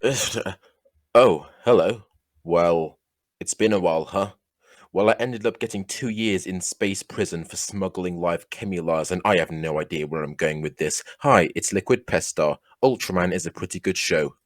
Oh, hello. Well, it's been a while, huh? Well, I ended up getting 2 years in space prison for smuggling live chemulars, and I have no idea where I'm going with this. Hi, it's Liquid Pestar. Ultraman is a pretty good show.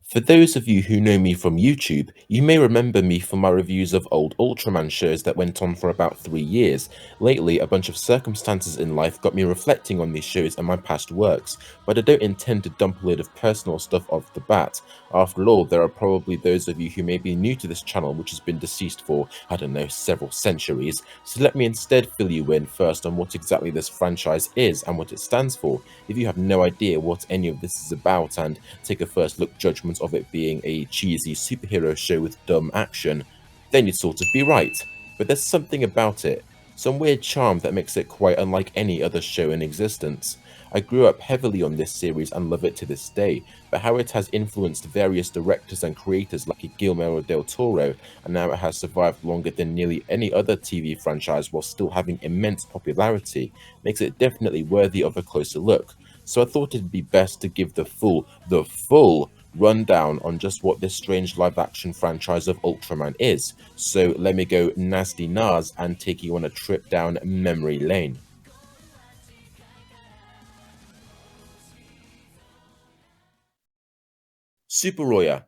For those of you who know me from YouTube, you may remember me for my reviews of old Ultraman shows that went on for about 3 years. Lately, a bunch of circumstances in life got me reflecting on these shows and my past works, but I don't intend to dump a load of personal stuff off the bat. After all, there are probably those of you who may be new to this channel which has been deceased for, I don't know, several centuries, so let me instead fill you in first on what exactly this franchise is and what it stands for. If you have no idea what any of this is about and take a first look judgment of it being a cheesy superhero show with dumb action, then you'd sort of be right. But there's something about it, some weird charm that makes it quite unlike any other show in existence. I grew up heavily on this series and love it to this day, but how it has influenced various directors and creators like Guillermo del Toro, and now it has survived longer than nearly any other TV franchise while still having immense popularity, makes it definitely worthy of a closer look. So I thought it'd be best to give the full rundown on just what this strange live-action franchise of Ultraman is. So let me go nasty Nas and take you on a trip down memory lane. Tsuburaya.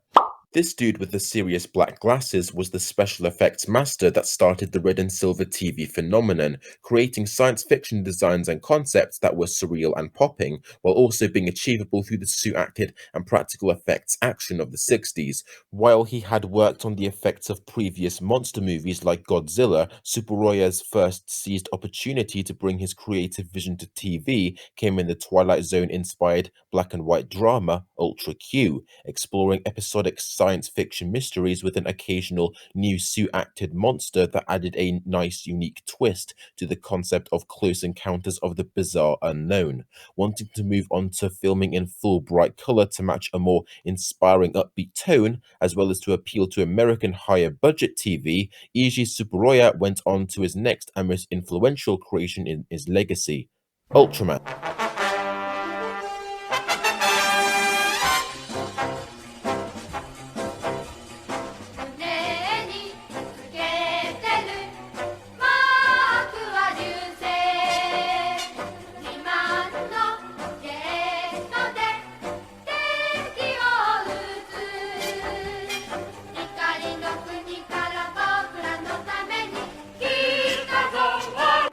This dude with the serious black glasses was the special effects master that started the red and silver TV phenomenon, creating science fiction designs and concepts that were surreal and popping, while also being achievable through the suit-acted and practical effects action of the 60s. While he had worked on the effects of previous monster movies like Godzilla, Tsuburoya's first seized opportunity to bring his creative vision to TV came in the Twilight Zone-inspired black and white drama Ultra Q, exploring episodic science fiction mysteries with an occasional new suit-acted monster that added a nice unique twist to the concept of close encounters of the bizarre unknown. Wanting to move on to filming in full bright color to match a more inspiring upbeat tone, as well as to appeal to American higher budget TV, Eiji Tsuburaya went on to his next and most influential creation in his legacy, Ultraman.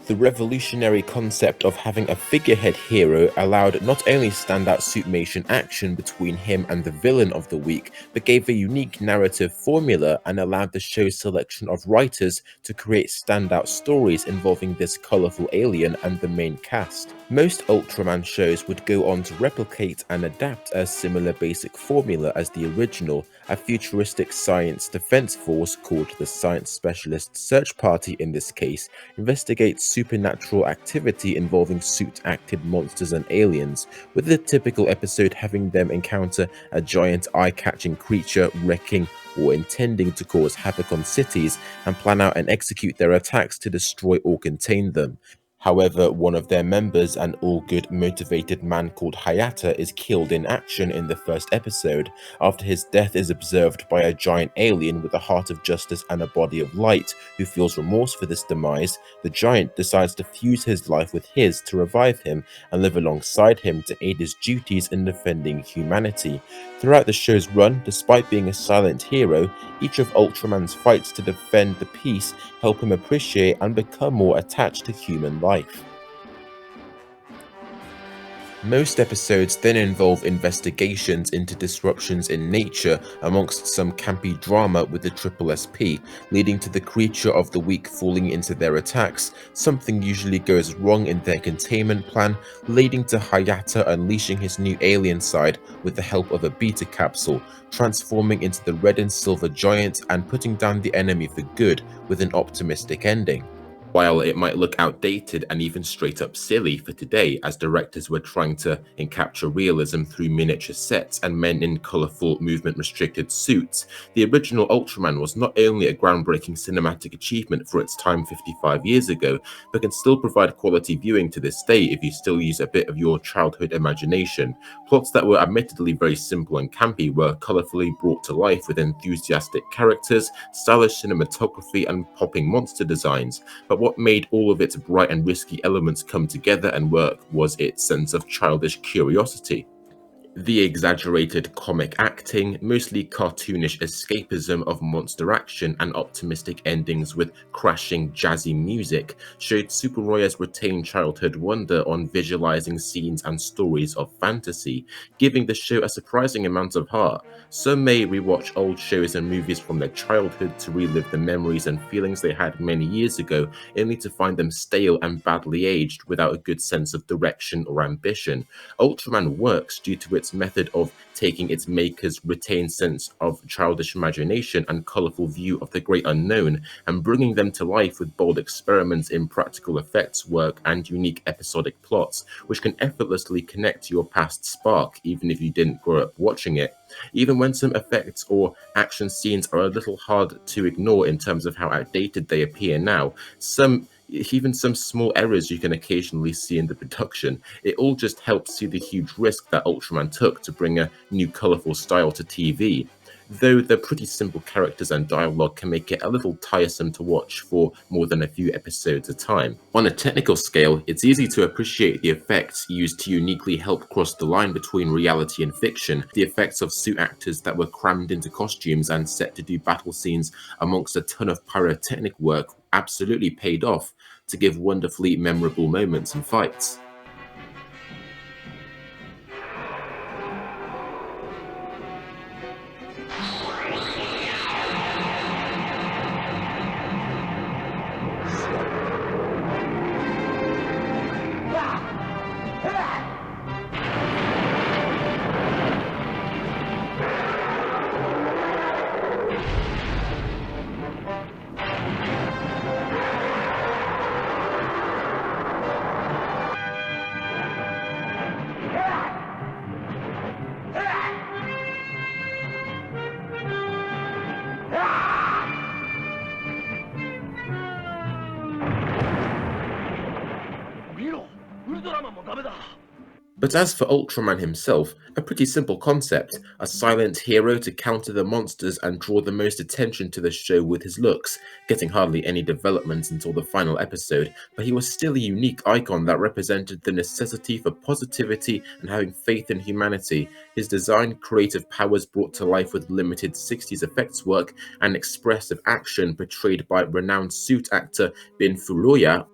The revolutionary concept of having a figurehead hero allowed not only standout suitmation action between him and the villain of the week, but gave a unique narrative formula and allowed the show's selection of writers to create standout stories involving this colourful alien and the main cast. Most Ultraman shows would go on to replicate and adapt a similar basic formula as the original. A futuristic science defense force called the Science Specialist Search Party in this case investigates supernatural activity involving suit-acted monsters and aliens, with the typical episode having them encounter a giant eye-catching creature wrecking or intending to cause havoc on cities and plan out and execute their attacks to destroy or contain them. However, one of their members, an all-good motivated man called Hayata, is killed in action in the first episode. After his death is observed by a giant alien with a heart of justice and a body of light, who feels remorse for this demise, the giant decides to fuse his life with his to revive him and live alongside him to aid his duties in defending humanity. Throughout the show's run, despite being a silent hero, each of Ultraman's fights to defend the peace help him appreciate and become more attached to human life. Most episodes then involve investigations into disruptions in nature amongst some campy drama with the Triple SP, leading to the creature of the week falling into their attacks. Something usually goes wrong in their containment plan, leading to Hayata unleashing his new alien side with the help of a beta capsule, transforming into the red and silver giant and putting down the enemy for good with an optimistic ending. While it might look outdated and even straight up silly for today, as directors were trying to capture realism through miniature sets and men in colourful movement-restricted suits, the original Ultraman was not only a groundbreaking cinematic achievement for its time 55 years ago, but can still provide quality viewing to this day if you still use a bit of your childhood imagination. Plots that were admittedly very simple and campy were colourfully brought to life with enthusiastic characters, stylish cinematography, and popping monster designs. But what made all of its bright and risky elements come together and work was its sense of childish curiosity. The exaggerated comic acting, mostly cartoonish escapism of monster action, and optimistic endings with crashing jazzy music showed Tsuburoya's retained childhood wonder on visualizing scenes and stories of fantasy, giving the show a surprising amount of heart. Some may rewatch old shows and movies from their childhood to relive the memories and feelings they had many years ago, only to find them stale and badly aged without a good sense of direction or ambition. Ultraman works due to its method of taking its maker's retained sense of childish imagination and colourful view of the great unknown and bringing them to life with bold experiments in practical effects work and unique episodic plots, which can effortlessly connect to your past spark even if you didn't grow up watching it. Even when some effects or action scenes are a little hard to ignore in terms of how outdated they appear now, even some small errors you can occasionally see in the production, it all just helps see the huge risk that Ultraman took to bring a new colourful style to TV. Though the pretty simple characters and dialogue can make it a little tiresome to watch for more than a few episodes at a time. On a technical scale, it's easy to appreciate the effects used to uniquely help cross the line between reality and fiction. The effects of suit actors that were crammed into costumes and set to do battle scenes amongst a ton of pyrotechnic work absolutely paid off to give wonderfully memorable moments and fights. But as for Ultraman himself, a pretty simple concept, a silent hero to counter the monsters and draw the most attention to the show with his looks, getting hardly any development until the final episode, but he was still a unique icon that represented the necessity for positivity and having faith in humanity. His design, creative powers brought to life with limited 60s effects work, and expressive action portrayed by renowned suit actor Bin Furuya.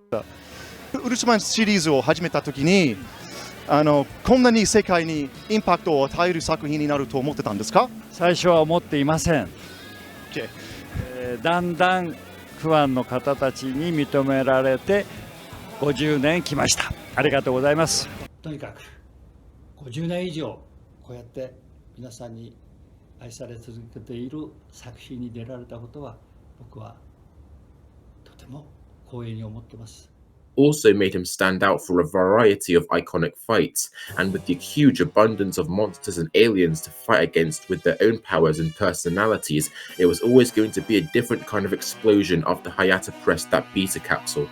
ウルトラマンシリーズを始めた時にこんなに世界にインパクトを与える作品になると思ってたんですか？最初は思っていません。だんだんファンの方たちに認められて50年来ました。ありがとうございます。とにかく50年以上こうやって皆さんに愛され続けている作品に出られたことは僕はとても光栄に思ってます。Also made him stand out for a variety of iconic fights, and with the huge abundance of monsters and aliens to fight against with their own powers and personalities, it was always going to be a different kind of explosion after Hayata pressed that beta capsule.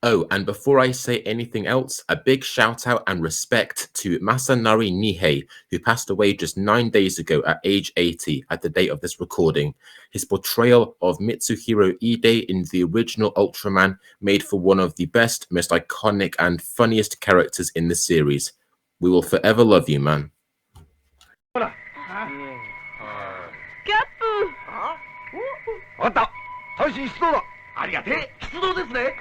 Oh, and before I say anything else, a big shout out and respect to Masanari Nihei, who passed away just 9 days ago at age 80 at the date of this recording. His portrayal of Mitsuhiro Ide in the original Ultraman made for one of the best, most iconic and funniest characters in the series. We will forever love you, man. キャップわかった最新出動だありがてえ出動ですね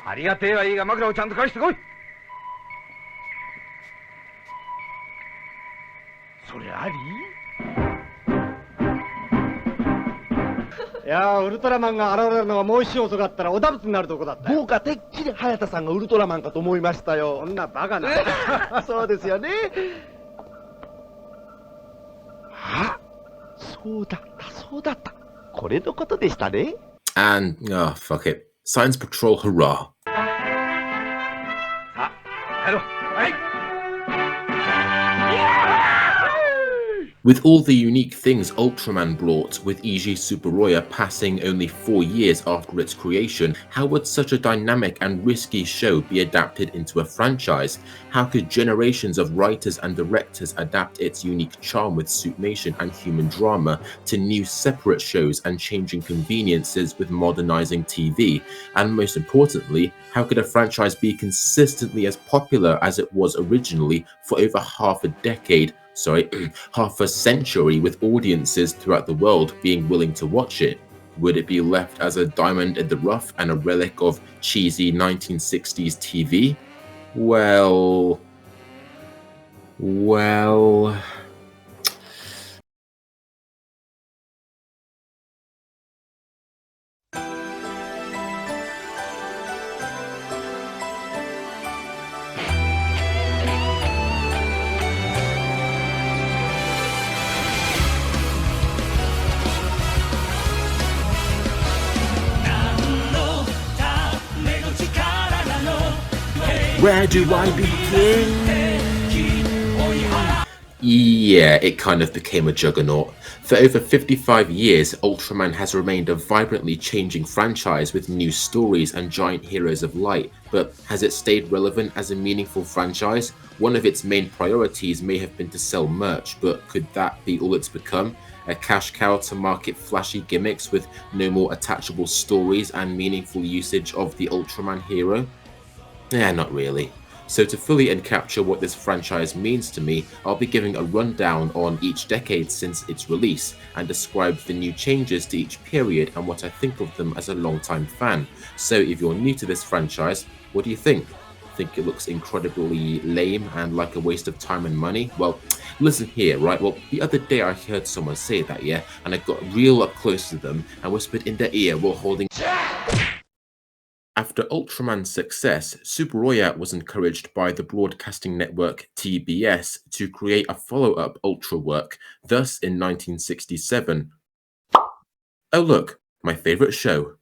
ありがてえはいいが枕をちゃんと返してこいそれありいやーウルトラマンが現れるのがもう一瞬遅かったらおだぶつになるとこだったよ。僕はてっきり早田さんがウルトラマンかと思いましたよ。そんなバカなそうですよね。あ、そうだったそうだった。これのことでしたね。And, oh, fuck it. Science Patrol, hurrah! さあ帰ろう。はい。 With all the unique things Ultraman brought, with Eiji Tsuburaya passing only 4 years after its creation, how would such a dynamic and risky show be adapted into a franchise? How could generations of writers and directors adapt its unique charm with suitmation and human drama to new separate shows and changing conveniences with modernizing TV? And most importantly, how could a franchise be consistently as popular as it was originally for over half a century with audiences throughout the world being willing to watch it? Would it be left as a diamond in the rough and a relic of cheesy 1960s TV? Well... Where do I begin? Yeah, it kind of became a juggernaut. For over 55 years, Ultraman has remained a vibrantly changing franchise with new stories and giant heroes of light, but has it stayed relevant as a meaningful franchise? One of its main priorities may have been to sell merch, but could that be all it's become? A cash cow to market flashy gimmicks with no more attachable stories and meaningful usage of the Ultraman hero? Yeah, not really. So to fully encapture what this franchise means to me, I'll be giving a rundown on each decade since its release and describe the new changes to each period and what I think of them as a long-time fan. So if you're new to this franchise, what do you think? Think it looks incredibly lame and like a waste of time and money? Well, listen here, right? Well, the other day I heard someone say that, yeah, and I got real up close to them and whispered in their ear while holding... After Ultraman's success, Tsuburaya was encouraged by the broadcasting network TBS to create a follow-up Ultra work. Thus, in 1967, oh look, my favorite show.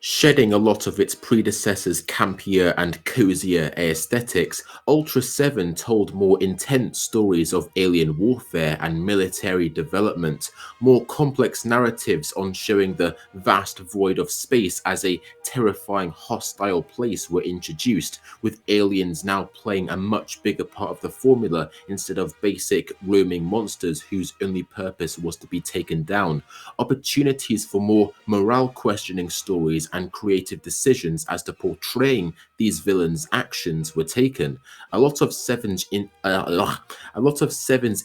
Shedding a lot of its predecessors' campier and cozier aesthetics, Ultra 7 told more intense stories of alien warfare and military development, more complex narratives on showing the vast void of space as a terrifying hostile place were introduced, with aliens now playing a much bigger part of the formula instead of basic roaming monsters whose only purpose was to be taken down. Opportunities for more morale-questioning stories and creative decisions as to portraying these villains' actions were taken. A lot of Seven's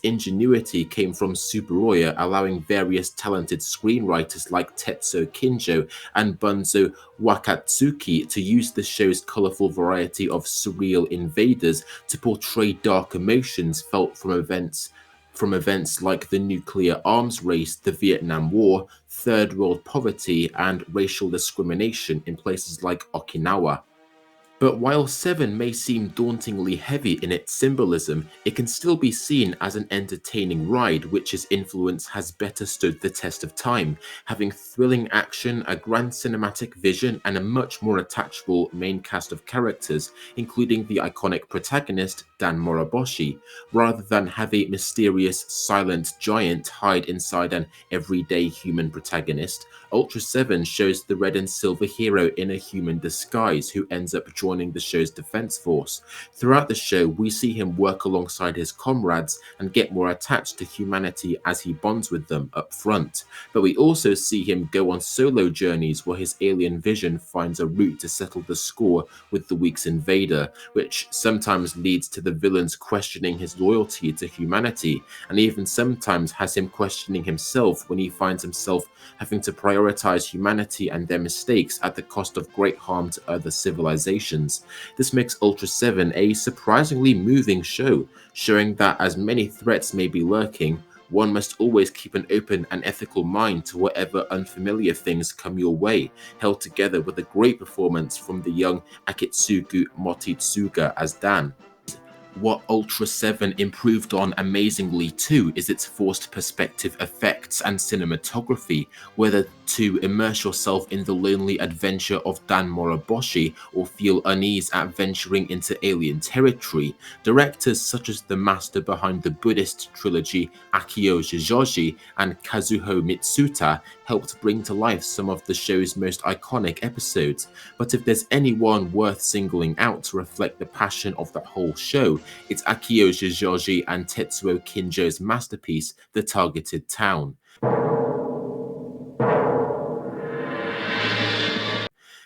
ingenuity came from Tsuburaya, allowing various talented screenwriters like Tetsuo Kinjo and Bunzo Wakatsuki to use the show's colorful variety of surreal invaders to portray dark emotions felt from events like the nuclear arms race, the Vietnam War, third world poverty, and racial discrimination in places like Okinawa. But while 7 may seem dauntingly heavy in its symbolism, it can still be seen as an entertaining ride which its influence has better stood the test of time, having thrilling action, a grand cinematic vision, and a much more attachable main cast of characters, including the iconic protagonist Dan Moroboshi, rather than have a mysterious, silent giant hide inside an everyday human protagonist. Ultra 7 shows the red and silver hero in a human disguise who ends up joining the show's defense force. Throughout the show, we see him work alongside his comrades and get more attached to humanity as he bonds with them up front. But we also see him go on solo journeys where his alien vision finds a route to settle the score with the week's invader, which sometimes leads to the villains questioning his loyalty to humanity, and even sometimes has him questioning himself when he finds himself having to prioritize humanity and their mistakes at the cost of great harm to other civilizations. This makes Ultra 7 a surprisingly moving show, showing that as many threats may be lurking, one must always keep an open and ethical mind to whatever unfamiliar things come your way, held together with a great performance from the young Akitsugu Motitsuga as Dan. What Ultra 7 improved on amazingly too is its forced perspective effects and cinematography, whether to immerse yourself in the lonely adventure of Dan Moroboshi or feel unease at venturing into alien territory. Directors such as the master behind the Buddhist trilogy Akio Shijoji and Kazuho Mitsuta helped bring to life some of the show's most iconic episodes. But if there's anyone worth singling out to reflect the passion of the whole show, it's Akio Shijoji and Tetsuo Kinjo's masterpiece, The Targeted Town.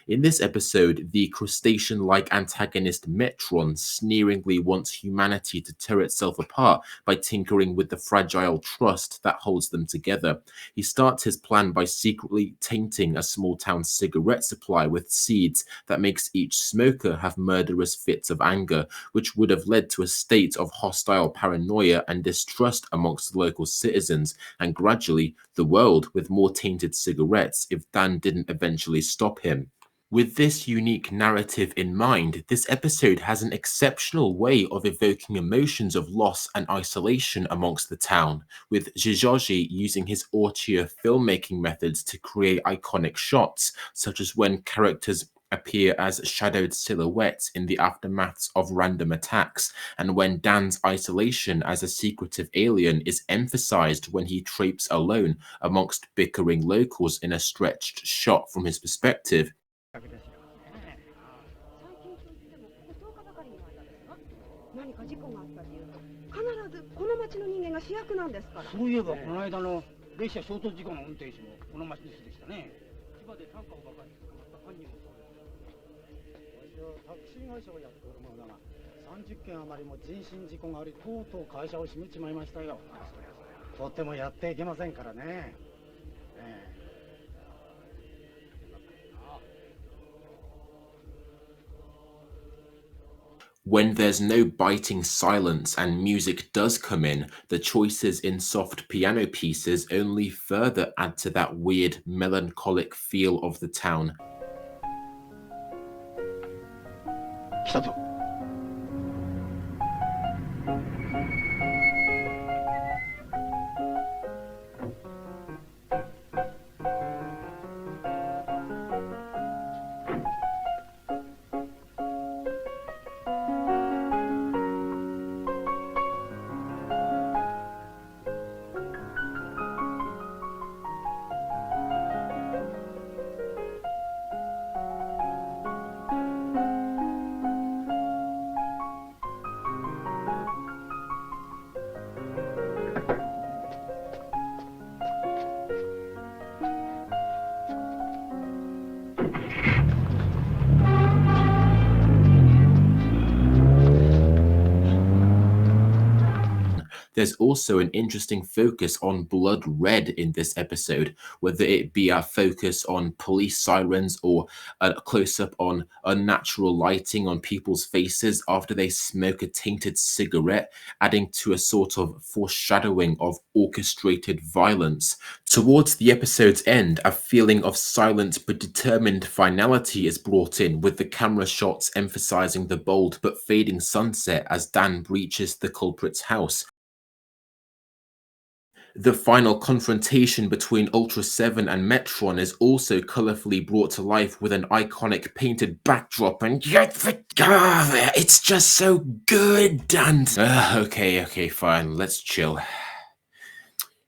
In this episode, the crustacean-like antagonist Metron sneeringly wants humanity to tear itself apart by tinkering with the fragile trust that holds them together. He starts his plan by secretly tainting a small-town cigarette supply with seeds that makes each smoker have murderous fits of anger, which would have led to a state of hostile paranoia and distrust amongst the local citizens, and gradually the world with more tainted cigarettes if Dan didn't eventually stop him. With this unique narrative in mind, this episode has an exceptional way of evoking emotions of loss and isolation amongst the town, with Shijoji using his auteur filmmaking methods to create iconic shots, such as when characters appear as shadowed silhouettes in the aftermaths of random attacks, and when Dan's isolation as a secretive alien is emphasized when he traipses alone amongst bickering locals in a stretched shot from his perspective. 何か事故があったというと必ずこの町の人間が主役なんですから。そういえばこの間の列車衝突事故の運転手もこの町の人でしたね。千葉で担架を抱えて捕まった犯人もそうです。わしはタクシー会社をやっておるものだが、30件余りも人身事故があり、とうとう会社を閉めちまいましたよ。とってもやっていけませんからね。When there's no biting silence and music does come in, the choices in soft piano pieces only further add to that weird, melancholic feel of the town. 来たぞ。There's also an interesting focus on blood red in this episode, whether it be a focus on police sirens or a close-up on unnatural lighting on people's faces after they smoke a tainted cigarette, adding to a sort of foreshadowing of orchestrated violence. Towards the episode's end, a feeling of silent but determined finality is brought in, with the camera shots emphasizing the bold but fading sunset as Dan breaches the culprit's house. The final confrontation between Ultra 7 and Metron is also colourfully brought to life with an iconic painted backdrop, and it's just so good, and okay, fine, let's chill.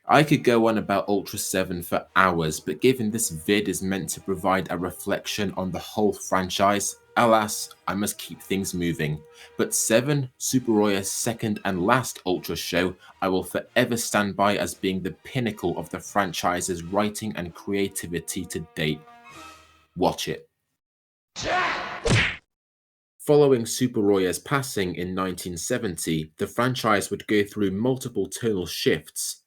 I could go on about Ultra 7 for hours, but given this vid is meant to provide a reflection on the whole franchise, alas, I must keep things moving. But 7, Tsuburoya's second and last Ultra show, I will forever stand by as being the pinnacle of the franchise's writing and creativity to date. Watch it. Following Tsuburoya's passing in 1970, the franchise would go through multiple tonal shifts.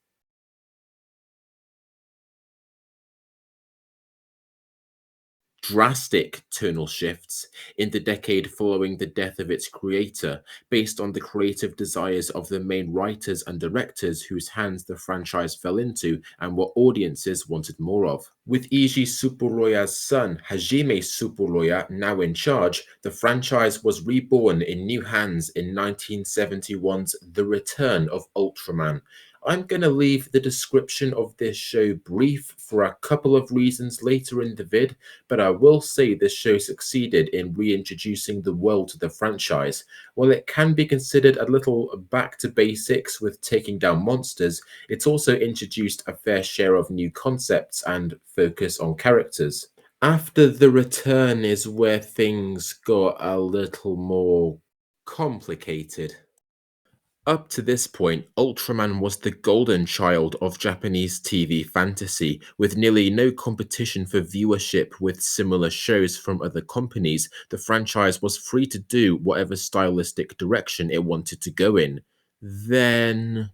drastic tonal shifts in the decade following the death of its creator, based on the creative desires of the main writers and directors whose hands the franchise fell into and what audiences wanted more of. With Eiji Tsuburoya's son, Hajime Tsuburoya, now in charge, the franchise was reborn in new hands in 1971's The Return of Ultraman. I'm going to leave the description of this show brief for a couple of reasons later in the vid, but I will say this show succeeded in reintroducing the world to the franchise. While it can be considered a little back to basics with taking down monsters, it's also introduced a fair share of new concepts and focus on characters. After the return is where things got a little more complicated. Up to this point, Ultraman was the golden child of Japanese TV fantasy, with nearly no competition for viewership with similar shows from other companies. The franchise was free to do whatever stylistic direction it wanted to go in. Then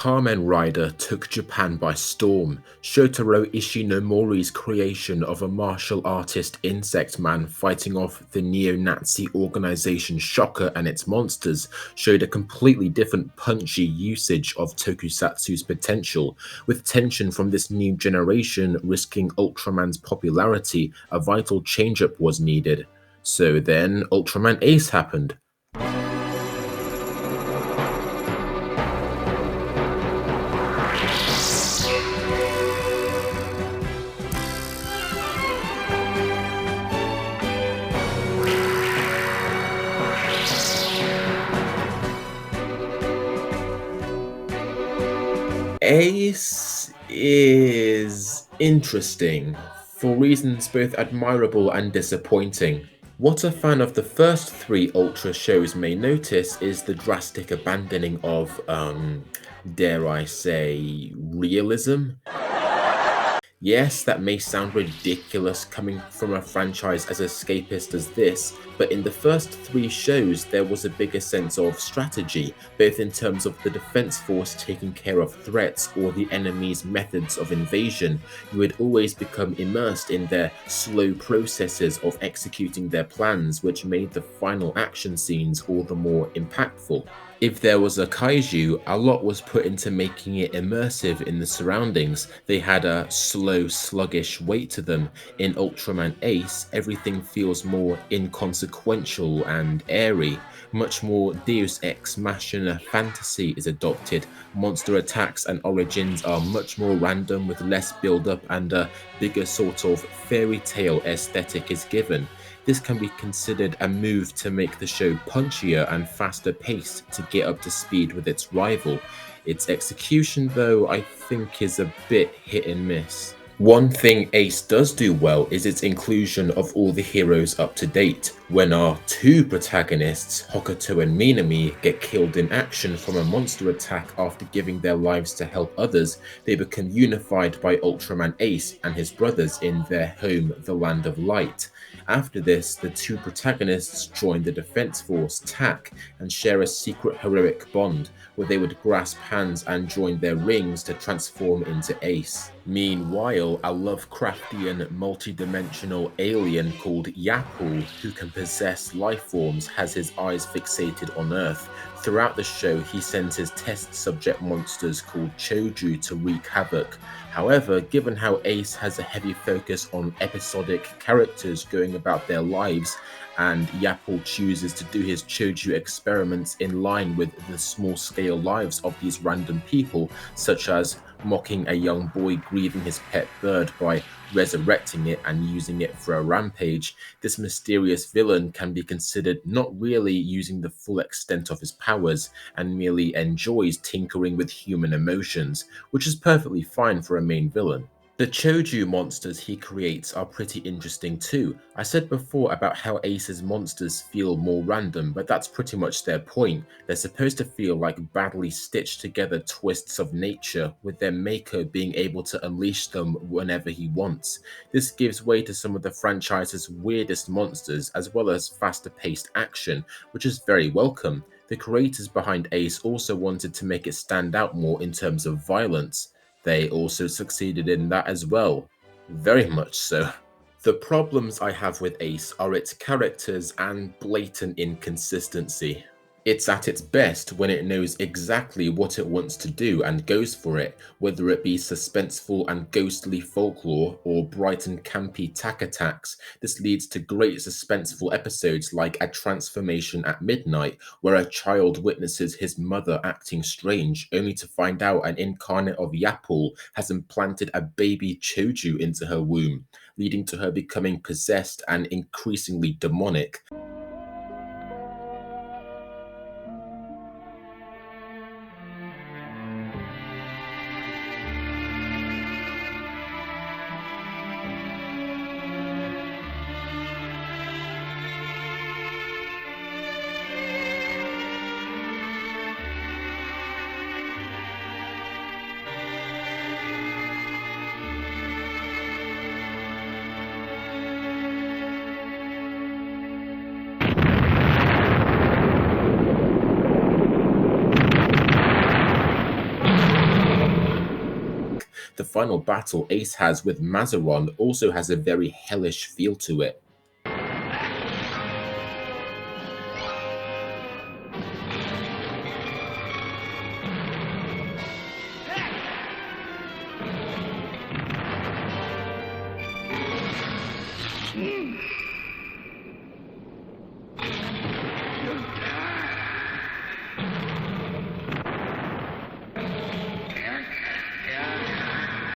Kamen Rider took Japan by storm. Shotaro Ishinomori's creation of a martial artist insect man fighting off the neo-Nazi organization Shocker and its monsters showed a completely different punchy usage of tokusatsu's potential. With tension from this new generation risking Ultraman's popularity, a vital change-up was needed. So then Ultraman Ace happened. Ace is interesting, for reasons both admirable and disappointing. What a fan of the first three Ultra shows may notice is the drastic abandoning of, dare I say, realism? Yes, that may sound ridiculous coming from a franchise as escapist as this, but in the first three shows there was a bigger sense of strategy, both in terms of the defense force taking care of threats or the enemy's methods of invasion. You would always become immersed in their slow processes of executing their plans, which made the final action scenes all the more impactful. If there was a kaiju, a lot was put into making it immersive in the surroundings. They had a slow, sluggish weight to them. In Ultraman Ace, everything feels more inconsequential and airy. Much more Deus Ex Machina fantasy is adopted. Monster attacks and origins are much more random with less build-up, and a bigger sort of fairy tale aesthetic is given. This can be considered a move to make the show punchier and faster paced to get up to speed with its rival. Its execution, though, I think is a bit hit and miss. One thing Ace does do well is its inclusion of all the heroes up to date. When our two protagonists, Hokuto and Minami, get killed in action from a monster attack after giving their lives to help others, they become unified by Ultraman Ace and his brothers in their home, the Land of Light. After this, the two protagonists join the defense force TAC and share a secret heroic bond, where they would grasp hands and join their rings to transform into Ace. Meanwhile, a Lovecraftian multi-dimensional alien called Yapul, who can possess life forms, has his eyes fixated on Earth. Throughout the show, he sends his test subject monsters called Choju to wreak havoc. However, given how Ace has a heavy focus on episodic characters going about their lives, and Yapul chooses to do his Choju experiments in line with the small-scale lives of these random people, such as mocking a young boy grieving his pet bird by resurrecting it and using it for a rampage, this mysterious villain can be considered not really using the full extent of his powers and merely enjoys tinkering with human emotions, which is perfectly fine for a main villain. The Choju monsters he creates are pretty interesting too. I said before about how Ace's monsters feel more random, but that's pretty much their point. They're supposed to feel like badly stitched together twists of nature, with their maker being able to unleash them whenever he wants. This gives way to some of the franchise's weirdest monsters, as well as faster paced action, which is very welcome. The creators behind Ace also wanted to make it stand out more in terms of violence. They also succeeded in that as well. Very much so. The problems I have with Ace are its characters and blatant inconsistency. It's at its best when it knows exactly what it wants to do and goes for it, whether it be suspenseful and ghostly folklore or bright and campy tack attacks. This leads to great suspenseful episodes like A Transformation at Midnight, where a child witnesses his mother acting strange, only to find out an incarnate of Yapul has implanted a baby Choju into her womb, leading to her becoming possessed and increasingly demonic. The final battle Ace has with Mazaron also has a very hellish feel to it.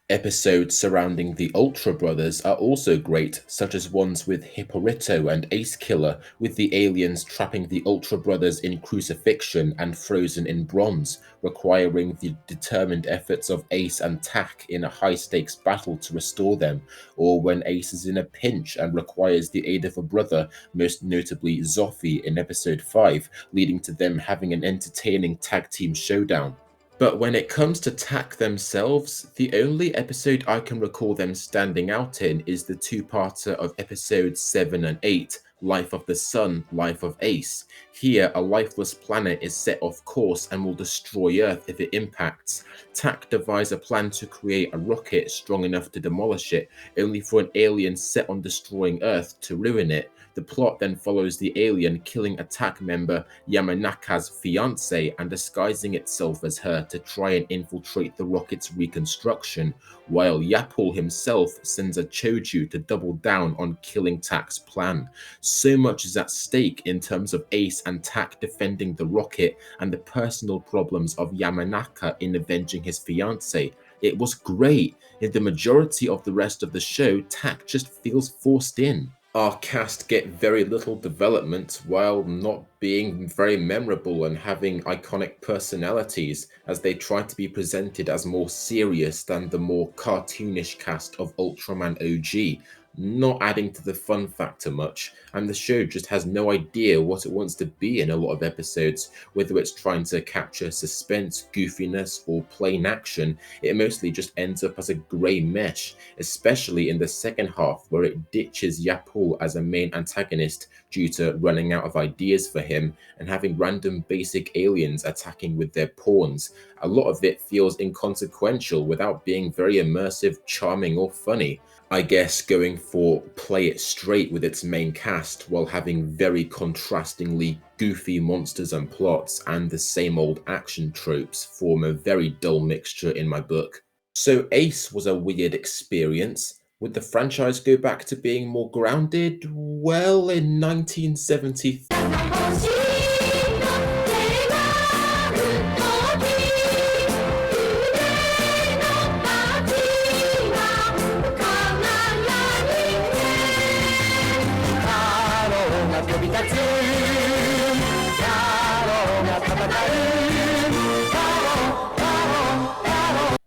Episodes surrounding the Ultra Brothers are also great, such as ones with Hipporito and Ace Killer, with the aliens trapping the Ultra Brothers in crucifixion and frozen in bronze, requiring the determined efforts of Ace and Tak in a high-stakes battle to restore them, or when Ace is in a pinch and requires the aid of a brother, most notably Zophi in Episode 5, leading to them having an entertaining tag team showdown. But when it comes to Tak themselves, the only episode I can recall them standing out in is the two-parter of episodes 7 and 8, Life of the Sun, Life of Ace. Here, a lifeless planet is set off course and will destroy Earth if it impacts. Tak devise a plan to create a rocket strong enough to demolish it, only for an alien set on destroying Earth to ruin it. The plot then follows the alien killing a Tak member Yamanaka's fiancée and disguising itself as her to try and infiltrate the rocket's reconstruction, while Yapul himself sends a Choju to double down on killing Tak's plan. So much is at stake in terms of Ace and Tak defending the rocket and the personal problems of Yamanaka in avenging his fiancée. It was great. In the majority of the rest of the show, Tak just feels forced in. Our cast get very little development while not being very memorable and having iconic personalities, as they try to be presented as more serious than the more cartoonish cast of Ultraman OG, not adding to the fun factor much, and the show just has no idea what it wants to be in a lot of episodes. Whether it's trying to capture suspense, goofiness, or plain action, it mostly just ends up as a grey mesh, especially in the second half where it ditches Yapul as a main antagonist due to running out of ideas for him and having random basic aliens attacking with their pawns. A lot of it feels inconsequential without being very immersive, charming, or funny. I guess going for play it straight with its main cast while having very contrastingly goofy monsters and plots and the same old action tropes form a very dull mixture in my book. So Ace was a weird experience. Would the franchise go back to being more grounded? Well, in 1973...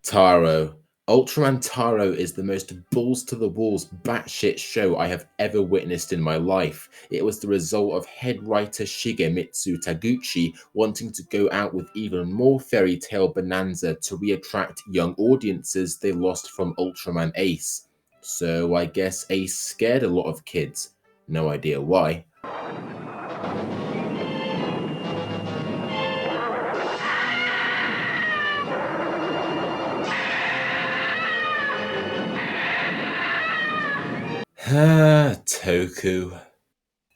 Taro, Ultraman Taro is the most balls-to-the-walls batshit show I have ever witnessed in my life. It was the result of head writer Shigemitsu Taguchi wanting to go out with even more fairy tale bonanza to re-attract young audiences they lost from Ultraman Ace. So I guess Ace scared a lot of kids. No idea why. Toku.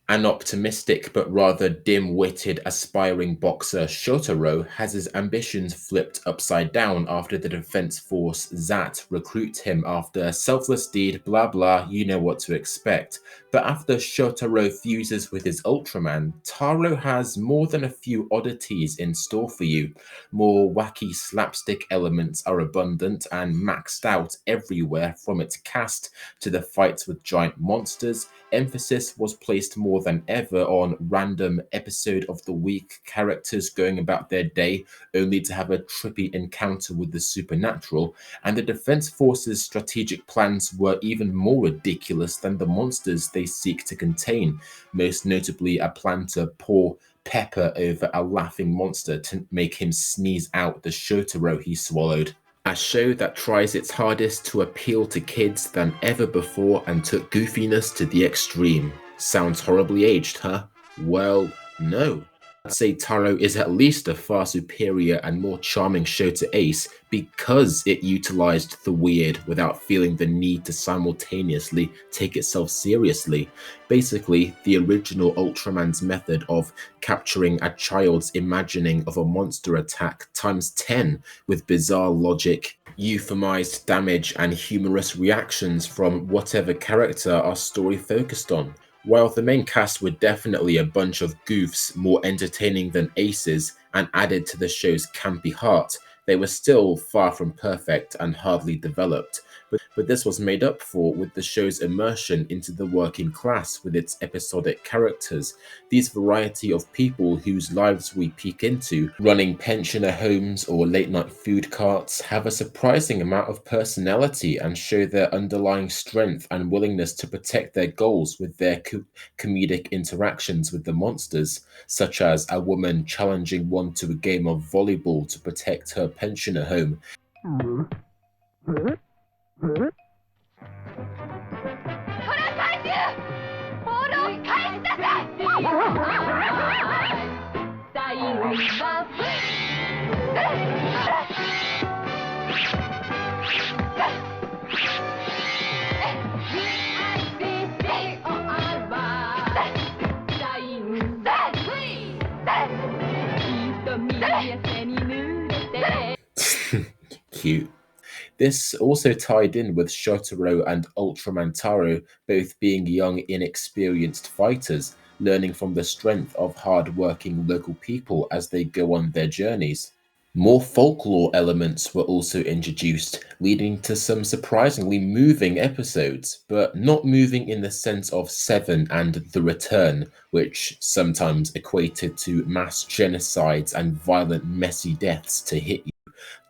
An optimistic but rather dim-witted aspiring boxer, Shotaro has his ambitions flipped upside down after the defense force ZAT recruits him after a selfless deed, blah blah, you know what to expect. But after Shotaro fuses with his Ultraman, Taro has more than a few oddities in store for you. More wacky slapstick elements are abundant and maxed out everywhere, from its cast to the fights with giant monsters. Emphasis was placed more than ever on random episode of the week characters going about their day only to have a trippy encounter with the supernatural, and the Defense Force's strategic plans were even more ridiculous than the monsters they seek to contain, most notably a plan to pour pepper over a laughing monster to make him sneeze out the Shotaro he swallowed. A show that tries its hardest to appeal to kids than ever before and took goofiness to the extreme. Sounds horribly aged, huh? Well, no. I'd say Taro is at least a far superior and more charming show to Ace because it utilized the weird without feeling the need to simultaneously take itself seriously. Basically, the original Ultraman's method of capturing a child's imagining of a monster attack times 10 with bizarre logic, euphemized damage, and humorous reactions from whatever character our story focused on. While the main cast were definitely a bunch of goofs more entertaining than Aces and added to the show's campy heart, they were still far from perfect and hardly developed. But this was made up for with the show's immersion into the working class with its episodic characters, these variety of people whose lives we peek into, running pensioner homes or late-night food carts, have a surprising amount of personality and show their underlying strength and willingness to protect their goals with their comedic interactions with the monsters, such as a woman challenging one to a game of volleyball to protect her pensioner home. Cute. This also tied in with Shotaro and Ultraman Taro both being young, inexperienced fighters, learning from the strength of hard-working local people as they go on their journeys. More folklore elements were also introduced, leading to some surprisingly moving episodes, but not moving in the sense of Seven and The Return, which sometimes equated to mass genocides and violent, messy deaths to hit you.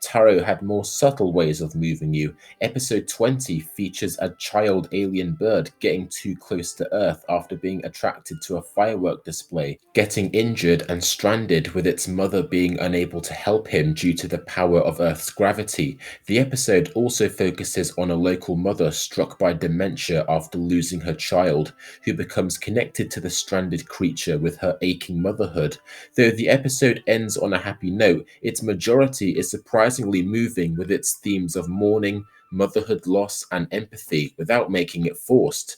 Taro had more subtle ways of moving you. Episode 20 features a child alien bird getting too close to Earth after being attracted to a firework display, getting injured and stranded with its mother being unable to help him due to the power of Earth's gravity. The episode also focuses on a local mother struck by dementia after losing her child, who becomes connected to the stranded creature with her aching motherhood. Though the episode ends on a happy note, its majority is surprisingly moving with its themes of mourning, motherhood loss, and empathy without making it forced.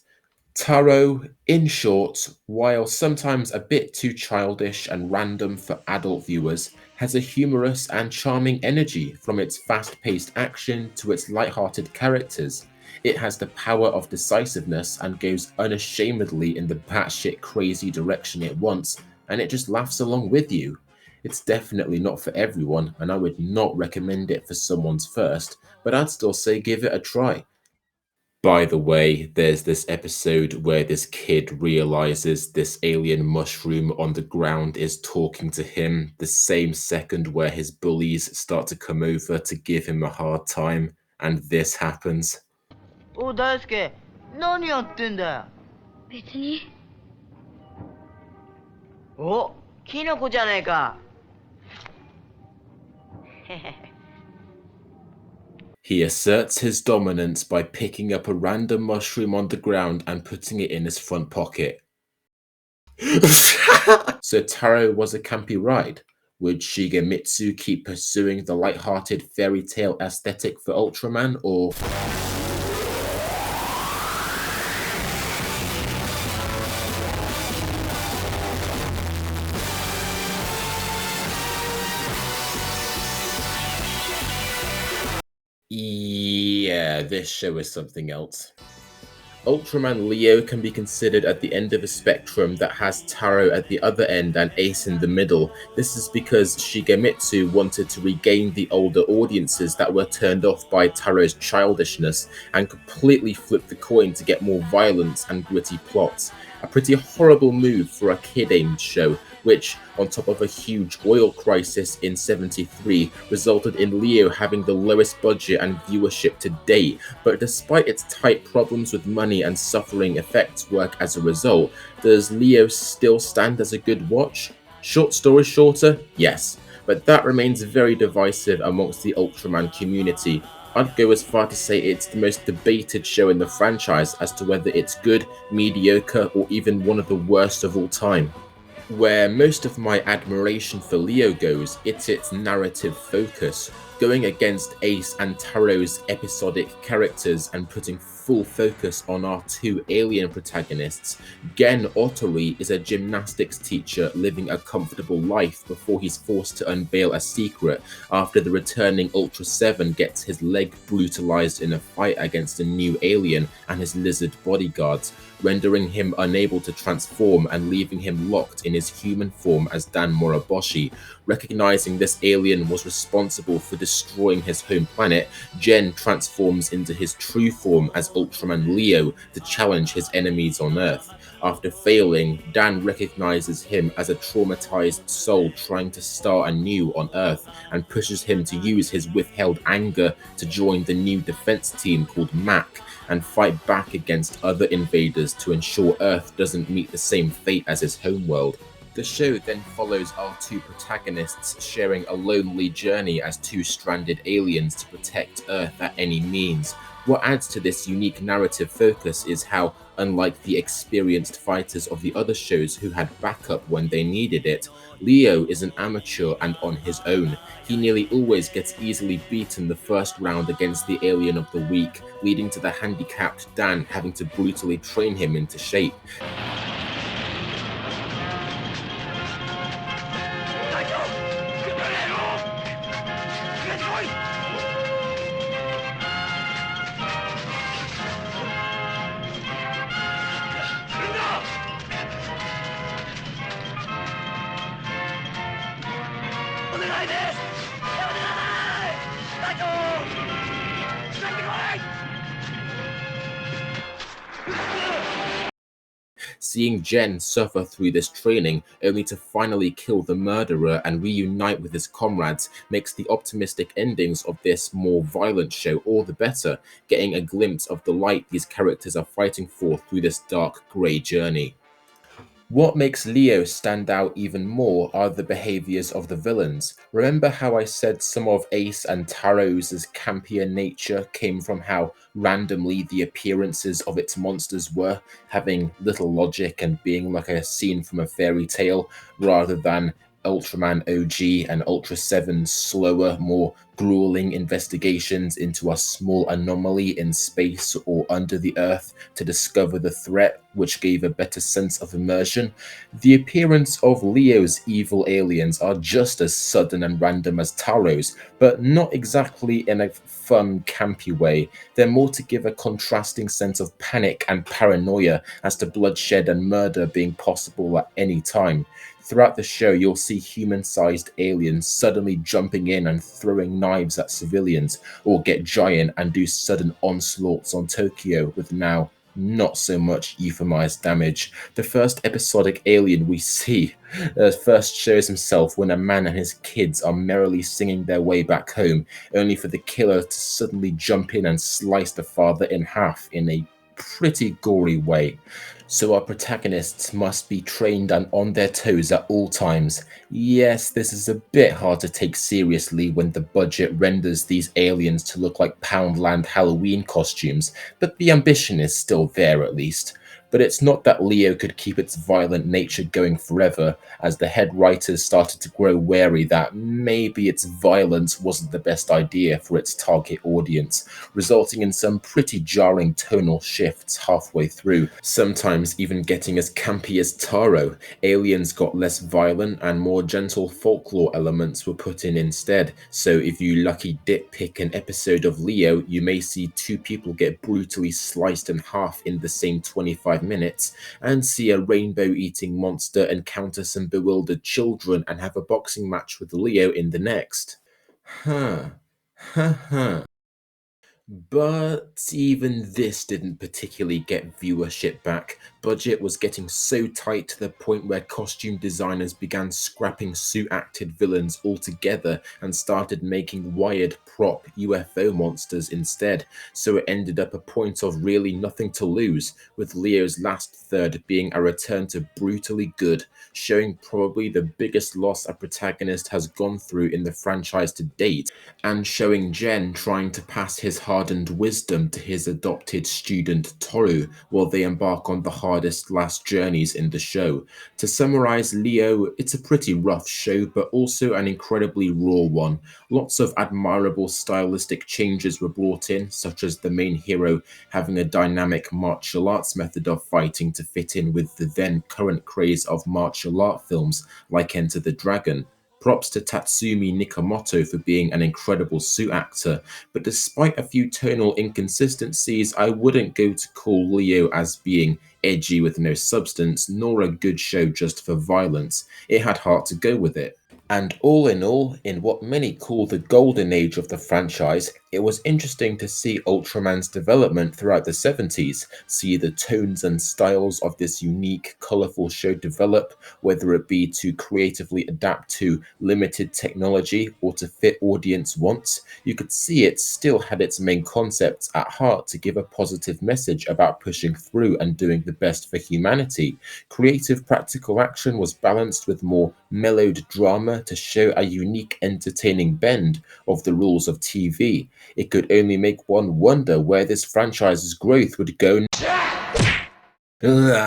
Taro, in short, while sometimes a bit too childish and random for adult viewers, has a humorous and charming energy from its fast-paced action to its light-hearted characters. It has the power of decisiveness and goes unashamedly in the batshit crazy direction it wants, and it just laughs along with you. It's definitely not for everyone, and I would not recommend it for someone's first, but I'd still say give it a try. By the way, there's this episode where this kid realizes this alien mushroom on the ground is talking to him the same second where his bullies start to come over to give him a hard time, and this happens. おう大輔、何やってんだよ。別に。お、キノコじゃねえか。He asserts his dominance by picking up a random mushroom on the ground and putting it in his front pocket. So Taro was a campy ride. Would Shigemitsu keep pursuing the light-hearted fairy tale aesthetic for Ultraman, or... Yeah, this show is something else. Ultraman Leo can be considered at the end of a spectrum that has Taro at the other end and Ace in the middle. This is because Shigemitsu wanted to regain the older audiences that were turned off by Taro's childishness and completely flip the coin to get more violence and gritty plots. A pretty horrible move for a kid-aimed show, which, on top of a huge oil crisis in '73, resulted in Leo having the lowest budget and viewership to date. But despite its tight problems with money and suffering effects work as a result, does Leo still stand as a good watch? Short story shorter? Yes, but that remains very divisive amongst the Ultraman community. I'd go as far to say it's the most debated show in the franchise as to whether it's good, mediocre, or even one of the worst of all time. Where most of my admiration for Leo goes, it's its narrative focus, going against Ace and Taro's episodic characters and putting full focus on our two alien protagonists. Gen Otori is a gymnastics teacher living a comfortable life before he's forced to unveil a secret after the returning Ultra 7 gets his leg brutalized in a fight against a new alien and his lizard bodyguards, rendering him unable to transform and leaving him locked in his human form as Dan Moroboshi. Recognizing this alien was responsible for destroying his home planet, Gen transforms into his true form as Ultraman Leo to challenge his enemies on Earth. After failing, Dan recognizes him as a traumatized soul trying to start anew on Earth and pushes him to use his withheld anger to join the new defense team called Max and fight back against other invaders to ensure Earth doesn't meet the same fate as his homeworld. The show then follows our two protagonists sharing a lonely journey as two stranded aliens to protect Earth at any means. What adds to this unique narrative focus is how, unlike the experienced fighters of the other shows who had backup when they needed it, Leo is an amateur and on his own. He nearly always gets easily beaten the first round against the alien of the week, leading to the handicapped Dan having to brutally train him into shape. Seeing Gen suffer through this training only to finally kill the murderer and reunite with his comrades makes the optimistic endings of this more violent show all the better, getting a glimpse of the light these characters are fighting for through this dark grey journey. What makes Leo stand out even more are the behaviours of the villains. Remember how I said some of Ace and Taro's campier nature came from how randomly the appearances of its monsters were, having little logic and being like a scene from a fairy tale, rather than Ultraman OG and Ultra 7's slower, more grueling investigations into a small anomaly in space or under the earth to discover the threat, which gave a better sense of immersion. The appearance of Leo's evil aliens are just as sudden and random as Taro's, but not exactly in a fun, campy way. They're more to give a contrasting sense of panic and paranoia as to bloodshed and murder being possible at any time. Throughout the show, you'll see human-sized aliens suddenly jumping in and throwing knives at civilians, or get giant and do sudden onslaughts on Tokyo with now not so much euphemized damage. The first episodic alien we see first shows himself when a man and his kids are merrily singing their way back home, only for the killer to suddenly jump in and slice the father in half in a pretty gory way. So our protagonists must be trained and on their toes at all times. Yes, this is a bit hard to take seriously when the budget renders these aliens to look like Poundland Halloween costumes, but the ambition is still there at least. But it's not that Leo could keep its violent nature going forever, as the head writers started to grow wary that maybe its violence wasn't the best idea for its target audience, resulting in some pretty jarring tonal shifts halfway through, sometimes even getting as campy as Taro. Aliens got less violent and more gentle folklore elements were put in instead, so if you lucky dip pick an episode of Leo, you may see two people get brutally sliced in half in the same 25 minutes, and see a rainbow-eating monster encounter some bewildered children and have a boxing match with Leo in the next. But even this didn't particularly get viewership back. Budget was getting so tight to the point where costume designers began scrapping suit-acted villains altogether and started making wired prop UFO monsters instead, so it ended up a point of really nothing to lose, with Leo's last third being a return to brutally good, showing probably the biggest loss a protagonist has gone through in the franchise to date, and showing Gen trying to pass his hardened wisdom to his adopted student Toru while they embark on the hardest last journeys in the show. To summarize Leo, it's a pretty rough show, but also an incredibly raw one. Lots of admirable stylistic changes were brought in, such as the main hero having a dynamic martial arts method of fighting to fit in with the then current craze of martial art films like Enter the Dragon. Props to Tatsumi Nikamoto for being an incredible suit actor, but despite a few tonal inconsistencies, I wouldn't go to call Leo as being edgy with no substance, nor a good show just for violence. It had heart to go with it. And all, in what many call the golden age of the franchise, it was interesting to see Ultraman's development throughout the 70s, see the tones and styles of this unique, colourful show develop, whether it be to creatively adapt to limited technology or to fit audience wants. You could see it still had its main concepts at heart to give a positive message about pushing through and doing the best for humanity. Creative practical action was balanced with more mellowed drama to show a unique entertaining bend of the rules of TV. It could only make one wonder where this franchise's growth would go. The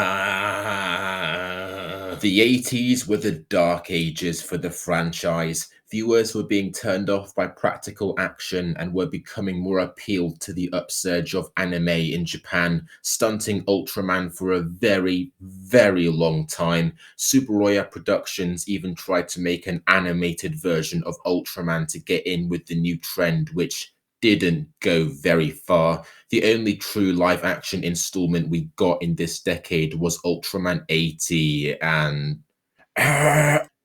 80s were the dark ages for the franchise. Viewers were being turned off by practical action and were becoming more appealed to the upsurge of anime in Japan, stunting Ultraman for a very, very long time. Tsuburaya Productions even tried to make an animated version of Ultraman to get in with the new trend, which didn't go very far. The only true live-action installment we got in this decade was Ultraman 80, and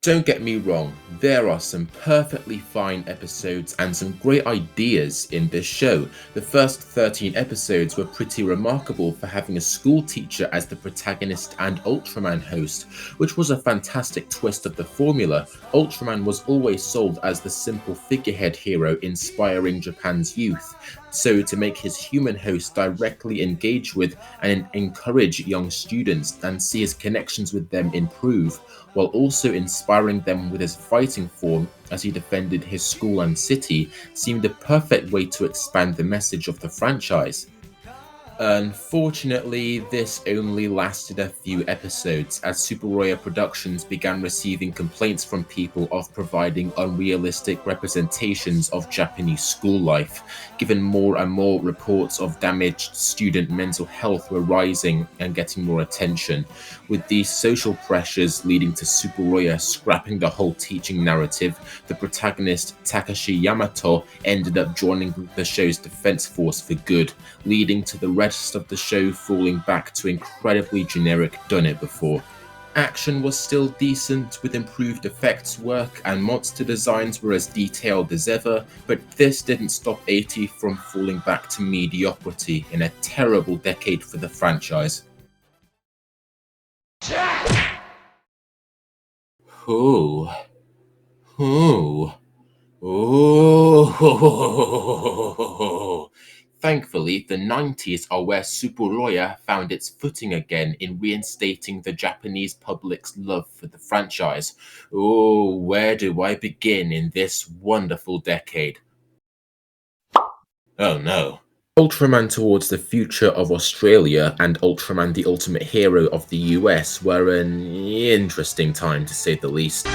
don't get me wrong, there are some perfectly fine episodes and some great ideas in this show. The first 13 episodes were pretty remarkable for having a school teacher as the protagonist and Ultraman host, which was a fantastic twist of the formula. Ultraman was always sold as the simple figurehead hero inspiring Japan's youth, so to make his human host directly engage with and encourage young students and see his connections with them improve, while also inspiring them with his fighting form as he defended his school and city, seemed the perfect way to expand the message of the franchise. Unfortunately, this only lasted a few episodes, as Tsuburaya Productions began receiving complaints from people of providing unrealistic representations of Japanese school life, given more and more reports of damaged student mental health were rising and getting more attention, with these social pressures leading to Tsuburaya scrapping the whole teaching narrative. The protagonist, Takashi Yamato, ended up joining the show's defense force for good, leading to the rest of the show falling back to incredibly generic done it before. Action was still decent with improved effects work and monster designs were as detailed as ever, but this didn't stop 80 from falling back to mediocrity in a terrible decade for the franchise. Ooh. Thankfully, the 90s are where Tsuburaya found its footing again in reinstating the Japanese public's love for the franchise. Oh, where do I begin in this wonderful decade? Oh no. Ultraman Towards the Future of Australia and Ultraman the Ultimate Hero of the US were an interesting time to say the least.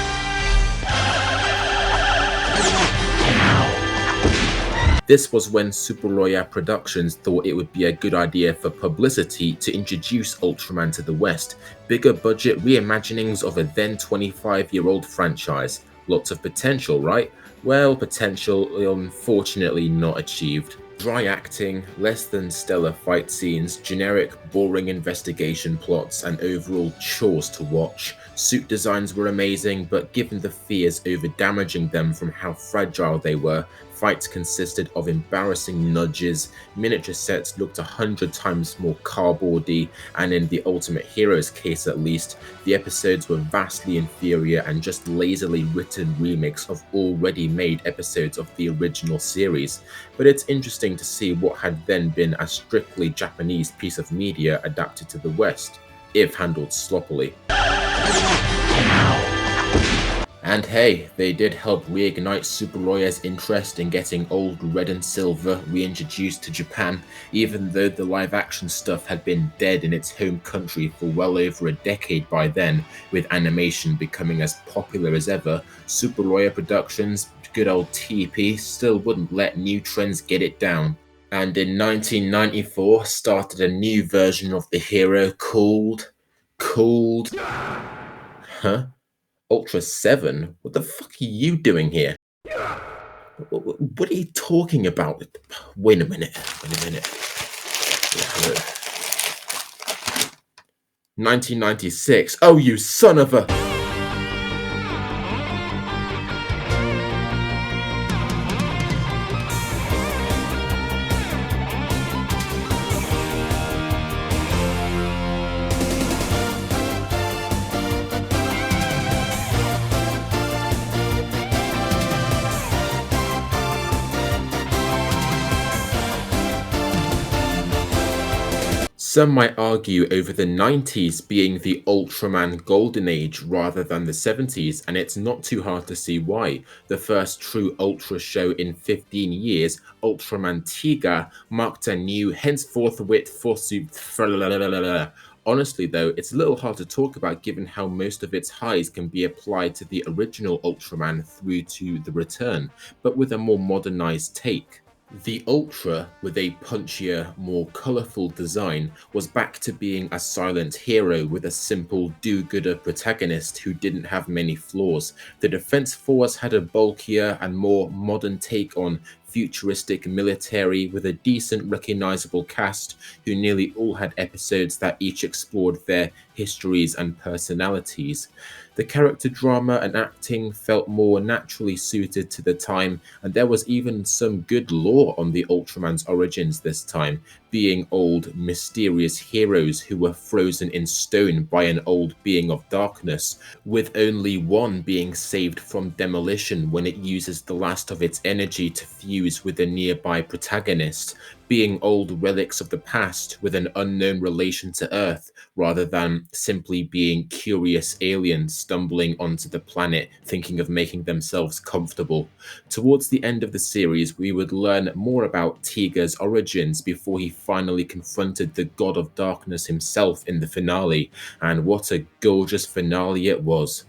This was when Tsuburaya Productions thought it would be a good idea for publicity to introduce Ultraman to the West, bigger budget reimaginings of a then 25-year-old franchise. Lots of potential, right? Well, potential unfortunately not achieved. Dry acting, less than stellar fight scenes, generic, boring investigation plots, and overall chores to watch. Suit designs were amazing, but given the fears over damaging them from how fragile they were, fights consisted of embarrassing nudges, miniature sets looked 100 times more cardboardy, and in the Ultimate Hero's case at least, the episodes were vastly inferior and just lazily written remakes of already made episodes of the original series. But it's interesting to see what had then been a strictly Japanese piece of media adapted to the West, if handled sloppily. And hey, they did help reignite Tsuburaya's interest in getting old Red and Silver reintroduced to Japan, even though the live-action stuff had been dead in its home country for well over a decade by then, with animation becoming as popular as ever. Tsuburaya Productions, good old TP, still wouldn't let new trends get it down. And in 1994 started a new version of the hero called... Huh? Ultra 7? What the fuck are you doing here? What are you talking about? Wait a minute. 1996. Oh, you son of a... Some might argue over the 90s being the Ultraman golden age rather than the 70s, and it's not too hard to see why. The first true Ultra show in 15 years, Ultraman Tiga, marked a new, henceforth Honestly though, it's a little hard to talk about given how most of its highs can be applied to the original Ultraman through to the Return, but with a more modernized take. The Ultra, with a punchier, more colourful design, was back to being a silent hero with a simple do-gooder protagonist who didn't have many flaws. The Defense Force had a bulkier and more modern take on futuristic military with a decent recognisable cast who nearly all had episodes that each explored their histories and personalities. The character drama and acting felt more naturally suited to the time, and there was even some good lore on the Ultraman's origins this time, being old, mysterious heroes who were frozen in stone by an old being of darkness, with only one being saved from demolition when it uses the last of its energy to fuse with a nearby protagonist, being old relics of the past with an unknown relation to Earth, rather than simply being curious aliens stumbling onto the planet thinking of making themselves comfortable. Towards the end of the series, we would learn more about Tiga's origins before he finally confronted the God of Darkness himself in the finale, and what a gorgeous finale it was.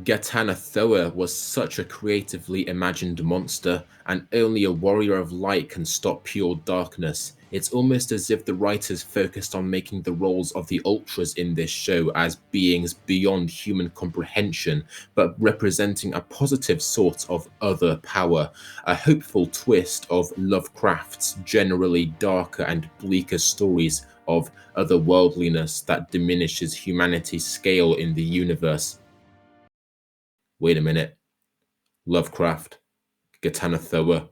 Gatana Thoa was such a creatively imagined monster, and only a warrior of light can stop pure darkness. It's almost as if the writers focused on making the roles of the Ultras in this show as beings beyond human comprehension, but representing a positive sort of other power, a hopeful twist of Lovecraft's generally darker and bleaker stories of otherworldliness that diminishes humanity's scale in the universe. Wait a minute. Lovecraft, Katana Thrower.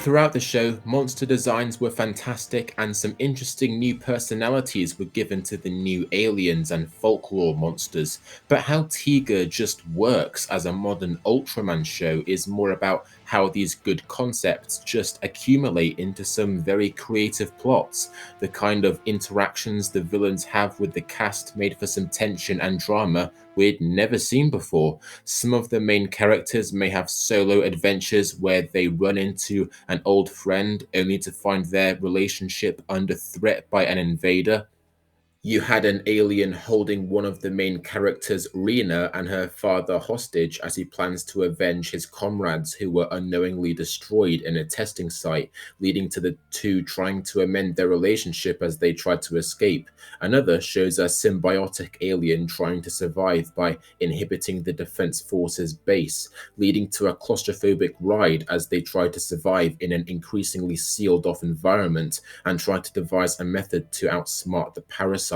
Throughout the show, monster designs were fantastic and some interesting new personalities were given to the new aliens and folklore monsters, but how Tiga just works as a modern Ultraman show is more about how these good concepts just accumulate into some very creative plots. The kind of interactions the villains have with the cast made for some tension and drama we'd never seen before. Some of the main characters may have solo adventures where they run into an old friend only to find their relationship under threat by an invader. You had an alien holding one of the main characters, Rena, and her father hostage as he plans to avenge his comrades who were unknowingly destroyed in a testing site, leading to the two trying to amend their relationship as they tried to escape. Another shows a symbiotic alien trying to survive by inhibiting the Defense Force's base, leading to a claustrophobic ride as they try to survive in an increasingly sealed off environment and try to devise a method to outsmart the parasite.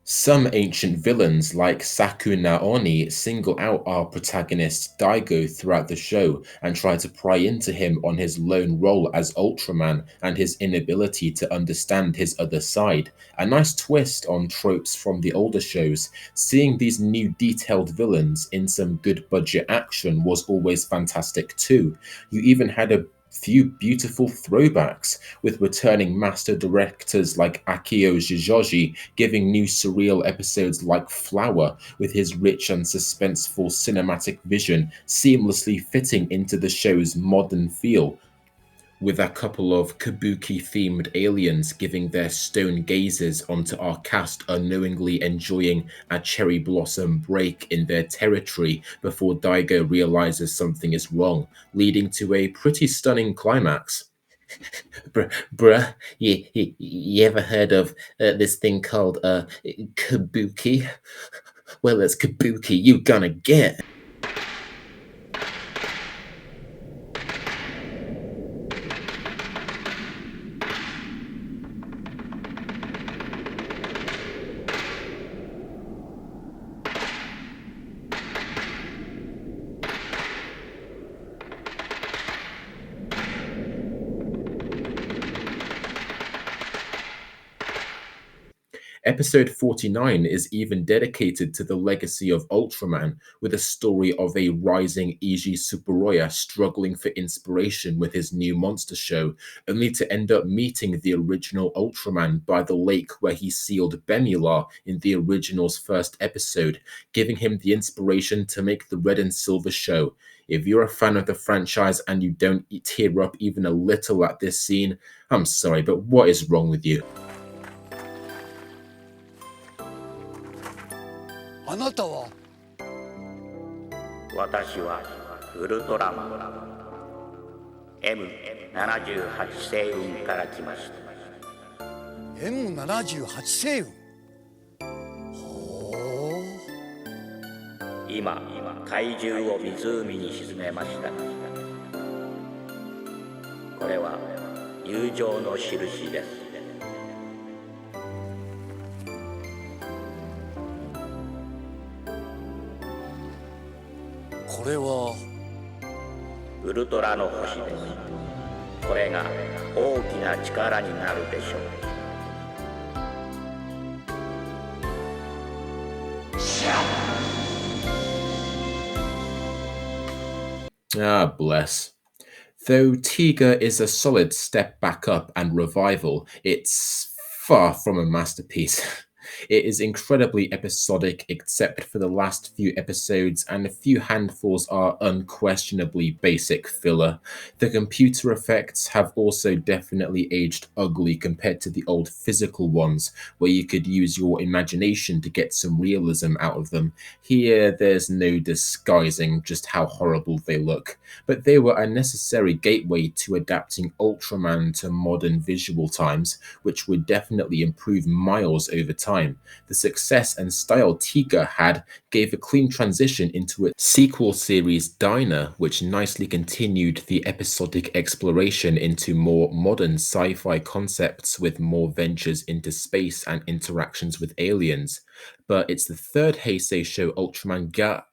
Some ancient villains like Sakuna Oni single out our protagonist Daigo throughout the show and try to pry into him on his lone role as Ultraman and his inability to understand his other side. A nice twist on tropes from the older shows. Seeing these new detailed villains in some good budget action was always fantastic too. You even had a few beautiful throwbacks, with returning master directors like Akio Jijoji giving new surreal episodes like Flower, with his rich and suspenseful cinematic vision seamlessly fitting into the show's modern feel, with a couple of kabuki-themed aliens giving their stone gazes onto our cast unknowingly enjoying a cherry blossom break in their territory before Daigo realizes something is wrong, leading to a pretty stunning climax. Bruh, you ever heard of this thing called kabuki? Well, it's kabuki you gonna get. Episode 49 is even dedicated to the legacy of Ultraman, with a story of a rising Eiji Tsuburaya struggling for inspiration with his new monster show, only to end up meeting the original Ultraman by the lake where he sealed Bemula in the original's first episode, giving him the inspiration to make the Red and Silver show. If you're a fan of the franchise and you don't tear up even a little at this scene, I'm sorry, but what is wrong with you? あなたは私はウルトラマン M78 星雲から来ました M78 星雲ほう今怪獣を湖に沈めましたこれは友情の印ですこれはウルトラの星ですこれが大きな力になるでしょう Ah, bless. Though Tiga is a solid step back up and revival, it's far from a masterpiece. It is incredibly episodic except for the last few episodes, and a few handfuls are unquestionably basic filler. The computer effects have also definitely aged ugly compared to the old physical ones, where you could use your imagination to get some realism out of them. Here, there's no disguising just how horrible they look, but they were a necessary gateway to adapting Ultraman to modern visual times, which would definitely improve miles over time. The success and style Tiga had gave a clean transition into its sequel series Diner, which nicely continued the episodic exploration into more modern sci-fi concepts with more ventures into space and interactions with aliens. But it's the third Heisei show, Ultraman Ga.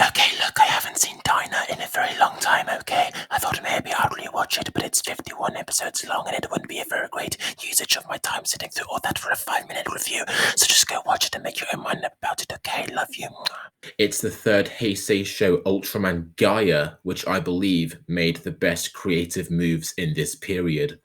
Okay, look, I haven't seen Diner in a very long time, okay? I thought maybe I'd rewatch it, but it's 51 episodes long and it wouldn't be a very great usage of my time sitting through all that for a 5-minute review. So just go watch it and make your own mind about it, okay? Love you. It's the third Heisei show, Ultraman Gaia, which I believe made the best creative moves in this period.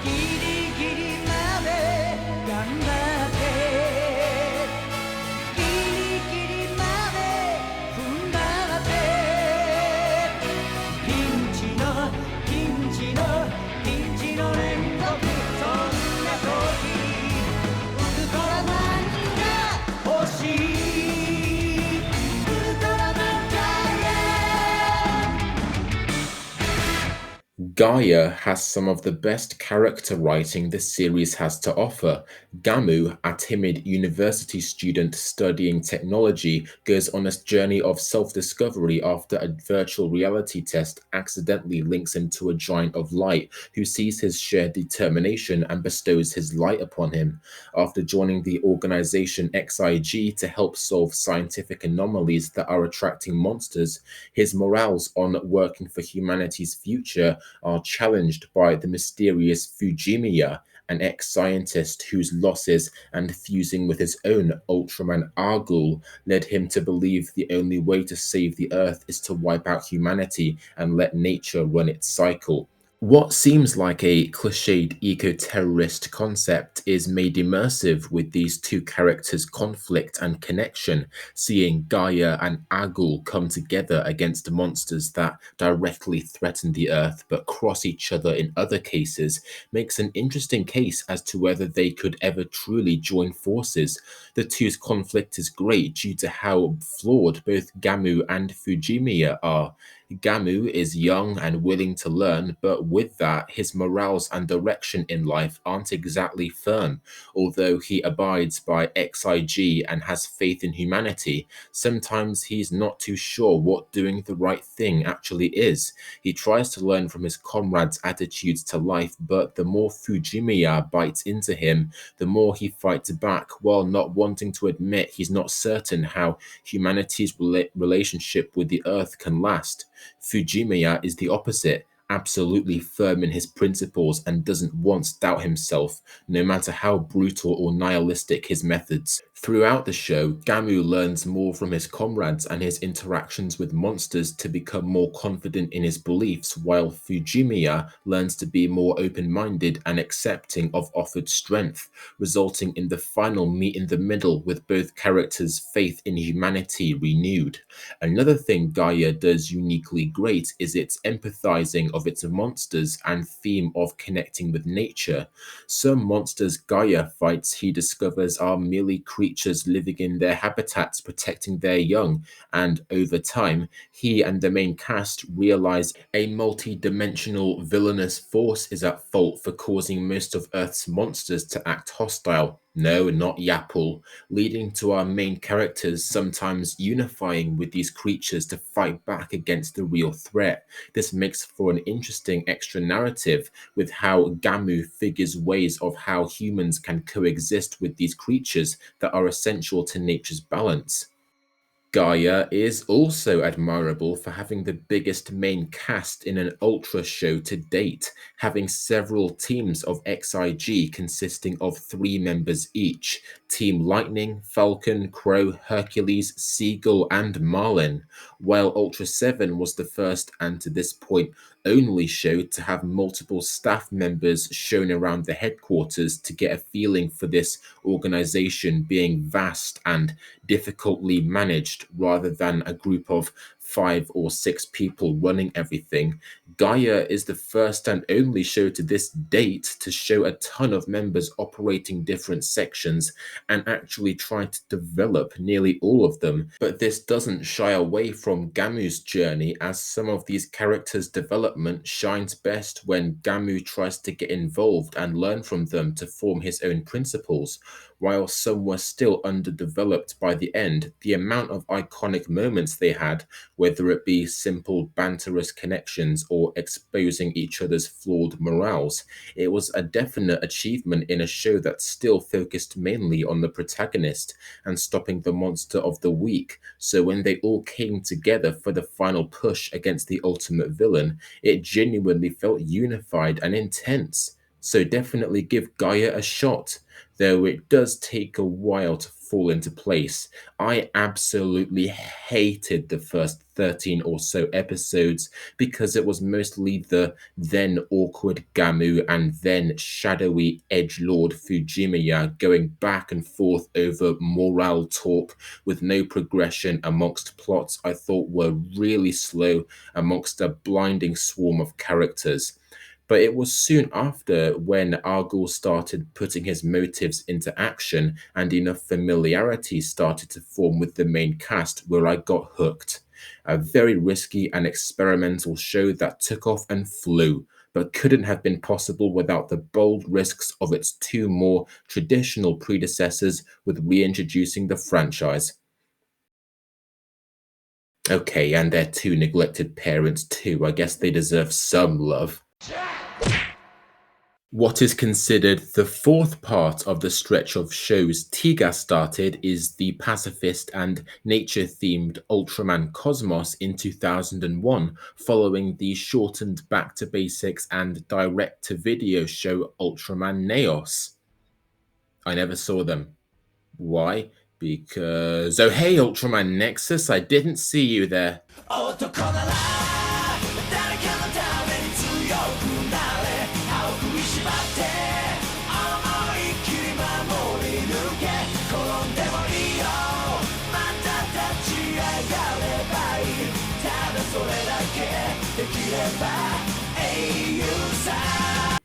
Gaia has some of the best character writing this series has to offer. Gamu, a timid university student studying technology, goes on a journey of self-discovery after a virtual reality test accidentally links him to a giant of light who sees his shared determination and bestows his light upon him. After joining the organization XIG to help solve scientific anomalies that are attracting monsters, his morals on working for humanity's future are challenged by the mysterious Fujimiya, an ex-scientist whose losses and fusing with his own Ultraman Argul led him to believe the only way to save the Earth is to wipe out humanity and let nature run its cycle. What seems like a cliched eco-terrorist concept is made immersive with these two characters' conflict and connection. Seeing Gaia and Agul come together against monsters that directly threaten the Earth but cross each other in other cases makes an interesting case as to whether they could ever truly join forces. The two's conflict is great due to how flawed both Gamu and Fujimiya are. Gamu is young and willing to learn, but with that, his morals and direction in life aren't exactly firm. Although he abides by XIG and has faith in humanity, sometimes he's not too sure what doing the right thing actually is. He tries to learn from his comrades' attitudes to life, but the more Fujimiya bites into him, the more he fights back while not wanting to admit he's not certain how humanity's relationship with the Earth can last. Fujimiya is the opposite, absolutely firm in his principles and doesn't once doubt himself, no matter how brutal or nihilistic his methods. Throughout the show, Gamu learns more from his comrades and his interactions with monsters to become more confident in his beliefs, while Fujimiya learns to be more open-minded and accepting of offered strength, resulting in the final meet in the middle with both characters' faith in humanity renewed. Another thing Gaia does uniquely great is its empathizing of its monsters and theme of connecting with nature. Some monsters Gaia fights he discovers are merely creatures living in their habitats protecting their young, and over time he and the main cast realize a multi-dimensional villainous force is at fault for causing most of Earth's monsters to act hostile. No, not Yapple, leading to our main characters sometimes unifying with these creatures to fight back against the real threat. This makes for an interesting extra narrative with how Gamu figures ways of how humans can coexist with these creatures that are essential to nature's balance. Gaia is also admirable for having the biggest main cast in an Ultra show to date, having several teams of XIG consisting of 3 members each: Team Lightning, Falcon, Crow, Hercules, Seagull, and Marlin, while Ultra 7 was the first and to this point only show to have multiple staff members shown around the headquarters to get a feeling for this organization being vast and difficultly managed rather than a group of 5 or 6 people running everything. Gaia is the first and only show to this date to show a ton of members operating different sections and actually try to develop nearly all of them. But this doesn't shy away from Gamu's journey, as some of these characters' development shines best when Gamu tries to get involved and learn from them to form his own principles. While some were still underdeveloped by the end, the amount of iconic moments they had, whether it be simple banterous connections or exposing each other's flawed morals, it was a definite achievement in a show that still focused mainly on the protagonist and stopping the monster of the week. So when they all came together for the final push against the ultimate villain, it genuinely felt unified and intense. So definitely give Gaia a shot, though it does take a while to fall into place. I absolutely hated the first 13 or so episodes because it was mostly the then awkward Gamu and then shadowy edgelord Fujimiya going back and forth over morale talk with no progression amongst plots I thought were really slow amongst a blinding swarm of characters. But it was soon after when Argyle started putting his motives into action and enough familiarity started to form with the main cast where I got hooked. A very risky and experimental show that took off and flew, but couldn't have been possible without the bold risks of its 2 more traditional predecessors with reintroducing the franchise. Okay, and their 2 neglected parents too. I guess they deserve some love. What is considered the 4th part of the stretch of shows Tiga started is the pacifist and nature-themed Ultraman Cosmos in 2001, following the shortened Back to Basics and direct-to-video show Ultraman Neos. I never saw them. Why? Because, oh hey Ultraman Nexus, I didn't see you there.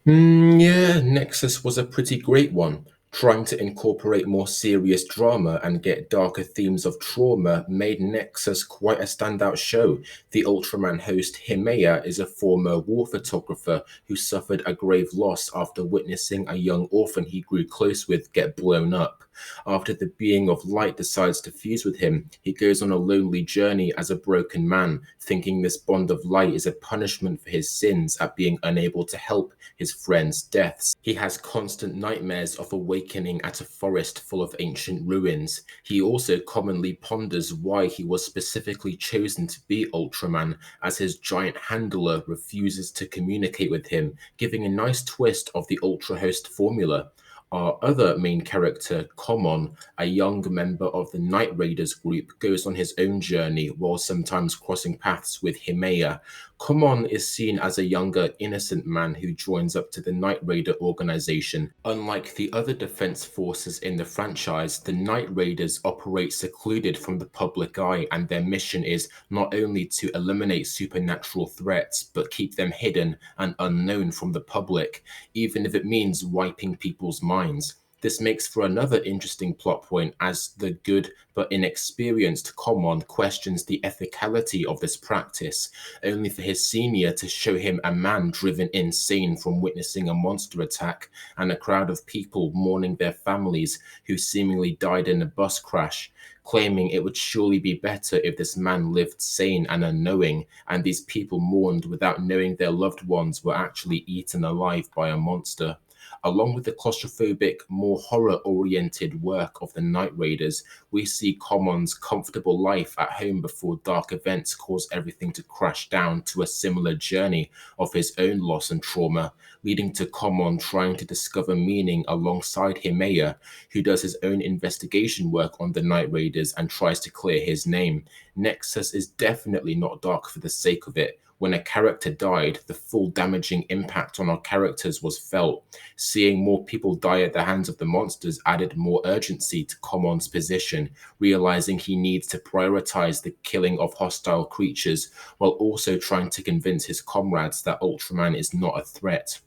Yeah, Nexus was a pretty great one. Trying to incorporate more serious drama and get darker themes of trauma made Nexus quite a standout show. The Ultraman host Himeya is a former war photographer who suffered a grave loss after witnessing a young orphan he grew close with get blown up. After the being of light decides to fuse with him, he goes on a lonely journey as a broken man, thinking this bond of light is a punishment for his sins at being unable to help his friends' deaths. He has constant nightmares of awakening at a forest full of ancient ruins. He also commonly ponders why he was specifically chosen to be Ultraman, as his giant handler refuses to communicate with him, giving a nice twist of the Ultra Host formula. Our other main character, Common, a young member of the Night Raiders group, goes on his own journey while sometimes crossing paths with Himeya. Common is seen as a younger, innocent man who joins up to the Night Raider organization. Unlike the other defense forces in the franchise, the Night Raiders operate secluded from the public eye, and their mission is not only to eliminate supernatural threats, but keep them hidden and unknown from the public, even if it means wiping people's minds. This makes for another interesting plot point as the good but inexperienced Common questions the ethicality of this practice, only for his senior to show him a man driven insane from witnessing a monster attack and a crowd of people mourning their families who seemingly died in a bus crash, claiming it would surely be better if this man lived sane and unknowing, and these people mourned without knowing their loved ones were actually eaten alive by a monster. Along with the claustrophobic, more horror-oriented work of the Night Raiders, we see Common's comfortable life at home before dark events cause everything to crash down to a similar journey of his own loss and trauma, leading to Common trying to discover meaning alongside Himeya, who does his own investigation work on the Night Raiders and tries to clear his name. Nexus is definitely not dark for the sake of it. When a character died, the full damaging impact on our characters was felt. Seeing more people die at the hands of the monsters added more urgency to Komon's position, realizing he needs to prioritize the killing of hostile creatures while also trying to convince his comrades that Ultraman is not a threat.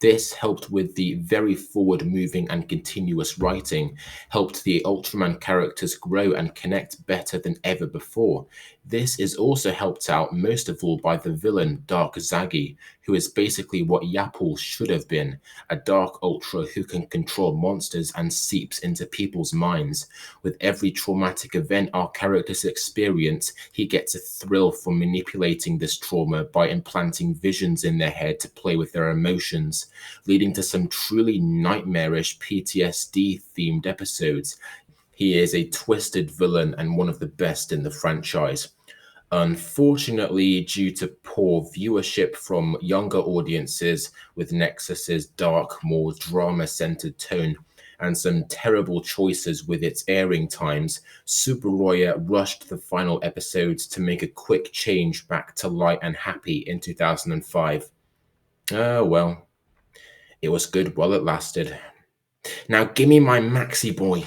This helped with the very forward-moving and continuous writing, helped the Ultraman characters grow and connect better than ever before. This is also helped out most of all by the villain, Dark Zagi, who is basically what Yapple should have been, a Dark Ultra who can control monsters and seeps into people's minds. With every traumatic event our characters experience, he gets a thrill from manipulating this trauma by implanting visions in their head to play with their emotions, leading to some truly nightmarish PTSD-themed episodes. He is a twisted villain and one of the best in the franchise. Unfortunately, due to poor viewership from younger audiences with Nexus's dark, more drama-centered tone, and some terrible choices with its airing times, Tsuburaya rushed the final episodes to make a quick change back to light and happy in 2005. Well, it was good while it lasted. Now gimme my Maxi boy.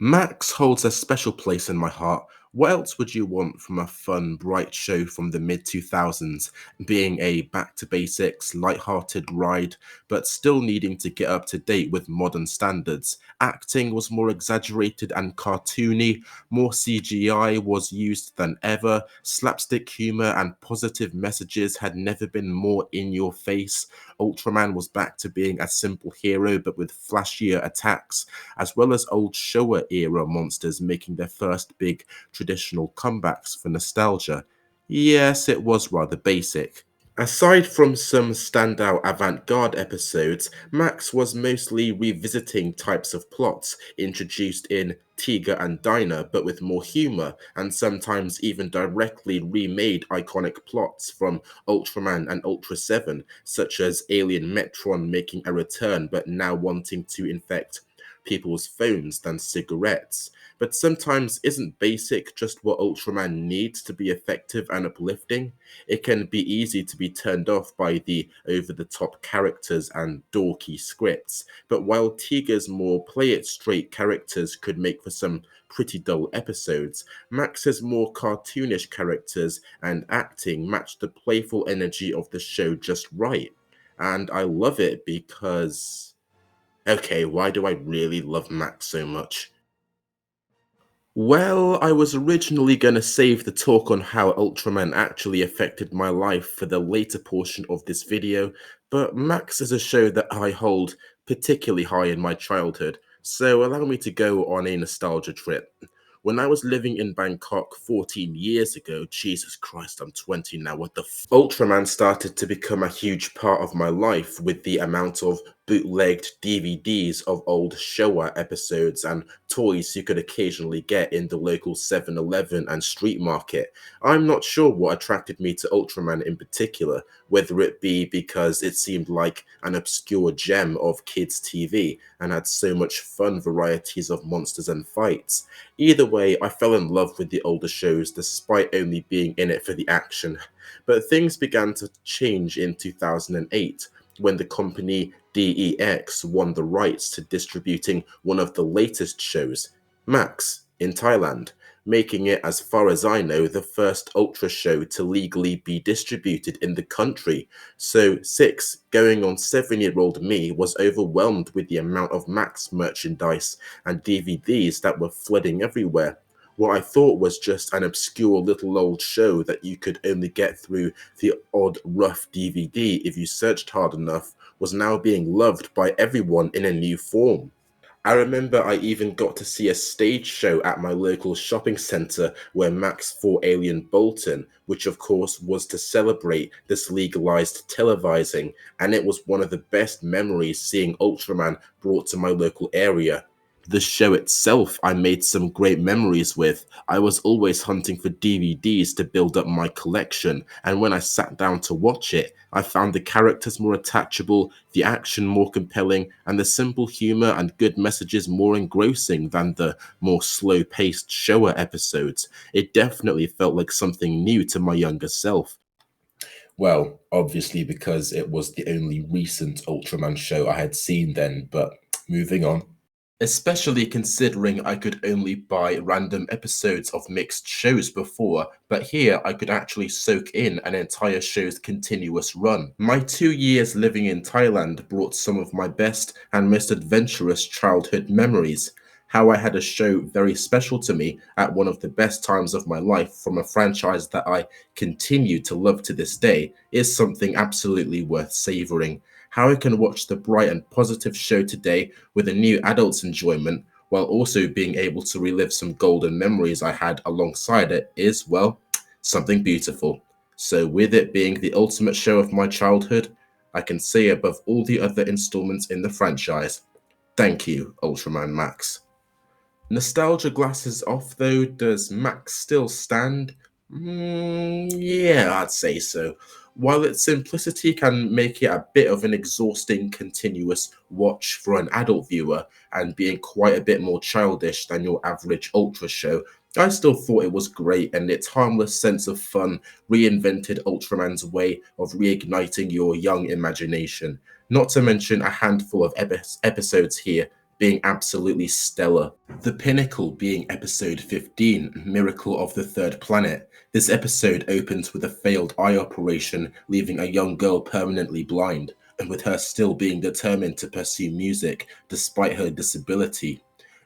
Max holds a special place in my heart. What else would you want from a fun, bright show from the mid-2000s, being a back-to-basics, light-hearted ride, but still needing to get up to date with modern standards? Acting was more exaggerated and cartoony, more CGI was used than ever, slapstick humor and positive messages had never been more in your face. Ultraman was back to being a simple hero but with flashier attacks, as well as old Showa-era monsters making their first big traditional comebacks for nostalgia. Yes, it was rather basic. Aside from some standout avant-garde episodes, Max was mostly revisiting types of plots introduced in Tiga and Gaia, but with more humor, and sometimes even directly remade iconic plots from Ultraman and Ultra 7, such as Alien Metron making a return but now wanting to infect people's phones than cigarettes. But sometimes isn't basic just what Ultraman needs to be effective and uplifting? It can be easy to be turned off by the over-the-top characters and dorky scripts, but while Tiga's more play-it-straight characters could make for some pretty dull episodes, Max's more cartoonish characters and acting match the playful energy of the show just right. And I love it because... okay, why do I really love Max so much? Well, I was originally going to save the talk on how Ultraman actually affected my life for the later portion of this video, but Max is a show that I hold particularly high in my childhood, so allow me to go on a nostalgia trip. When I was living in Bangkok 14 years ago, Jesus Christ, I'm 20 now, what the Ultraman started to become a huge part of my life with the amount of bootlegged DVDs of old Showa episodes and toys you could occasionally get in the local 7-Eleven and street market. I'm not sure what attracted me to Ultraman in particular, whether it be because it seemed like an obscure gem of kids' TV and had so much fun varieties of monsters and fights. Either way, I fell in love with the older shows despite only being in it for the action. But things began to change in 2008 when the company DEX won the rights to distributing one of the latest shows, Max, in Thailand, making it, as far as I know, the first Ultra show to legally be distributed in the country. So 6, going on 7-year-old me was overwhelmed with the amount of Max merchandise and DVDs that were flooding everywhere. What I thought was just an obscure little old show that you could only get through the odd rough DVD if you searched hard enough was now being loved by everyone in a new form. I remember I even got to see a stage show at my local shopping centre where Max fought Alien Bolton, which of course was to celebrate this legalised televising, and it was one of the best memories seeing Ultraman brought to my local area. The show itself I made some great memories with. I was always hunting for DVDs to build up my collection, and when I sat down to watch it, I found the characters more attachable, the action more compelling, and the simple humor and good messages more engrossing than the more slow-paced Showa episodes. It definitely felt like something new to my younger self. Well, obviously because it was the only recent Ultraman show I had seen then, but moving on. Especially considering I could only buy random episodes of mixed shows before, but here I could actually soak in an entire show's continuous run. My 2 years living in Thailand brought some of my best and most adventurous childhood memories. How I had a show very special to me at one of the best times of my life from a franchise that I continue to love to this day is something absolutely worth savouring. How I can watch the bright and positive show today with a new adult's enjoyment while also being able to relive some golden memories I had alongside it is, well, something beautiful. So with it being the ultimate show of my childhood, I can say above all the other installments in the franchise, thank you, Ultraman Max. Nostalgia glasses off though, does Max still stand? Yeah, I'd say so. While its simplicity can make it a bit of an exhausting, continuous watch for an adult viewer, and being quite a bit more childish than your average Ultra show, I still thought it was great, and its harmless sense of fun reinvented Ultraman's way of reigniting your young imagination. Not to mention a handful of episodes here being absolutely stellar. The pinnacle being episode 15, Miracle of the Third Planet. This episode opens with a failed eye operation, leaving a young girl permanently blind, and with her still being determined to pursue music despite her disability.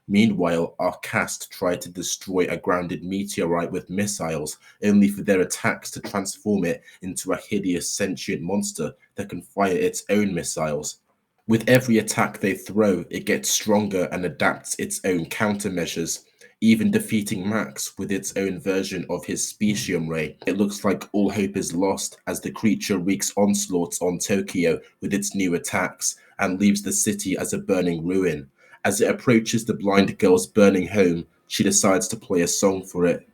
Meanwhile, our cast tried to destroy a grounded meteorite with missiles, only for their attacks to transform it into a hideous sentient monster that can fire its own missiles. With every attack they throw, it gets stronger and adapts its own countermeasures, even defeating Max with its own version of his specium ray. It looks like all hope is lost as the creature wreaks onslaughts on Tokyo with its new attacks and leaves the city as a burning ruin. As it approaches the blind girl's burning home, she decides to play a song for it.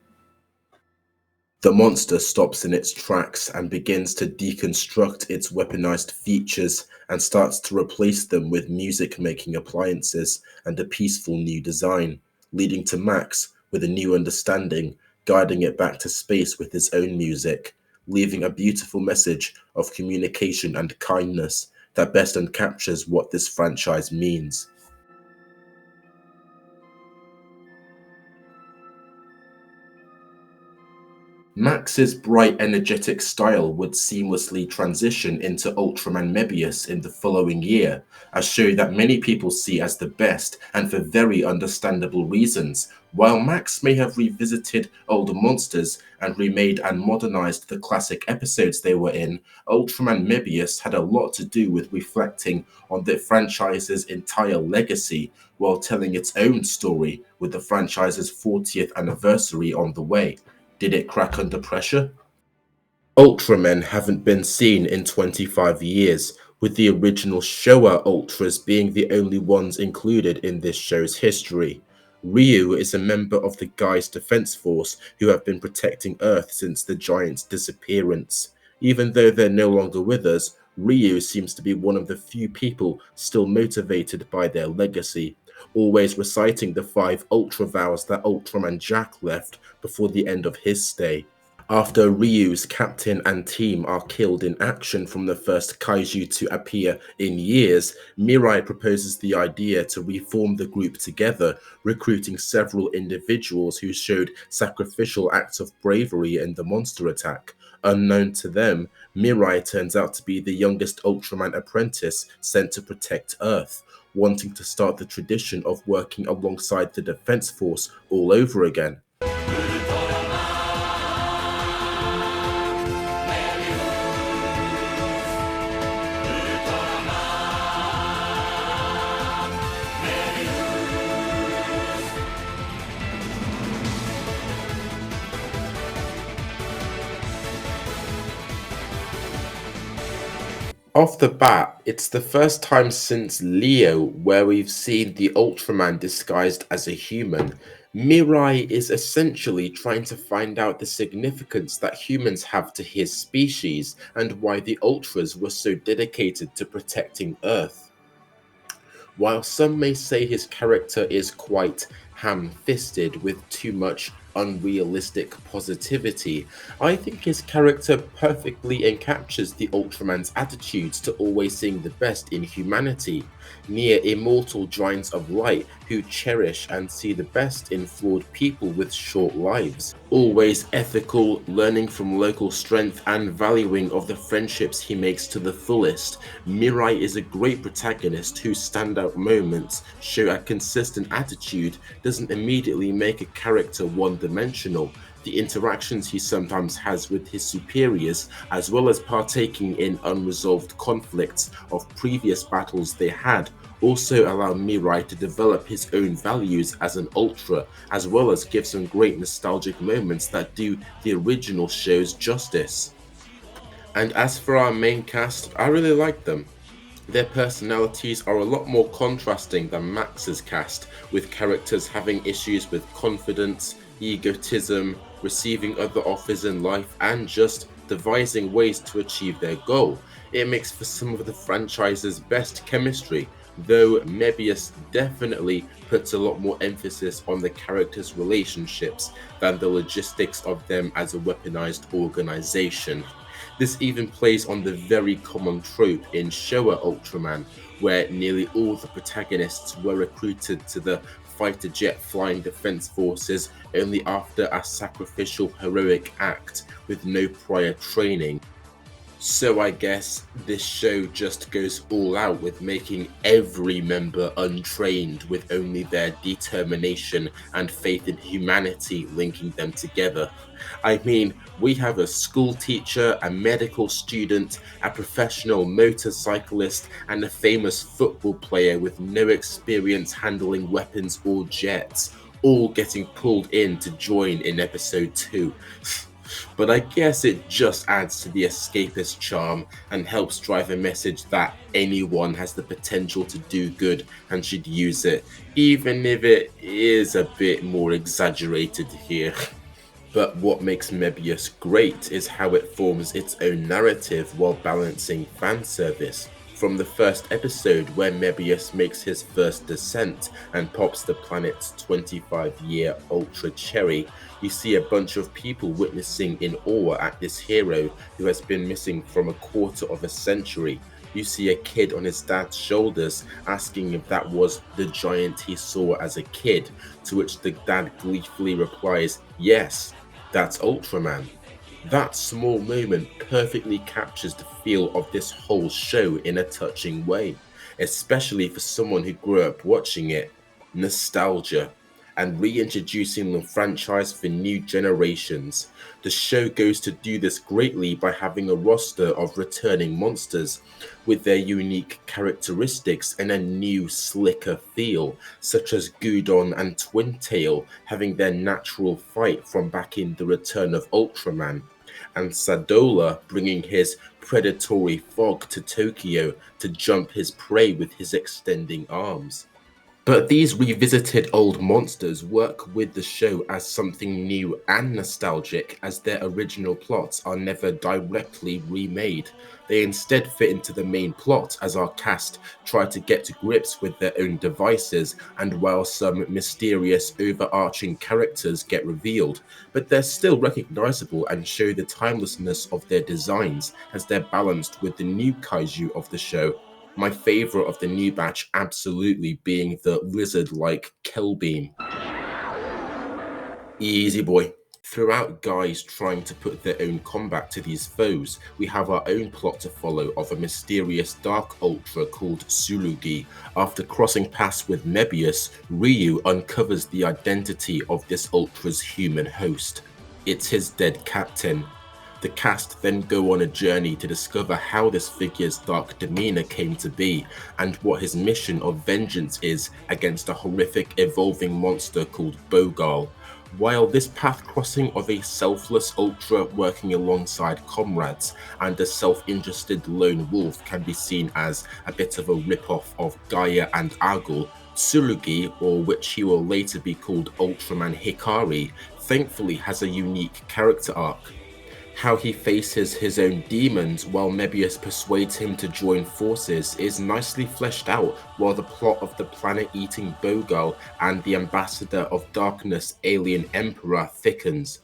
The monster stops in its tracks and begins to deconstruct its weaponized features and starts to replace them with music-making appliances and a peaceful new design, leading to Max with a new understanding, guiding it back to space with his own music, leaving a beautiful message of communication and kindness that best encaptures what this franchise means. Max's bright, energetic style would seamlessly transition into Ultraman Mebius in the following year, a show that many people see as the best and for very understandable reasons. While Max may have revisited older monsters and remade and modernized the classic episodes they were in, Ultraman Mebius had a lot to do with reflecting on the franchise's entire legacy while telling its own story with the franchise's 40th anniversary on the way. Did it crack under pressure? Ultramen haven't been seen in 25 years, with the original Showa Ultras being the only ones included in this show's history. Ryu is a member of the Gaia's defense force who have been protecting Earth since the giant's disappearance. Even though they're no longer with us, Ryu seems to be one of the few people still motivated by their legacy, always reciting the 5 Ultra vows that Ultraman Jack left before the end of his stay. After Ryu's captain and team are killed in action from the first kaiju to appear in years, Mirai proposes the idea to reform the group together, recruiting several individuals who showed sacrificial acts of bravery in the monster attack. Unknown to them, Mirai turns out to be the youngest Ultraman apprentice sent to protect Earth, wanting to start the tradition of working alongside the defense force all over again. Off the bat, it's the first time since Leo where we've seen the Ultraman disguised as a human. Mirai is essentially trying to find out the significance that humans have to his species and why the Ultras were so dedicated to protecting Earth. While some may say his character is quite ham-fisted with too much unrealistic positivity, I think his character perfectly encaptures the Ultraman's attitudes to always seeing the best in humanity, near immortal giants of light who cherish and see the best in flawed people with short lives. Always ethical, learning from local strength and valuing of the friendships he makes to the fullest, Mirai is a great protagonist whose standout moments show a consistent attitude doesn't immediately make a character one-dimensional. The interactions he sometimes has with his superiors, as well as partaking in unresolved conflicts of previous battles they had, also allow Mirai to develop his own values as an Ultra, as well as give some great nostalgic moments that do the original show's justice. And as for our main cast, I really like them. Their personalities are a lot more contrasting than Max's cast, with characters having issues with confidence, egotism, receiving other offers in life, and just devising ways to achieve their goal. It makes for some of the franchise's best chemistry, though Mebius definitely puts a lot more emphasis on the characters' relationships than the logistics of them as a weaponized organization. This even plays on the very common trope in Showa Ultraman, where nearly all the protagonists were recruited to the fighter jet flying defense forces only after a sacrificial heroic act with no prior training. So I guess this show just goes all out with making every member untrained with only their determination and faith in humanity linking them together. I mean, we have a school teacher, a medical student, a professional motorcyclist, and a famous football player with no experience handling weapons or jets, all getting pulled in to join in episode 2. But I guess it just adds to the escapist charm and helps drive a message that anyone has the potential to do good and should use it, even if it is a bit more exaggerated here. But what makes Mebius great is how it forms its own narrative while balancing fan service. From the first episode where Mebius makes his first descent and pops the planet's 25-year Ultra Cherry, you see a bunch of people witnessing in awe at this hero who has been missing from a quarter of a century. You see a kid on his dad's shoulders asking if that was the giant he saw as a kid, to which the dad gleefully replies, "Yes, that's Ultraman." That small moment perfectly captures the feel of this whole show in a touching way, especially for someone who grew up watching it. Nostalgia, and reintroducing the franchise for new generations. The show goes to do this greatly by having a roster of returning monsters with their unique characteristics and a new slicker feel, such as Gudon and Twintail having their natural fight from back in the Return of Ultraman, and Sadola bringing his predatory fog to Tokyo to jump his prey with his extending arms. But these revisited old monsters work with the show as something new and nostalgic, as their original plots are never directly remade. They instead fit into the main plot as our cast try to get to grips with their own devices, and while some mysterious overarching characters get revealed, but they're still recognizable and show the timelessness of their designs as they're balanced with the new kaiju of the show. My favorite of the new batch absolutely being the lizard-like Kelbeam. Easy boy. Throughout guys trying to put their own combat to these foes, we have our own plot to follow of a mysterious dark ultra called Tsurugi. After crossing paths with Mebius, Ryu uncovers the identity of this ultra's human host. It's his dead captain. The cast then go on a journey to discover how this figure's dark demeanor came to be, and what his mission of vengeance is against a horrific evolving monster called Bogal. While this path crossing of a selfless Ultra working alongside comrades and a self-interested lone wolf can be seen as a bit of a rip-off of Gaia and Agul, Tsurugi, or which he will later be called Ultraman Hikari, thankfully has a unique character arc. How he faces his own demons while Mebius persuades him to join forces is nicely fleshed out, while the plot of the planet-eating Bogal and the Ambassador of Darkness Alien Emperor thickens.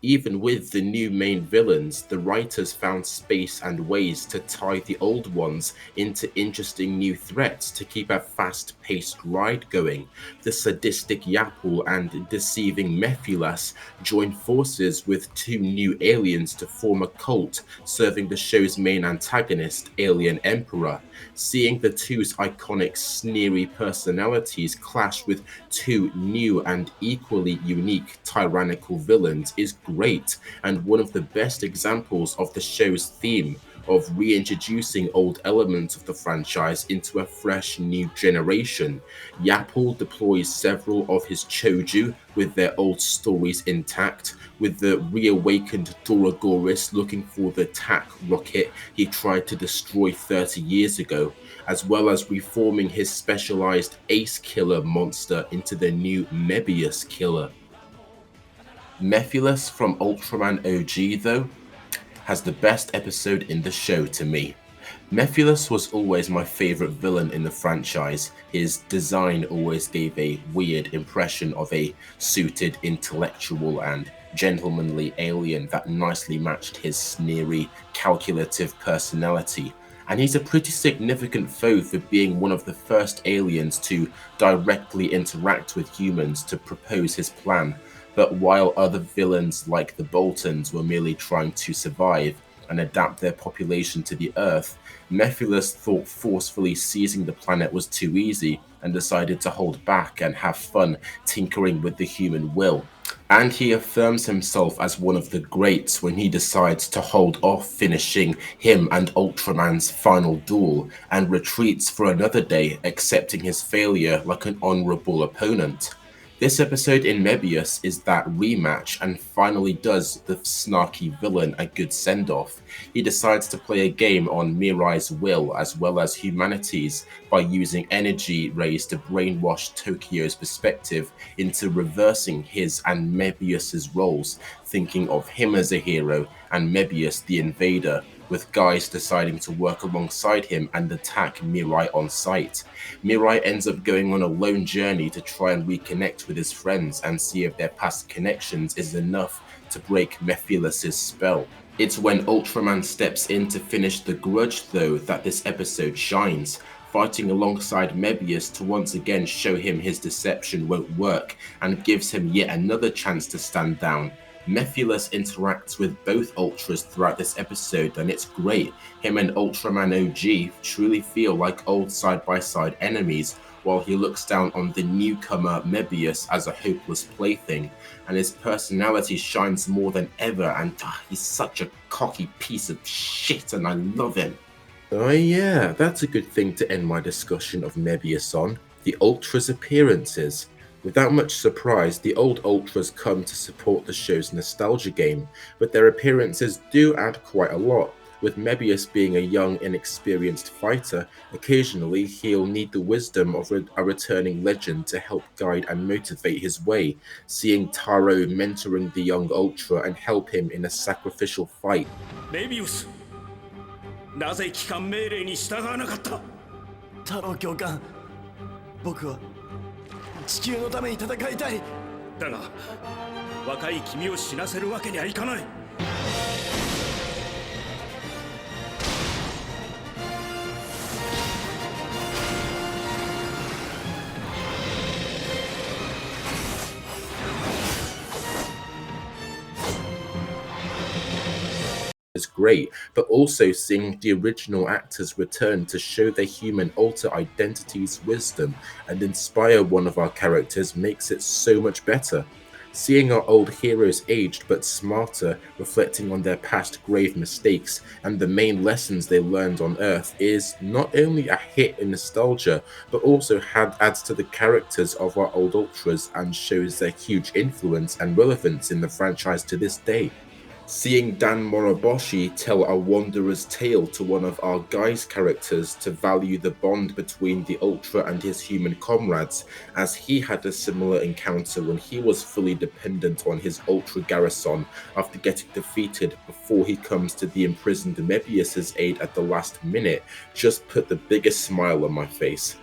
Even with the new main villains, the writers found space and ways to tie the old ones into interesting new threats to keep a fast-paced ride going. The sadistic Yapul and deceiving Mephilas join forces with two new aliens to form a cult serving the show's main antagonist, Alien Emperor. Seeing the two's iconic sneery personalities clash with two new and equally unique tyrannical villains is great, and one of the best examples of the show's theme of reintroducing old elements of the franchise into a fresh new generation. Yapul deploys several of his Choju with their old stories intact, with the reawakened Dorogoris looking for the TAC rocket he tried to destroy 30 years ago, as well as reforming his specialized Ace Killer monster into the new Mebius Killer. Mephilas from Ultraman OG, though, has the best episode in the show to me. Mephilas was always my favorite villain in the franchise. His design always gave a weird impression of a suited, intellectual and gentlemanly alien that nicely matched his sneery, calculative personality. And he's a pretty significant foe for being one of the first aliens to directly interact with humans to propose his plan. But while other villains like the Boltons were merely trying to survive and adapt their population to the Earth, Mephilas thought forcefully seizing the planet was too easy and decided to hold back and have fun tinkering with the human will. And he affirms himself as one of the greats when he decides to hold off finishing him and Ultraman's final duel and retreats for another day, accepting his failure like an honorable opponent. This episode in Mebius is that rematch and finally does the snarky villain a good send-off. He decides to play a game on Mirai's will as well as humanity's by using energy rays to brainwash Tokyo's perspective into reversing his and Mebius's roles, thinking of him as a hero and Mebius the invader, with guys deciding to work alongside him and attack Mirai on sight. Mirai ends up going on a lone journey to try and reconnect with his friends and see if their past connections is enough to break Mephilas' spell. It's when Ultraman steps in to finish the grudge though that this episode shines, fighting alongside Mebius to once again show him his deception won't work and gives him yet another chance to stand down. Mephilas interacts with both Ultras throughout this episode and it's great. Him and Ultraman OG truly feel like old side-by-side enemies, while he looks down on the newcomer Mebius as a hopeless plaything, and his personality shines more than ever, and he's such a cocky piece of shit and I love him. Oh yeah, that's a good thing to end my discussion of Mebius on, the Ultras' appearances. Without much surprise, the old Ultras come to support the show's nostalgia game, but their appearances do add quite a lot. With Mebius being a young, inexperienced fighter, occasionally he'll need the wisdom of a returning legend to help guide and motivate his way, seeing Taro mentoring the young Ultra and help him in a sacrificial fight. Mebius, なぜ帰還命令に従わなかった？太郎教官、僕は地球のために戦いたい。だが、若い君を死なせるわけにはいかない。Is great, but also seeing the original actors return to show their human alter identity's wisdom and inspire one of our characters makes it so much better. Seeing our old heroes aged but smarter, reflecting on their past grave mistakes and the main lessons they learned on Earth is not only a hit in nostalgia, but also adds to the characters of our old Ultras and shows their huge influence and relevance in the franchise to this day. Seeing Dan Moroboshi tell a wanderer's tale to one of our Gai's characters to value the bond between the Ultra and his human comrades, as he had a similar encounter when he was fully dependent on his Ultra Garrison after getting defeated before he comes to the imprisoned Mebius's aid at the last minute, just put the biggest smile on my face.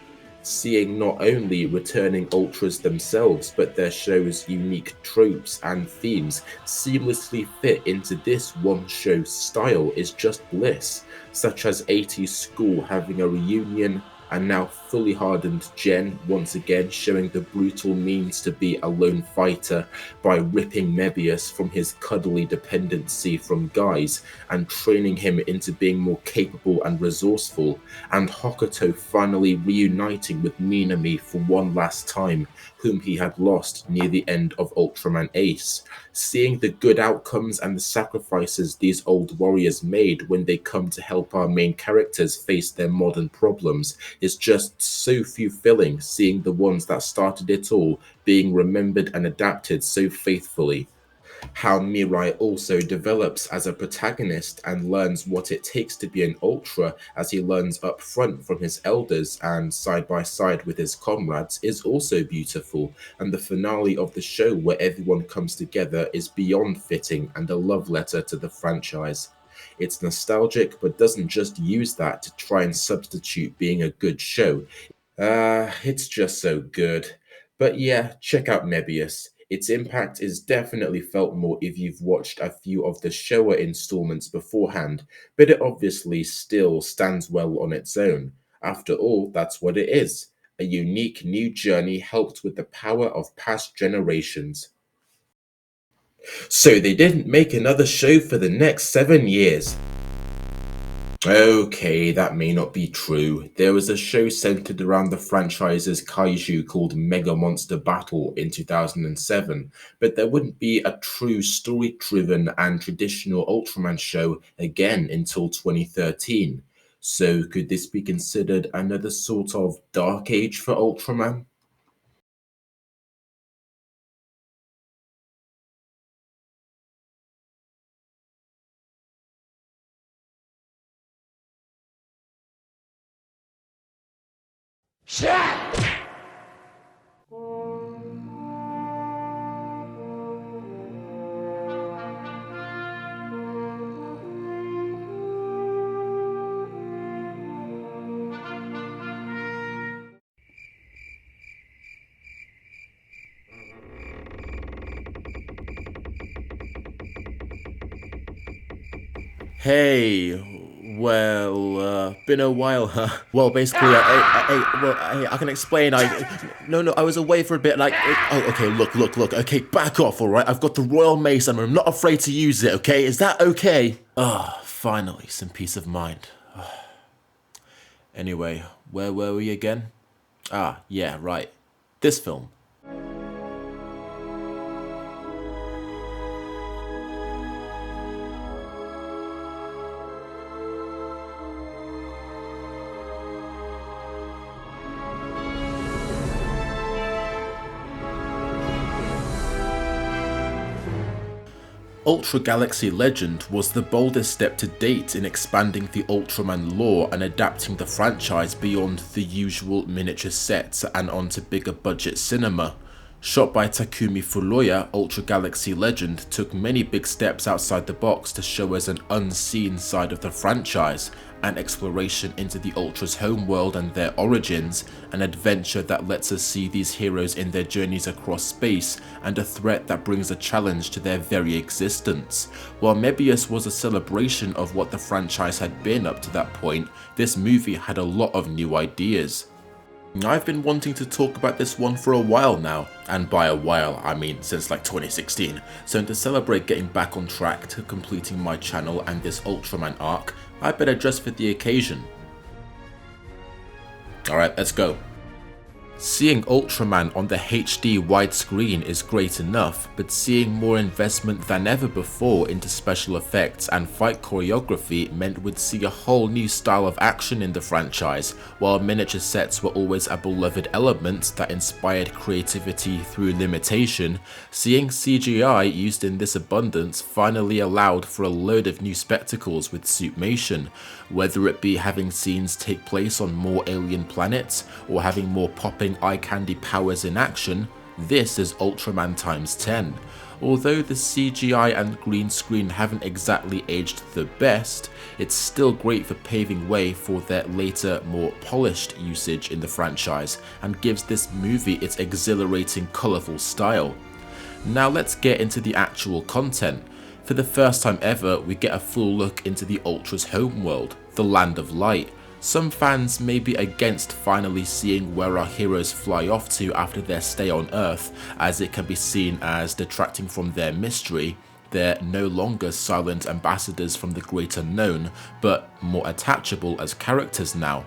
Seeing not only returning Ultras themselves, but their show's unique tropes and themes seamlessly fit into this one-show style is just bliss, such as 80s School having a reunion, and now fully hardened Gen once again showing the brutal means to be a lone fighter by ripping Mebius from his cuddly dependency from Gai's and training him into being more capable and resourceful, and Hokuto finally reuniting with Minami for one last time, whom he had lost near the end of Ultraman Ace. Seeing the good outcomes and the sacrifices these old warriors made when they come to help our main characters face their modern problems is just so fulfilling, seeing the ones that started it all being remembered and adapted so faithfully. How Mirai also develops as a protagonist and learns what it takes to be an Ultra as he learns up front from his elders and side by side with his comrades is also beautiful, and the finale of the show where everyone comes together is beyond fitting and a love letter to the franchise. It's nostalgic but doesn't just use that to try and substitute being a good show. It's just so good. But yeah, check out Mebius. Its impact is definitely felt more if you've watched a few of the Showa installments beforehand, but it obviously still stands well on its own. After all, that's what it is. A unique new journey helped with the power of past generations. So they didn't make another show for the next 7 years. Okay, that may not be true. There was a show centered around the franchise's kaiju called Mega Monster Battle in 2007, but there wouldn't be a true story-driven and traditional Ultraman show again until 2013. So could this be considered another sort of dark age for Ultraman? Hey, well, been a while, huh? Well, basically, I can explain. No, I was away for a bit. Okay, look. Okay, back off, all right? I've got the royal mace, and I'm not afraid to use it. Okay, is that okay? Finally, some peace of mind. Anyway, where were we again? Yeah, right. This film. Ultra Galaxy Legend was the boldest step to date in expanding the Ultraman lore and adapting the franchise beyond the usual miniature sets and onto bigger budget cinema. Shot by Takumi Furuya, Ultra Galaxy Legend took many big steps outside the box to show us an unseen side of the franchise, an exploration into the Ultra's homeworld and their origins, an adventure that lets us see these heroes in their journeys across space, and a threat that brings a challenge to their very existence. While Mebius was a celebration of what the franchise had been up to that point, this movie had a lot of new ideas. I've been wanting to talk about this one for a while now, and by a while I mean since like 2016, so to celebrate getting back on track to completing my channel and this Ultraman arc, I better dress for the occasion. Alright, let's go. Seeing Ultraman on the HD widescreen is great enough, but seeing more investment than ever before into special effects and fight choreography meant we'd see a whole new style of action in the franchise. While miniature sets were always a beloved element that inspired creativity through limitation, seeing CGI used in this abundance finally allowed for a load of new spectacles with suitmation, whether it be having scenes take place on more alien planets or having more popping eye candy powers in action. This is Ultraman times 10. Although the CGI and green screen haven't exactly aged the best, it's still great for paving way for their later, more polished usage in the franchise, and gives this movie its exhilarating, colourful style. Now let's get into the actual content. For the first time ever, we get a full look into the Ultra's homeworld, the Land of Light. Some fans may be against finally seeing where our heroes fly off to after their stay on Earth, as it can be seen as detracting from their mystery. They're no longer silent ambassadors from the great unknown, but more attachable as characters now.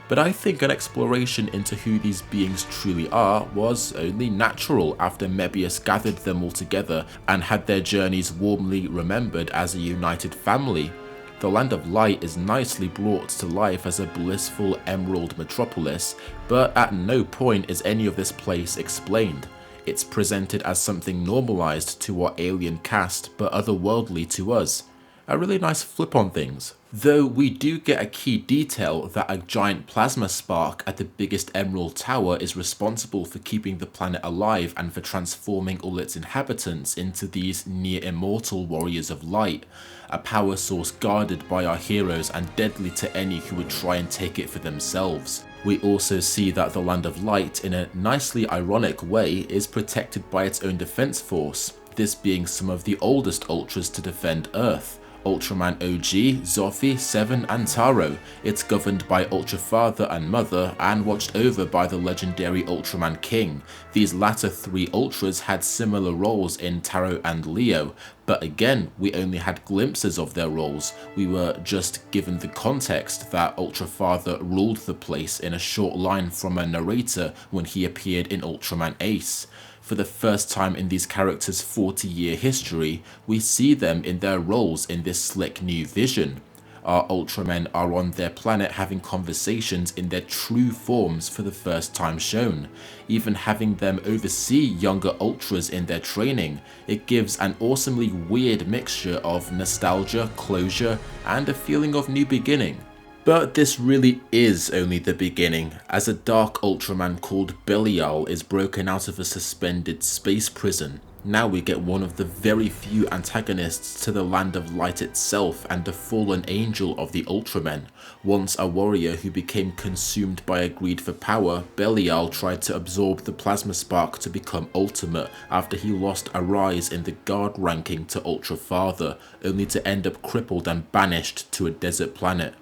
But I think an exploration into who these beings truly are was only natural after Mebius gathered them all together and had their journeys warmly remembered as a united family. The Land of Light is nicely brought to life as a blissful emerald metropolis, but at no point is any of this place explained. It's presented as something normalized to our alien cast, but otherworldly to us. A really nice flip on things. Though we do get a key detail that a giant plasma spark at the biggest emerald tower is responsible for keeping the planet alive and for transforming all its inhabitants into these near immortal warriors of light, a power source guarded by our heroes and deadly to any who would try and take it for themselves. We also see that the Land of Light, in a nicely ironic way, is protected by its own defense force, this being some of the oldest Ultras to defend Earth. Ultraman OG, Zoffy, 7 and Taro. It's governed by Ultra Father and Mother and watched over by the legendary Ultraman King. These latter three Ultras had similar roles in Taro and Leo, but again we only had glimpses of their roles. We were just given the context that Ultra Father ruled the place in a short line from a narrator when he appeared in Ultraman Ace. For the first time in these characters' 40-year history, we see them in their roles in this slick new vision. Our Ultramen are on their planet having conversations in their true forms for the first time shown. Even having them oversee younger Ultras in their training, it gives an awesomely weird mixture of nostalgia, closure, and a feeling of new beginning. But this really is only the beginning, as a dark Ultraman called Belial is broken out of a suspended space prison. Now we get one of the very few antagonists to the Land of Light itself and a fallen angel of the Ultramen. Once a warrior who became consumed by a greed for power, Belial tried to absorb the plasma spark to become ultimate after he lost a rise in the guard ranking to Ultra Father, only to end up crippled and banished to a desert planet.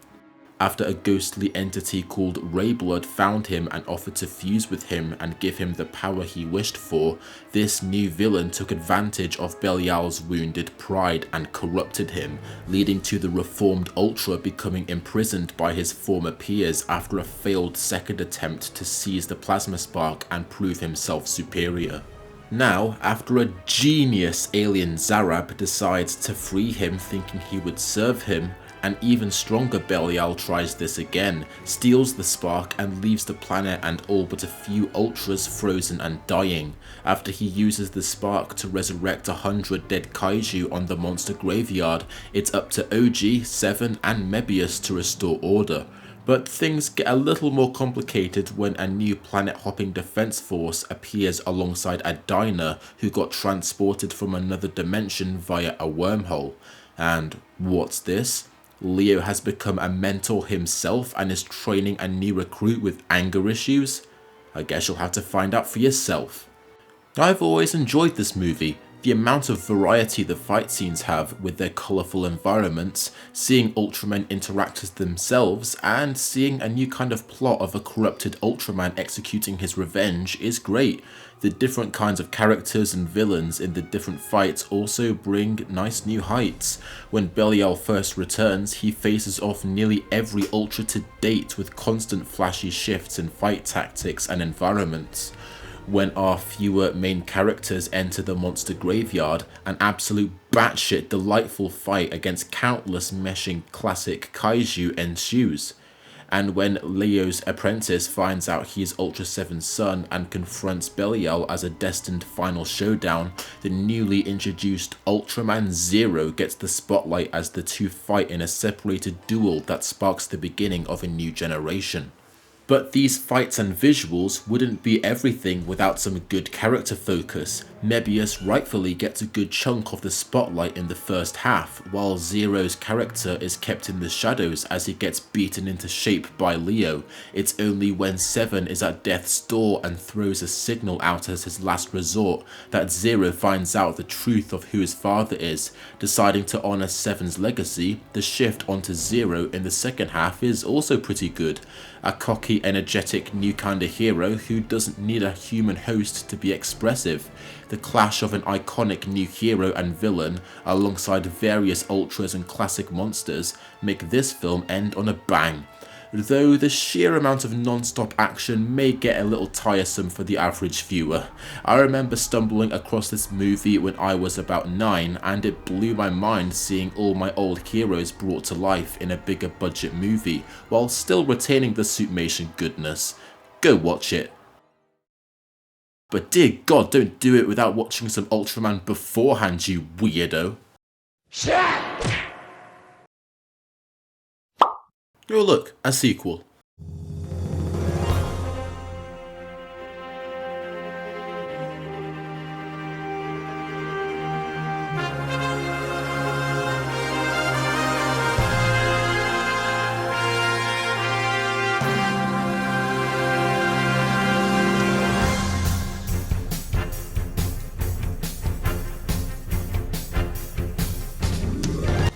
After a ghostly entity called Rayblood found him and offered to fuse with him and give him the power he wished for, this new villain took advantage of Belial's wounded pride and corrupted him, leading to the reformed Ultra becoming imprisoned by his former peers after a failed second attempt to seize the plasma spark and prove himself superior. Now, after a genius alien Zarab decides to free him thinking he would serve him, an even stronger Belial tries this again, steals the spark and leaves the planet and all but a few Ultras frozen and dying. After he uses the spark to resurrect 100 dead kaiju on the monster graveyard, it's up to OG, 7 and Mebius to restore order. But things get a little more complicated when a new planet-hopping defense force appears alongside a diner who got transported from another dimension via a wormhole. And what's this? Leo has become a mentor himself and is training a new recruit with anger issues? I guess you'll have to find out for yourself. I've always enjoyed this movie. The amount of variety the fight scenes have with their colourful environments, seeing Ultramen interact as themselves, and seeing a new kind of plot of a corrupted Ultraman executing his revenge is great. The different kinds of characters and villains in the different fights also bring nice new heights. When Belial first returns, he faces off nearly every Ultra to date with constant flashy shifts in fight tactics and environments. When our fewer main characters enter the monster graveyard, an absolute batshit delightful fight against countless meshing classic kaiju ensues. And when Leo's apprentice finds out he is Ultra 7's son and confronts Belial as a destined final showdown, the newly introduced Ultraman Zero gets the spotlight as the two fight in a separated duel that sparks the beginning of a new generation. But these fights and visuals wouldn't be everything without some good character focus. Mebius rightfully gets a good chunk of the spotlight in the first half, while Zero's character is kept in the shadows as he gets beaten into shape by Leo. It's only when 7 is at death's door and throws a signal out as his last resort that Zero finds out the truth of who his father is. Deciding to honour 7's legacy, the shift onto Zero in the second half is also pretty good. A cocky, energetic new kind of hero who doesn't need a human host to be expressive. The clash of an iconic new hero and villain alongside various ultras and classic monsters make this film end on a bang. Though the sheer amount of non-stop action may get a little tiresome for the average viewer. I remember stumbling across this movie when I was about 9 and it blew my mind seeing all my old heroes brought to life in a bigger budget movie while still retaining the suitmation goodness. Go watch it. But dear God, don't do it without watching some Ultraman beforehand, you weirdo. Oh look, a sequel.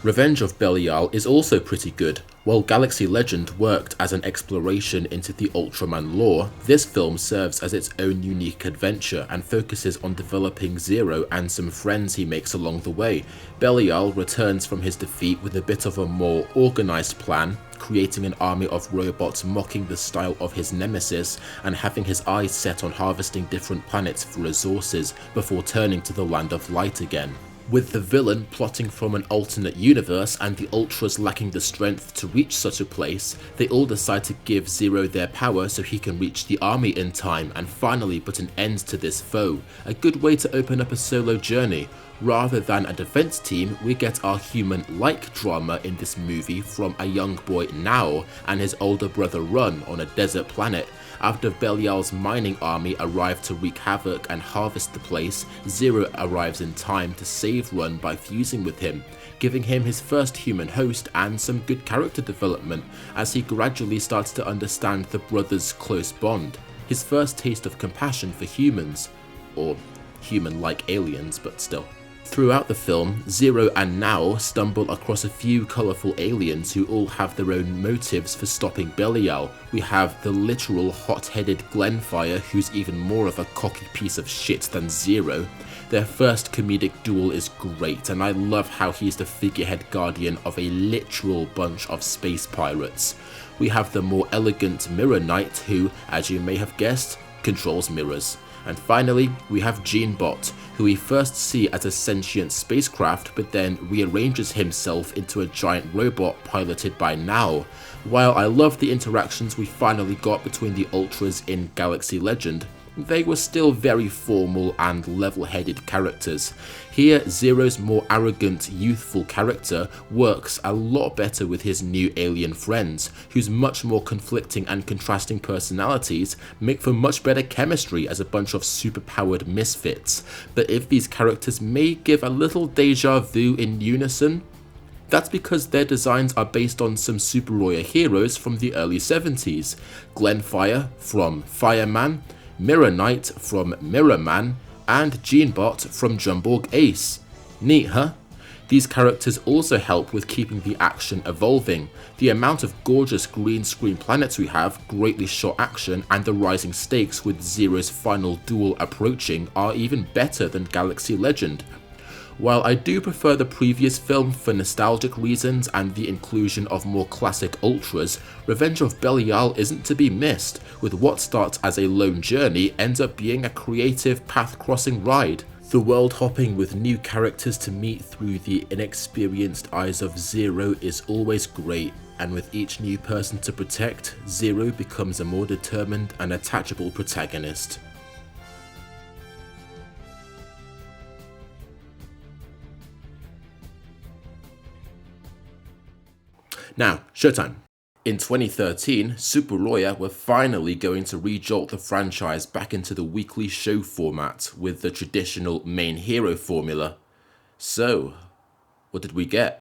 Revenge of Belial is also pretty good. While Galaxy Legend worked as an exploration into the Ultraman lore, this film serves as its own unique adventure and focuses on developing Zero and some friends he makes along the way. Belial returns from his defeat with a bit of a more organised plan, creating an army of robots mocking the style of his nemesis and having his eyes set on harvesting different planets for resources before turning to the Land of Light again. With the villain plotting from an alternate universe and the Ultras lacking the strength to reach such a place, they all decide to give Zero their power so he can reach the army in time and finally put an end to this foe. A good way to open up a solo journey. Rather than a defense team, we get our human-like drama in this movie from a young boy Nao and his older brother Run on a desert planet. After Belial's mining army arrive to wreak havoc and harvest the place, Zero arrives in time to save Run by fusing with him, giving him his first human host and some good character development as he gradually starts to understand the brothers' close bond. His first taste of compassion for humans, or human-like aliens, but still. Throughout the film, Zero and Nao stumble across a few colourful aliens who all have their own motives for stopping Belial. We have the literal hot-headed Glenfire, who's even more of a cocky piece of shit than Zero. Their first comedic duel is great, and I love how he's the figurehead guardian of a literal bunch of space pirates. We have the more elegant Mirror Knight who, as you may have guessed, controls mirrors. And finally, we have Genebot, who we first see as a sentient spacecraft but then rearranges himself into a giant robot piloted by Nao. While I love the interactions we finally got between the Ultras in Galaxy Legend, they were still very formal and level-headed characters. Here, Zero's more arrogant, youthful character works a lot better with his new alien friends, whose much more conflicting and contrasting personalities make for much better chemistry as a bunch of superpowered misfits. But if these characters may give a little deja vu in unison, that's because their designs are based on some Tsuburaya heroes from the early 70s. Glenfire from Fireman, Mirror Knight from Mirror Man, and Genebot from Jumborg Ace. Neat, huh? These characters also help with keeping the action evolving. The amount of gorgeous green screen planets we have, greatly shot action, and the rising stakes with Zero's final duel approaching are even better than Galaxy Legend. While I do prefer the previous film for nostalgic reasons and the inclusion of more classic Ultras, Revenge of Belial isn't to be missed, with what starts as a lone journey ends up being a creative path-crossing ride. The world hopping with new characters to meet through the inexperienced eyes of Zero is always great, and with each new person to protect, Zero becomes a more determined and attachable protagonist. Now, showtime. In 2013, Tsuburaya were finally going to re-jolt the franchise back into the weekly show format with the traditional main hero formula. So, what did we get?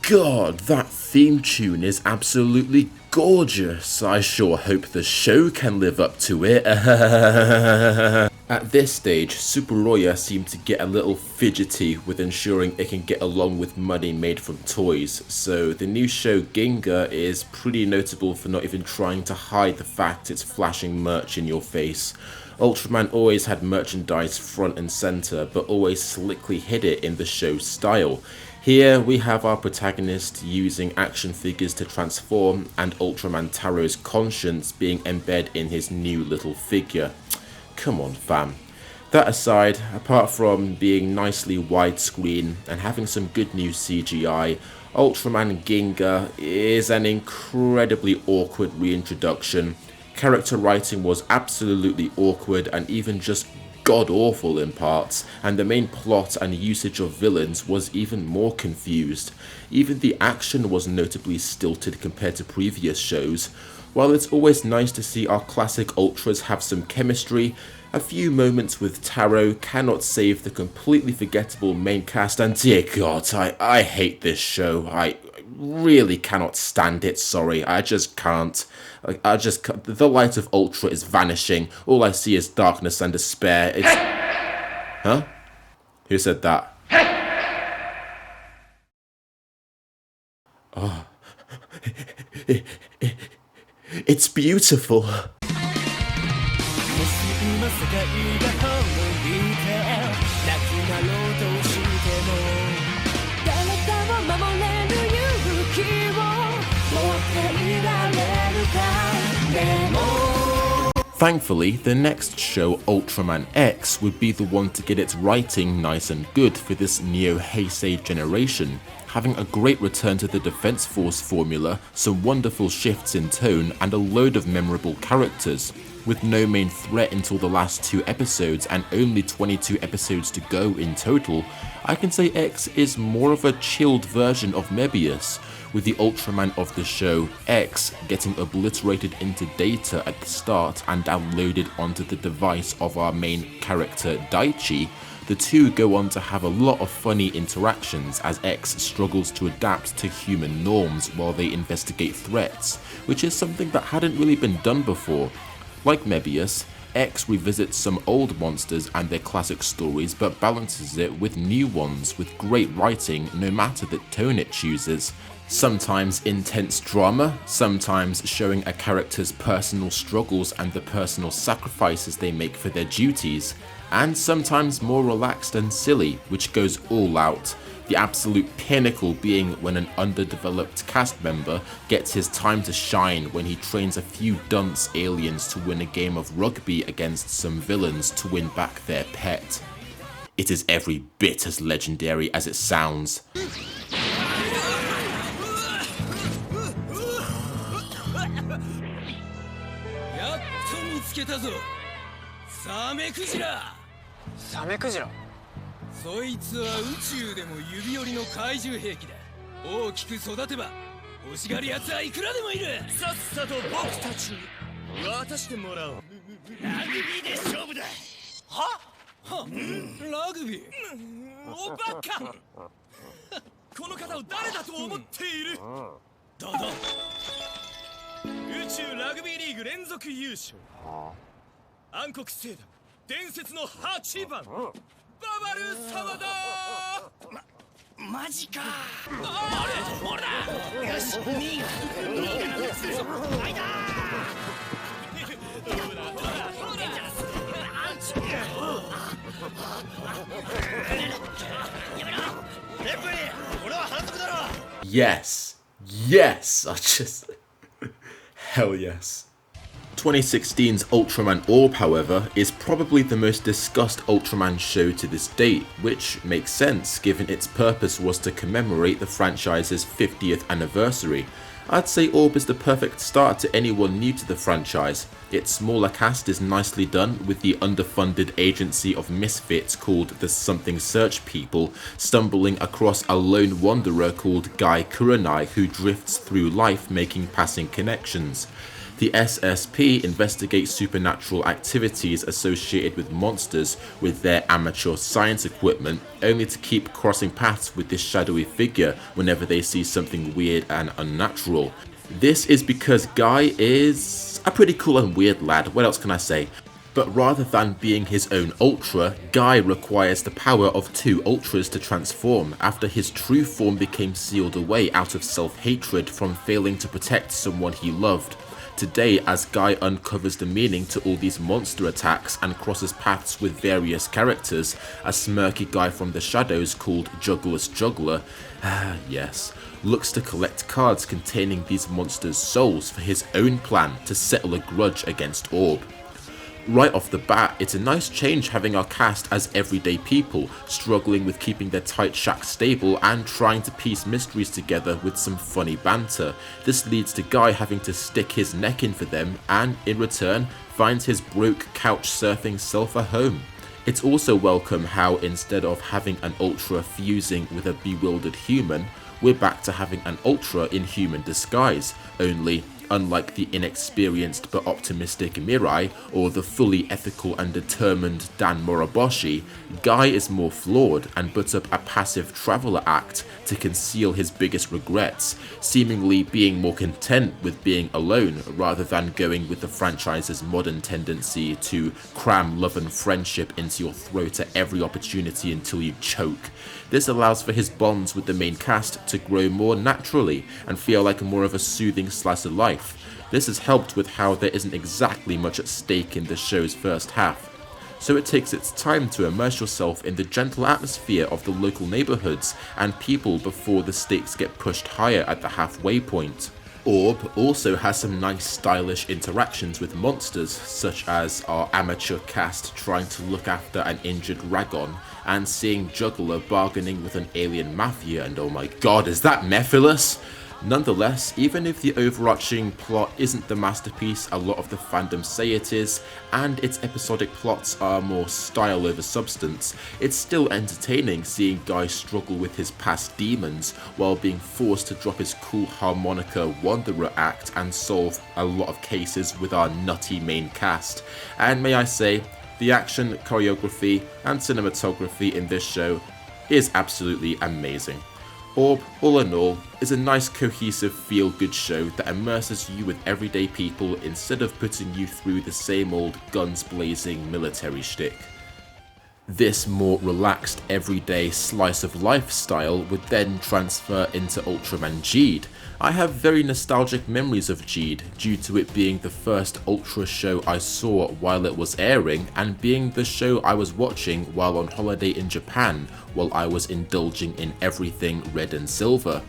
God, that theme tune is absolutely gorgeous. I sure hope the show can live up to it. At this stage, Tsuburaya seemed to get a little fidgety with ensuring it can get along with money made from toys, so the new show Ginga is pretty notable for not even trying to hide the fact it's flashing merch in your face. Ultraman always had merchandise front and center, but always slickly hid it in the show's style. Here we have our protagonist using action figures to transform, and Ultraman Taro's conscience being embedded in his new little figure. Come on fam. That aside, apart from being nicely widescreen and having some good new CGI, Ultraman Ginga is an incredibly awkward reintroduction. Character writing was absolutely awkward and even just god-awful in parts, and the main plot and usage of villains was even more confused. Even the action was notably stilted compared to previous shows. While it's always nice to see our classic Ultras have some chemistry, a few moments with Taro cannot save the completely forgettable main cast, and dear god, I hate this show. I really cannot stand it, sorry, I just can't. The light of Ultra is vanishing, all I see is darkness and despair. It's... Huh? Who said that? Oh. It's beautiful. Thankfully, the next show, Ultraman X, would be the one to get its writing nice and good for this Neo-Heisei generation, having a great return to the Defense Force formula, some wonderful shifts in tone, and a load of memorable characters. With no main threat until the last 2 episodes and only 22 episodes to go in total, I can say X is more of a chilled version of Mebius, with the Ultraman of the show, X, getting obliterated into data at the start and downloaded onto the device of our main character Daichi. The two go on to have a lot of funny interactions as X struggles to adapt to human norms while they investigate threats, which is something that hadn't really been done before. Like Mebius, X revisits some old monsters and their classic stories but balances it with new ones with great writing no matter the tone it chooses. Sometimes intense drama, sometimes showing a character's personal struggles and the personal sacrifices they make for their duties, and sometimes more relaxed and silly, which goes all out. The absolute pinnacle being when an underdeveloped cast member gets his time to shine when he trains a few dunce aliens to win a game of rugby against some villains to win back their pet. It is every bit as legendary as it sounds. サメクジラ。サメクジラ。そいつは宇宙でも指折りの怪獣兵器だ。大きく育てば欲しがる奴はいくらでもいる。さっさと僕たちに渡してもらおう。ラグビーで勝負だ。は？ラグビー？おバカ！この方を誰だと思っている？だだ。宇宙ラグビーリーグ連続優勝。暗黒星団伝説の8番ババル様だ。マジか。俺だ。よし、2位が3つでしょ。はいだー。ほらデンジャラス。アウチ。やめろ。レフェリー、俺は反則だろ。 Yes, yes, I just hell yes. 2016's Ultraman Orb, however, is probably the most discussed Ultraman show to this date, which makes sense given its purpose was to commemorate the franchise's 50th anniversary. I'd say Orb is the perfect start to anyone new to the franchise. Its smaller cast is nicely done, with the underfunded agency of misfits called the Something Search People stumbling across a lone wanderer called Guy Kurenai who drifts through life making passing connections. The SSP investigates supernatural activities associated with monsters with their amateur science equipment, only to keep crossing paths with this shadowy figure whenever they see something weird and unnatural. This is because Guy is a pretty cool and weird lad, what else can I say? But rather than being his own Ultra, Guy requires the power of two Ultras to transform after his true form became sealed away out of self-hatred from failing to protect someone he loved. Today, as Guy uncovers the meaning to all these monster attacks and crosses paths with various characters, a smirky guy from the shadows called Juggler's Juggler, yes, looks to collect cards containing these monsters' souls for his own plan to settle a grudge against Orb. Right off the bat, it's a nice change having our cast as everyday people, struggling with keeping their tight shack stable and trying to piece mysteries together with some funny banter. This leads to Guy having to stick his neck in for them and, in return, finds his broke couch surfing self a home. It's also welcome how, instead of having an Ultra fusing with a bewildered human, we're back to having an Ultra in human disguise, only unlike the inexperienced but optimistic Mirai or the fully ethical and determined Dan Moroboshi, Guy is more flawed and puts up a passive traveller act to conceal his biggest regrets, seemingly being more content with being alone rather than going with the franchise's modern tendency to cram love and friendship into your throat at every opportunity until you choke. This allows for his bonds with the main cast to grow more naturally and feel like more of a soothing slice of life. This has helped with how there isn't exactly much at stake in the show's first half, so it takes its time to immerse yourself in the gentle atmosphere of the local neighbourhoods and people before the stakes get pushed higher at the halfway point. Orb also has some nice stylish interactions with monsters, such as our amateur cast trying to look after an injured Ragon, and seeing Juggler bargaining with an alien mafia, and oh my god, is that Mephilus? Nonetheless, even if the overarching plot isn't the masterpiece a lot of the fandom say it is, and its episodic plots are more style over substance, it's still entertaining seeing Guy struggle with his past demons while being forced to drop his cool harmonica wanderer act and solve a lot of cases with our nutty main cast. And may I say, the action, choreography, and cinematography in this show is absolutely amazing. Orb, all in all, is a nice cohesive feel-good show that immerses you with everyday people instead of putting you through the same old guns-blazing military shtick. This more relaxed everyday slice of life style would then transfer into Ultraman Geed. I have very nostalgic memories of Geed due to it being the first Ultra show I saw while it was airing and being the show I was watching while on holiday in Japan while I was indulging in everything red and silver.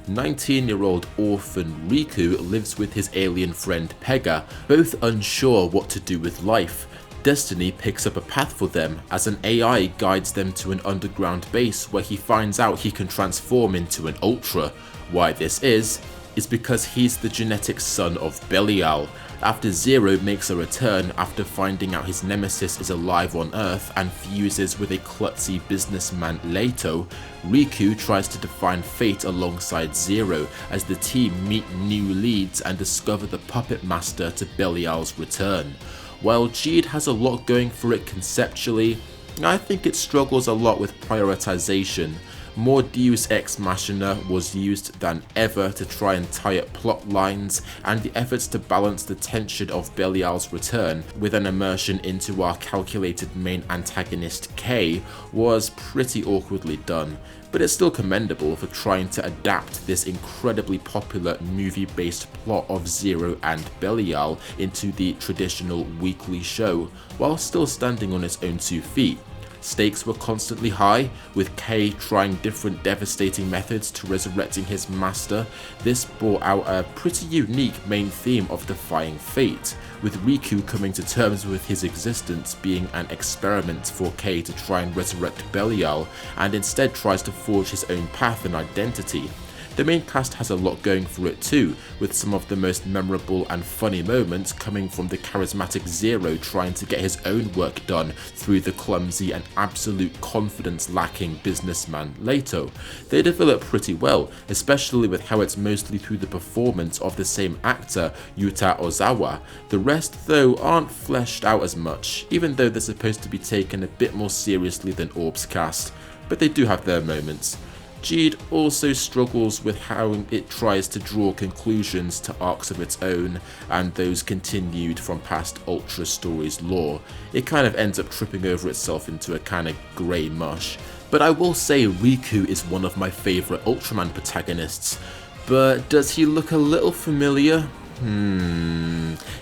19-year-old orphan Riku lives with his alien friend Pega, both unsure what to do with life. Destiny picks up a path for them as an AI guides them to an underground base where he finds out he can transform into an Ultra. Why this is is because he's the genetic son of Belial. After Zero makes a return after finding out his nemesis is alive on Earth and fuses with a klutzy businessman Leto, Riku tries to define fate alongside Zero as the team meet new leads and discover the puppet master to Belial's return. While Jeed has a lot going for it conceptually, I think it struggles a lot with prioritization. More Deus Ex Machina was used than ever to try and tie up plot lines, and the efforts to balance the tension of Belial's return with an immersion into our calculated main antagonist K was pretty awkwardly done, but it's still commendable for trying to adapt this incredibly popular movie-based plot of Zero and Belial into the traditional weekly show, while still standing on its own 2 feet. Stakes were constantly high, with K trying different devastating methods to resurrecting his master. This brought out a pretty unique main theme of defying fate, with Riku coming to terms with his existence being an experiment for K to try and resurrect Belial, and instead tries to forge his own path and identity. The main cast has a lot going for it too, with some of the most memorable and funny moments coming from the charismatic Zero trying to get his own work done through the clumsy and absolute confidence lacking businessman Leto. They develop pretty well, especially with how it's mostly through the performance of the same actor, Yuta Ozawa. The rest though aren't fleshed out as much, even though they're supposed to be taken a bit more seriously than Orb's cast, but they do have their moments. Jeed also struggles with how it tries to draw conclusions to arcs of its own and those continued from past Ultra stories lore. It kind of ends up tripping over itself into a kind of grey mush. But I will say Riku is one of my favourite Ultraman protagonists. But does he look a little familiar?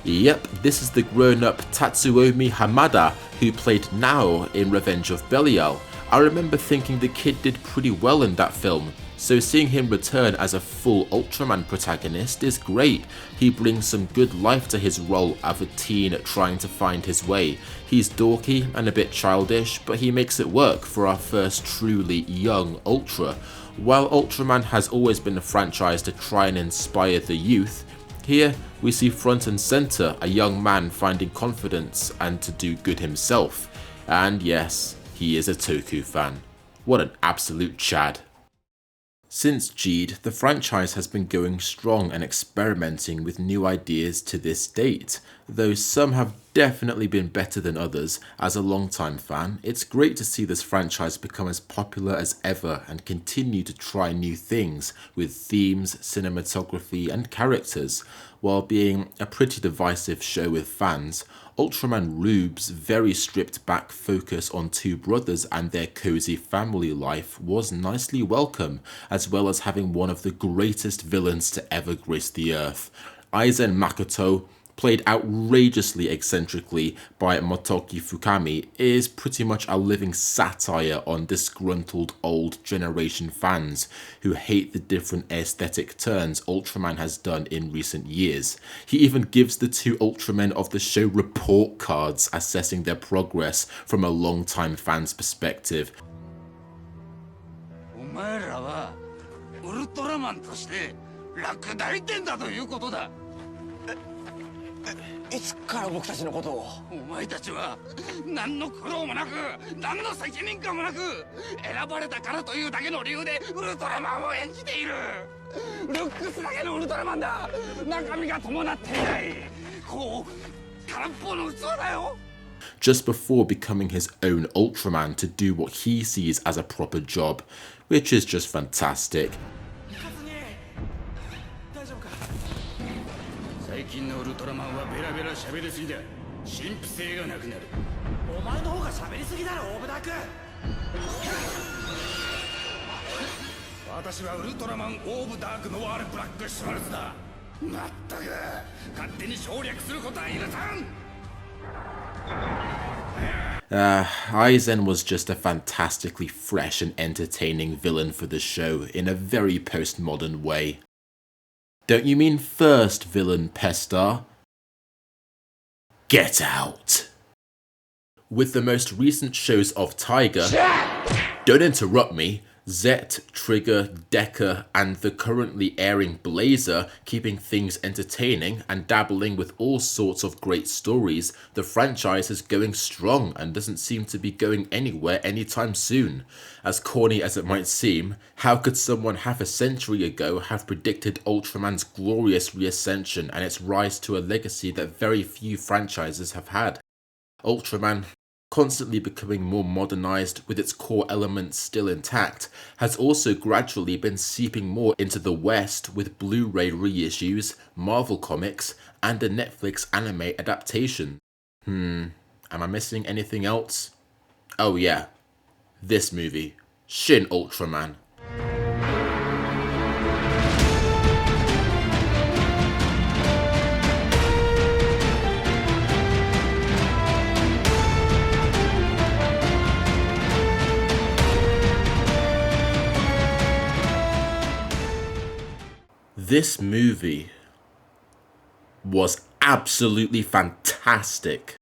Yep, this is the grown-up Tatsuomi Hamada who played Nao in Revenge of Belial. I remember thinking the kid did pretty well in that film, so seeing him return as a full Ultraman protagonist is great. He brings some good life to his role of a teen trying to find his way. He's dorky and a bit childish, but he makes it work for our first truly young Ultra. While Ultraman has always been a franchise to try and inspire the youth, here we see front and center a young man finding confidence and to do good himself. And yes, he is a Toku fan. What an absolute chad. Since Jeed, the franchise has been going strong and experimenting with new ideas to this date, though some have definitely been better than others. As a longtime fan, it's great to see this franchise become as popular as ever and continue to try new things with themes, cinematography and characters. While being a pretty divisive show with fans, Ultraman Rube's very stripped back focus on 2 brothers and their cozy family life was nicely welcome, as well as having one of the greatest villains to ever grace the earth. Aizen Makoto, played outrageously eccentrically by Motoki Fukami, is pretty much a living satire on disgruntled old generation fans who hate the different aesthetic turns Ultraman has done in recent years. He even gives the 2 Ultramen of the show report cards assessing their progress from a long-time fan's perspective. お前らはウルトラマンとして落第点だということだ。いつから僕たちのことを？お前たちは何の苦労もなく、何の責任感もなく、選ばれたからというだけの理由でウルトラマンを演じている。ルックスだけのウルトラマンだ。中身が伴っていない。こう空っぽの器だよ。 Just before becoming his own Ultraman to do what he sees as a proper job, which is just fantastic. 最近のウルトラマンはベラベラ喋りすぎだ。神秘性がなくなる。お前の方が喋りすぎだろ、オブダーク。私はウルトラマンオブダークのワールブラックシュワルツだ。まったく勝手に省略することは許さん。Aizen was just a fantastically fresh and entertaining villain for the show in a very postmodern way. Don't you mean first villain, Pestar? Get out! With the most recent shows of Tiger... Don't interrupt me. Zet, Trigger, Decker, and the currently airing Blazer keeping things entertaining and dabbling with all sorts of great stories, the franchise is going strong and doesn't seem to be going anywhere anytime soon. As corny as it might seem, how could someone half a century ago have predicted Ultraman's glorious reascension and its rise to a legacy that very few franchises have had? Ultraman, constantly becoming more modernized with its core elements still intact, has also gradually been seeping more into the West with Blu-ray reissues, Marvel Comics, and a Netflix anime adaptation. Am I missing anything else? Oh yeah, this movie, Shin Ultraman. This movie was absolutely fantastic.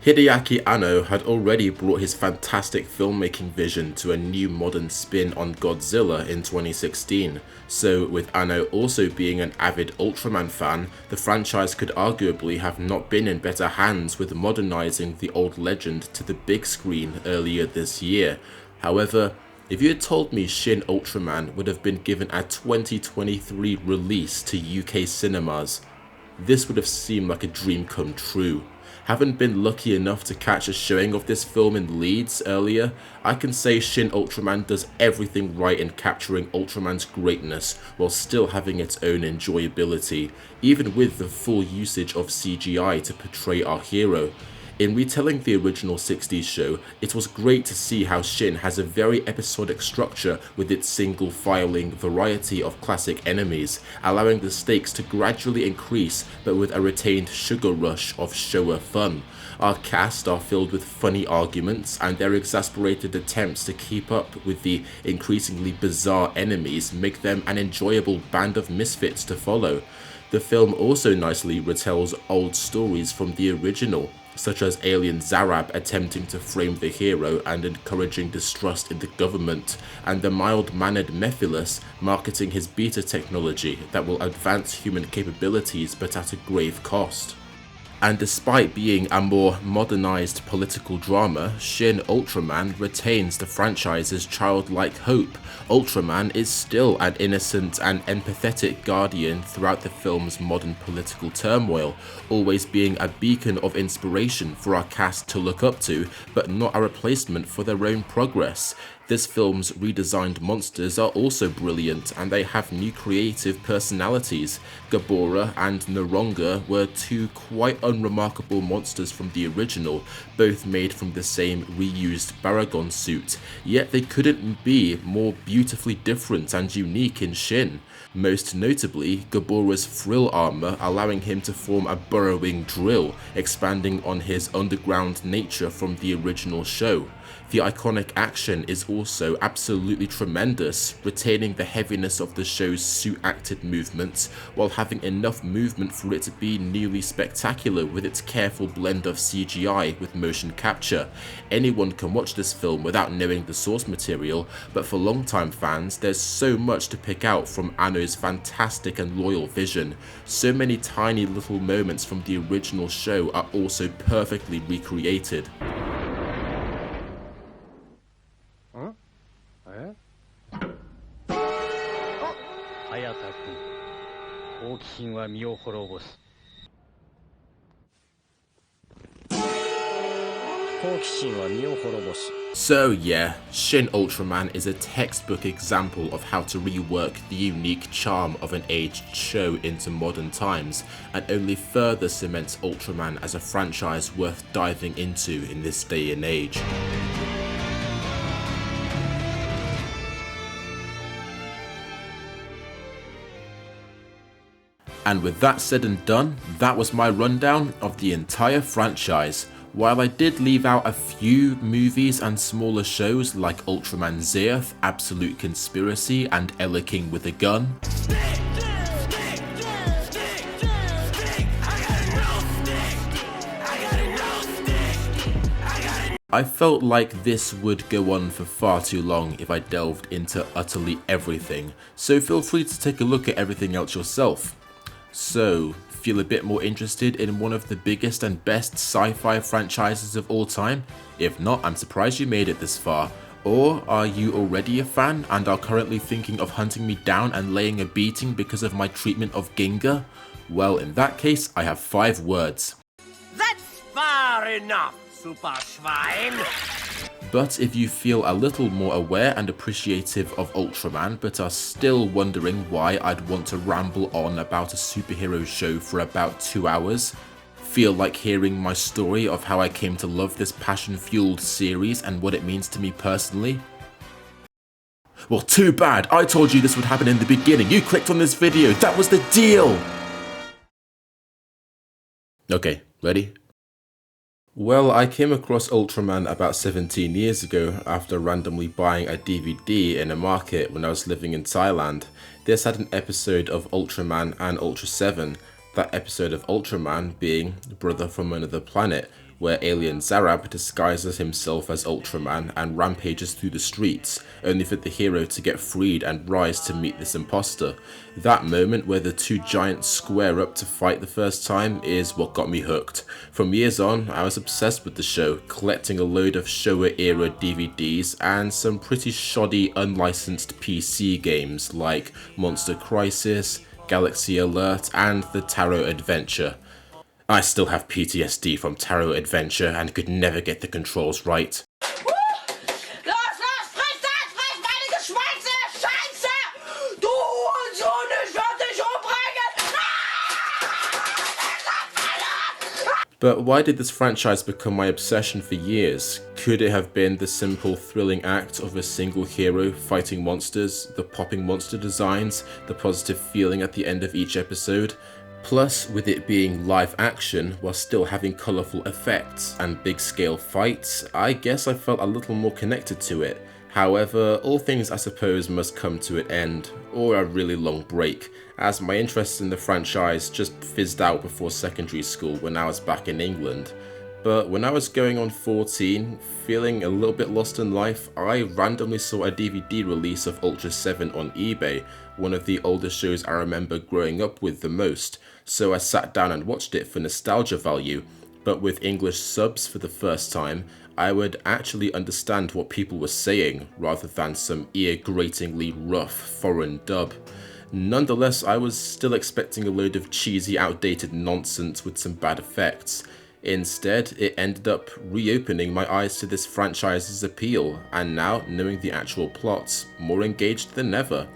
Hideaki Anno had already brought his fantastic filmmaking vision to a new modern spin on Godzilla in 2016, so with Anno also being an avid Ultraman fan, the franchise could arguably have not been in better hands with modernizing the old legend to the big screen earlier this year. However, if you had told me Shin Ultraman would have been given a 2023 release to UK cinemas, this would have seemed like a dream come true. Having been lucky enough to catch a showing of this film in Leeds earlier, I can say Shin Ultraman does everything right in capturing Ultraman's greatness while still having its own enjoyability, even with the full usage of CGI to portray our hero. In retelling the original 60s show, it was great to see how Shin has a very episodic structure with its single-filing variety of classic enemies, allowing the stakes to gradually increase but with a retained sugar rush of showa fun. Our cast are filled with funny arguments, and their exasperated attempts to keep up with the increasingly bizarre enemies make them an enjoyable band of misfits to follow. The film also nicely retells old stories from the original, such as alien Zarab attempting to frame the hero and encouraging distrust in the government, and the mild-mannered Mephilus marketing his beta technology that will advance human capabilities but at a grave cost. And despite being a more modernized political drama, Shin Ultraman retains the franchise's childlike hope. Ultraman is still an innocent and empathetic guardian throughout the film's modern political turmoil, always being a beacon of inspiration for our cast to look up to, but not a replacement for their own progress. This film's redesigned monsters are also brilliant, and they have new creative personalities. Gabora and Noronga were two quite unremarkable monsters from the original, both made from the same reused Baragon suit, yet they couldn't be more beautifully different and unique in Shin. Most notably, Gabora's frill armor allowing him to form a burrowing drill, expanding on his underground nature from the original show. The iconic action is also absolutely tremendous, retaining the heaviness of the show's suit-acted movements, while having enough movement for it to be nearly spectacular with its careful blend of CGI with motion capture. Anyone can watch this film without knowing the source material, but for longtime fans, there's so much to pick out from Anno's fantastic and loyal vision. So many tiny little moments from the original show are also perfectly recreated. 早田君、好奇心は身を滅ぼす。好奇心は身を滅ぼす。 So yeah, Shin Ultraman is a textbook example of how to rework the unique charm of an aged show into modern times, and only further cements Ultraman as a franchise worth diving into in this day and age. And with that said and done, that was my rundown of the entire franchise. While I did leave out a few movies and smaller shows like Ultraman Zeoth, Absolute Conspiracy, and Ella King with a Gun, I felt like this would go on for far too long if I delved into utterly everything, so feel free to take a look at everything else yourself. So, feel a bit more interested in one of the biggest and best sci-fi franchises of all time? If not, I'm surprised you made it this far. Or are you already a fan and are currently thinking of hunting me down and laying a beating because of my treatment of Ginga? Well, in that case, I have 5 words. That's far enough, Super Schwein! But if you feel a little more aware and appreciative of Ultraman but are still wondering why I'd want to ramble on about a superhero show for about 2 hours, feel like hearing my story of how I came to love this passion-fueled series and what it means to me personally? Well, too bad, I told you this would happen in the beginning, you clicked on this video, that was the deal! Okay, ready? Well, I came across Ultraman about 17 years ago after randomly buying a DVD in a market when I was living in Thailand. This had an episode of Ultraman and Ultra 7, that episode of Ultraman being Brother from Another Planet, where alien Zarab disguises himself as Ultraman and rampages through the streets, only for the hero to get freed and rise to meet this imposter. That moment where the two giants square up to fight the first time is what got me hooked. From years on, I was obsessed with the show, collecting a load of Showa-era DVDs and some pretty shoddy unlicensed PC games like Monster Crisis, Galaxy Alert, and the Taro Adventure. I still have PTSD from Taro Adventure and could never get the controls right. But why did this franchise become my obsession for years? Could it have been the simple thrilling act of a single hero fighting monsters, the popping monster designs, the positive feeling at the end of each episode? Plus, with it being live action while still having colourful effects and big scale fights, I guess I felt a little more connected to it. However, all things I suppose must come to an end, or a really long break, as my interest in the franchise just fizzed out before secondary school when I was back in England. But when I was going on 14, feeling a little bit lost in life, I randomly saw a DVD release of Ultra 7 on eBay, one of the older shows I remember growing up with the most, so I sat down and watched it for nostalgia value, but with English subs for the first time, I would actually understand what people were saying, rather than some ear-gratingly rough foreign dub. Nonetheless, I was still expecting a load of cheesy, outdated nonsense with some bad effects. Instead, it ended up reopening my eyes to this franchise's appeal, and now, knowing the actual plots, more engaged than ever.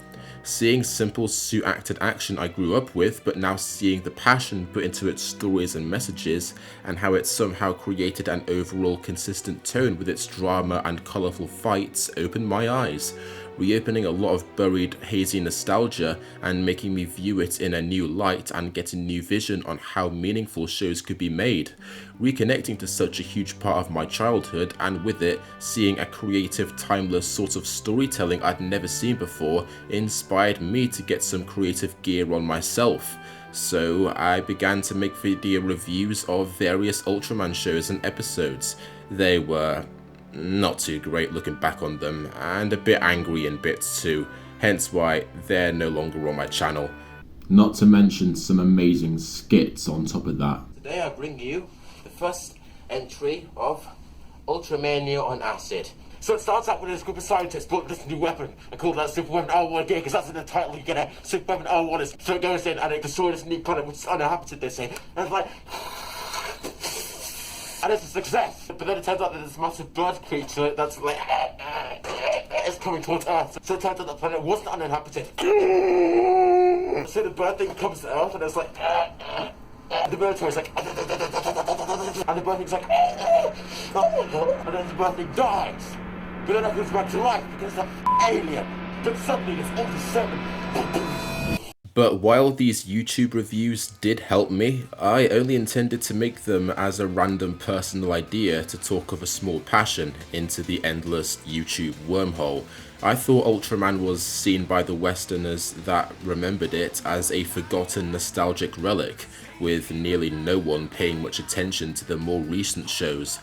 Seeing simple suit-acted action I grew up with, but now seeing the passion put into its stories and messages, and how it somehow created an overall consistent tone with its drama and colourful fights, opened my eyes, reopening a lot of buried hazy nostalgia and making me view it in a new light and get a new vision on how meaningful shows could be made. Reconnecting to such a huge part of my childhood, and with it, seeing a creative, timeless sort of storytelling I'd never seen before, inspired me to get some creative gear on myself. So I began to make video reviews of various Ultraman shows and episodes. They were not too great looking back on them, and a bit angry in bits too, hence why they're no longer on my channel. Not to mention some amazing skits on top of that. Today I bring you the first entry of Ultraman Leo on acid. So it starts out with this group of scientists built this new weapon and called that Super Weapon R1 again, because that's in the title. You get a Super Weapon R1. So it goes in and it destroys this new planet, which is uninhabited, they say. And it's like, and it's a success. But then it turns out that this massive bird creature that's like, is coming towards Earth. So it turns out the planet wasn't uninhabited. So the bird thing comes to Earth and it's like, the bird toy is like, and the bird thing's like, and then the bird thing dies. But then it comes back to life because it's an alien. But suddenly it's Ultra 7. But while these YouTube reviews did help me, I only intended to make them as a random personal idea to talk of a small passion into the endless YouTube wormhole. I thought Ultraman was seen by the Westerners that remembered it as a forgotten nostalgic relic, with nearly no one paying much attention to the more recent shows.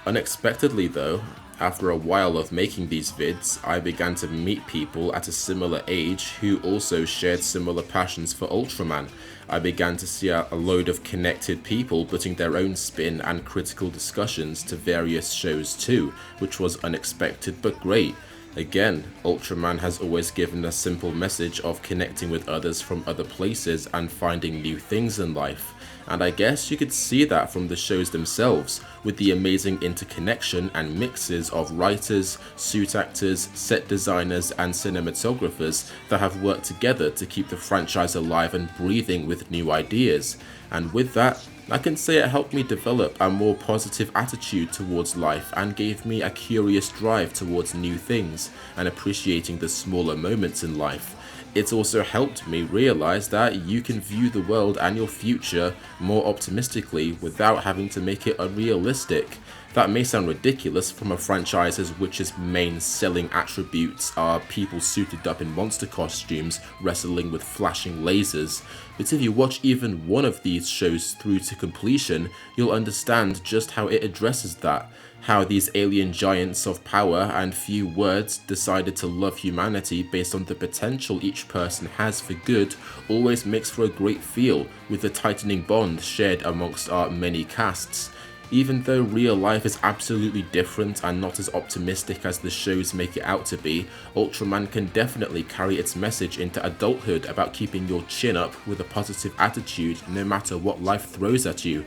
Unexpectedly though, after a while of making these vids, I began to meet people at a similar age who also shared similar passions for Ultraman. I began to see a load of connected people putting their own spin and critical discussions to various shows too, which was unexpected but great. Again, Ultraman has always given a simple message of connecting with others from other places and finding new things in life. And I guess you could see that from the shows themselves, with the amazing interconnection and mixes of writers, suit actors, set designers and cinematographers that have worked together to keep the franchise alive and breathing with new ideas. And with that, I can say it helped me develop a more positive attitude towards life and gave me a curious drive towards new things and appreciating the smaller moments in life. It's also helped me realize that you can view the world and your future more optimistically without having to make it unrealistic. That may sound ridiculous from a franchise which its main selling attributes are people suited up in monster costumes wrestling with flashing lasers, but if you watch even one of these shows through to completion, you'll understand just how it addresses that. How these alien giants of power and few words decided to love humanity based on the potential each person has for good always makes for a great feel, with the tightening bond shared amongst our many casts. Even though real life is absolutely different and not as optimistic as the shows make it out to be, Ultraman can definitely carry its message into adulthood about keeping your chin up with a positive attitude no matter what life throws at you.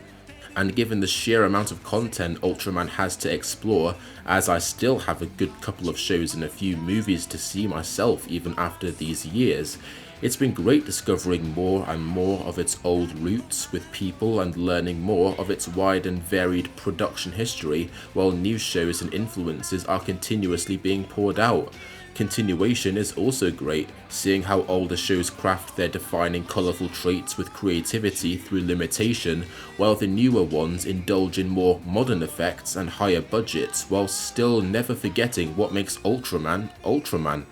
And given the sheer amount of content Ultraman has to explore, as I still have a good couple of shows and a few movies to see myself even after these years, it's been great discovering more and more of its old roots with people and learning more of its wide and varied production history, while new shows and influences are continuously being poured out. Continuation is also great, seeing how older shows craft their defining colourful traits with creativity through limitation, while the newer ones indulge in more modern effects and higher budgets, while still never forgetting what makes Ultraman, Ultraman.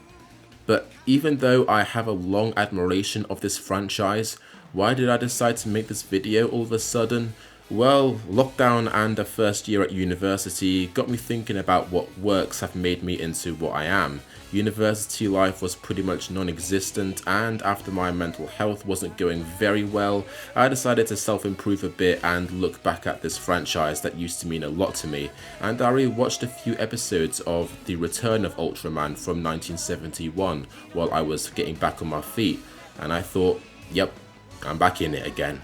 But even though I have a long admiration of this franchise, why did I decide to make this video all of a sudden? Well, lockdown and a first year at university got me thinking about what works have made me into what I am. University life was pretty much non-existent, and after my mental health wasn't going very well, I decided to self-improve a bit and look back at this franchise that used to mean a lot to me, and I rewatched a few episodes of The Return of Ultraman from 1971 while I was getting back on my feet, and I thought, yep, I'm back in it again.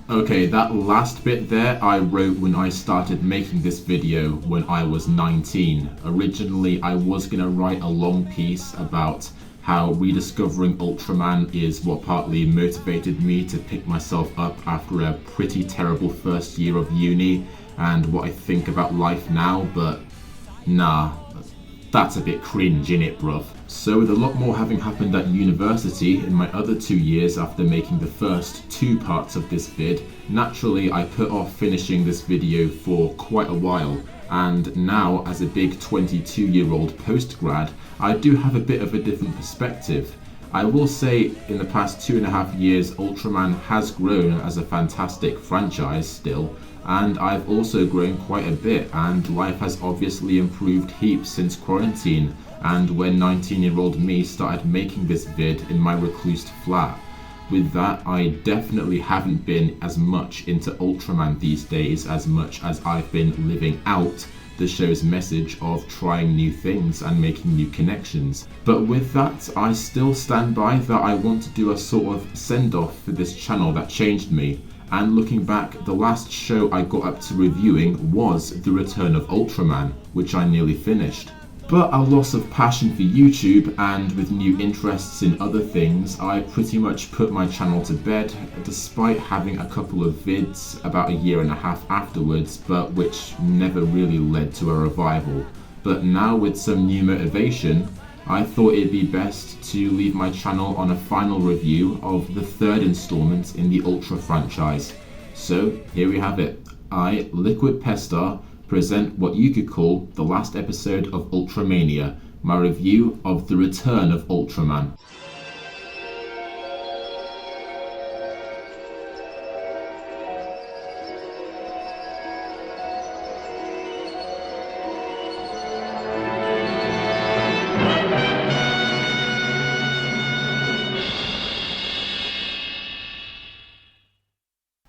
Okay, that last bit there I wrote when I started making this video when I was 19. Originally I was going to write a long piece about how rediscovering Ultraman is what partly motivated me to pick myself up after a pretty terrible first year of uni and what I think about life now, but nah, that's a bit cringe, innit, bruv? So with a lot more having happened at university in my other 2 years after making the first 2 parts of this vid, naturally I put off finishing this video for quite a while, and now as a big 22-year-old post-grad, I do have a bit of a different perspective. I will say in the past 2.5 years Ultraman has grown as a fantastic franchise still, and I've also grown quite a bit, and life has obviously improved heaps since quarantine and when 19-year-old me started making this vid in my reclused flat. With that, I definitely haven't been as much into Ultraman these days as much as I've been living out the show's message of trying new things and making new connections. But with that, I still stand by that I want to do a sort of send-off for this channel that changed me. And looking back, the last show I got up to reviewing was The Return of Ultraman, which I nearly finished. But a loss of passion for YouTube and with new interests in other things, I pretty much put my channel to bed, despite having a couple of vids about 1.5 years afterwards, but which never really led to a revival. But now with some new motivation, I thought it'd be best to leave my channel on a final review of the 3rd installment in the Ultra franchise. So here we have it. I, Liquid Pestar, present what you could call the last episode of Ultramania, my review of The Return of Ultraman.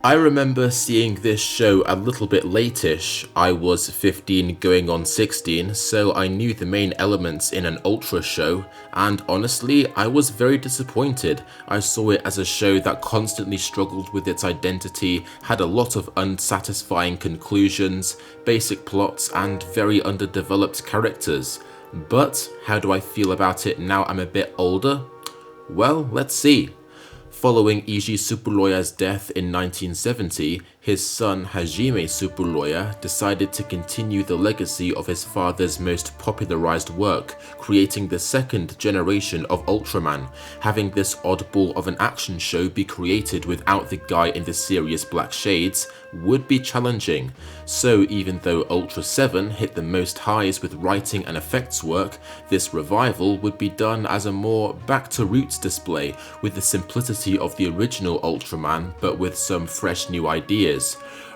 I remember seeing this show a little bit late-ish. I was 15 going on 16, so I knew the main elements in an Ultra show, and honestly, I was very disappointed. I saw it as a show that constantly struggled with its identity, had a lot of unsatisfying conclusions, basic plots, and very underdeveloped characters. But how do I feel about it now I'm a bit older? Well, let's see. Following Iji Tsuburoya's death in 1970, his son Hajime Tsuburoya decided to continue the legacy of his father's most popularized work, creating the second generation of Ultraman. Having this oddball of an action show be created without the guy in the serious black shades would be challenging. So even though Ultra 7 hit the most highs with writing and effects work, this revival would be done as a more back to roots display with the simplicity of the original Ultraman but with some fresh new ideas.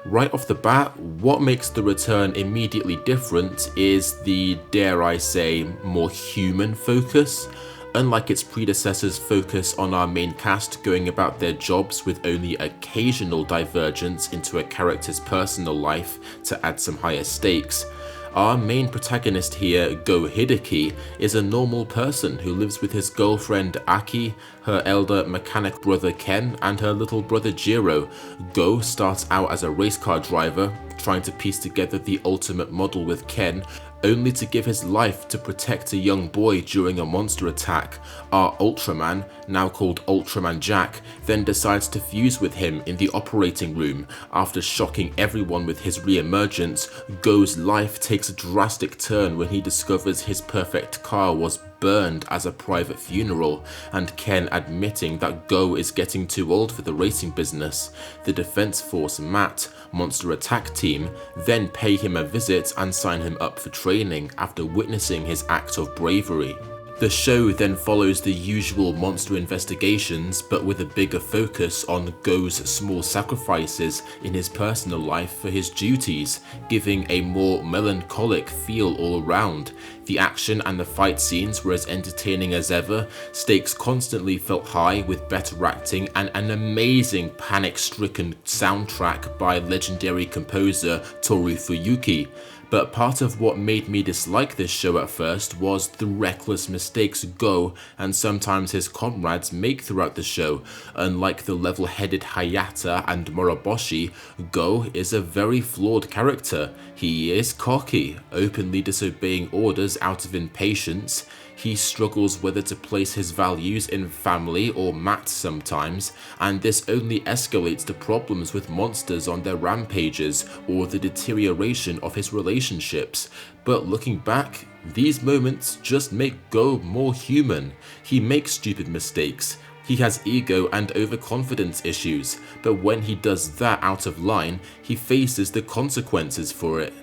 Right off the bat, what makes the return immediately different is the, dare I say, more human focus. Unlike its predecessor's focus on our main cast going about their jobs with only occasional divergence into a character's personal life to add some higher stakes, our main protagonist here, Go Hideki, is a normal person who lives with his girlfriend Aki, her elder mechanic brother Ken, and her little brother Jiro. Go starts out as a race car driver, trying to piece together the ultimate model with Ken, only to give his life to protect a young boy during a monster attack. Our Ultraman, now called Ultraman Jack, then decides to fuse with him in the operating room. After shocking everyone with his re-emergence, Go's life takes a drastic turn when he discovers his perfect car was burned as a private funeral, and Ken admitting that Go is getting too old for the racing business. The Defense Force MAT, Monster Attack Team, then pay him a visit and sign him up for training after witnessing his act of bravery. The show then follows the usual monster investigations, but with a bigger focus on Go's small sacrifices in his personal life for his duties, giving a more melancholic feel all around. The action and the fight scenes were as entertaining as ever, stakes constantly felt high with better acting and an amazing panic-stricken soundtrack by legendary composer Toru Fuyuki. But part of what made me dislike this show at first was the reckless mistakes Go and sometimes his comrades make throughout the show. Unlike the level-headed Hayata and Moroboshi, Go is a very flawed character. He is cocky, openly disobeying orders out of impatience. He struggles whether to place his values in family or MAT sometimes, and this only escalates the problems with monsters on their rampages or the deterioration of his relationships. But looking back, these moments just make Go more human. He makes stupid mistakes. He has ego and overconfidence issues, but when he does that out of line, he faces the consequences for it.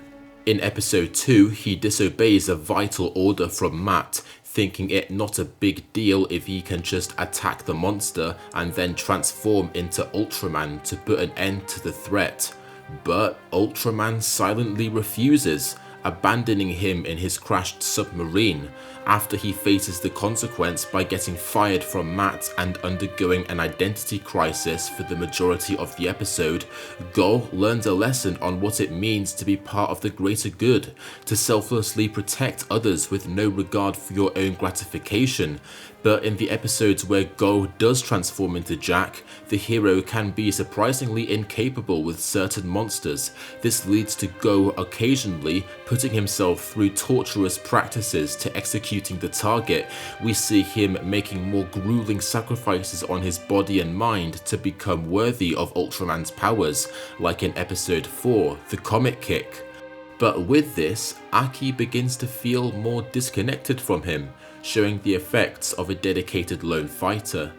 In episode 2, he disobeys a vital order from MAT, thinking it not a big deal if he can just attack the monster and then transform into Ultraman to put an end to the threat. But Ultraman silently refuses, abandoning him in his crashed submarine after he faces the consequence by getting fired from MAT and undergoing an identity crisis for the majority of the episode. Go learns a lesson on what it means to be part of the greater good, to selflessly protect others with no regard for your own gratification. But in the episodes where Go does transform into Jack, the hero can be surprisingly incapable with certain monsters. This leads to Go occasionally putting himself through torturous practices to executing the target. We see him making more grueling sacrifices on his body and mind to become worthy of Ultraman's powers, like in episode 4, The Comet Kick. But with this, Aki begins to feel more disconnected from him, showing the effects of a dedicated lone fighter.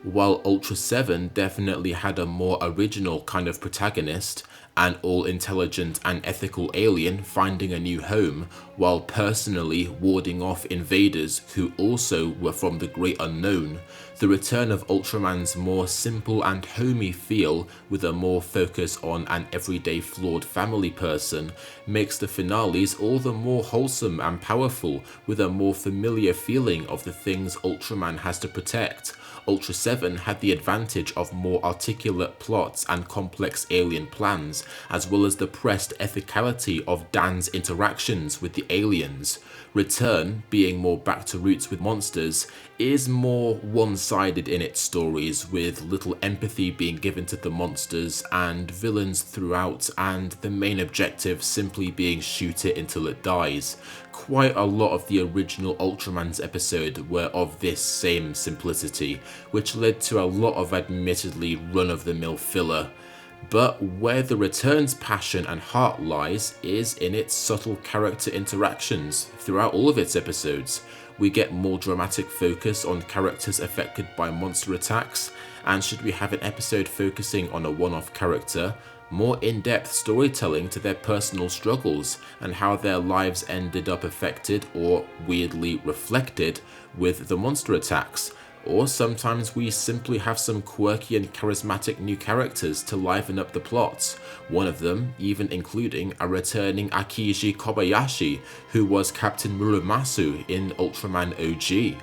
While Ultra 7 definitely had a more original kind of protagonist, an all-intelligent and ethical alien finding a new home, while personally warding off invaders who also were from the great unknown, the return of Ultraman's more simple and homey feel with a more focus on an everyday flawed family person makes the finales all the more wholesome and powerful, with a more familiar feeling of the things Ultraman has to protect. Ultra 7 had the advantage of more articulate plots and complex alien plans, as well as the pressed ethicality of Dan's interactions with the aliens. Return, being more back to roots with monsters, is more one-sided in its stories, with little empathy being given to the monsters and villains throughout, and the main objective simply being shoot it until it dies. Quite a lot of the original Ultraman's episode were of this same simplicity, which led to a lot of admittedly run-of-the-mill filler. But where the Return's passion and heart lies is in its subtle character interactions. Throughout all of its episodes, we get more dramatic focus on characters affected by monster attacks, and should we have an episode focusing on a one-off character, more in-depth storytelling to their personal struggles and how their lives ended up affected or weirdly reflected with the monster attacks. Or sometimes we simply have some quirky and charismatic new characters to liven up the plots, one of them even including a returning Akiji Kobayashi, who was Captain Murumasu in Ultraman OG.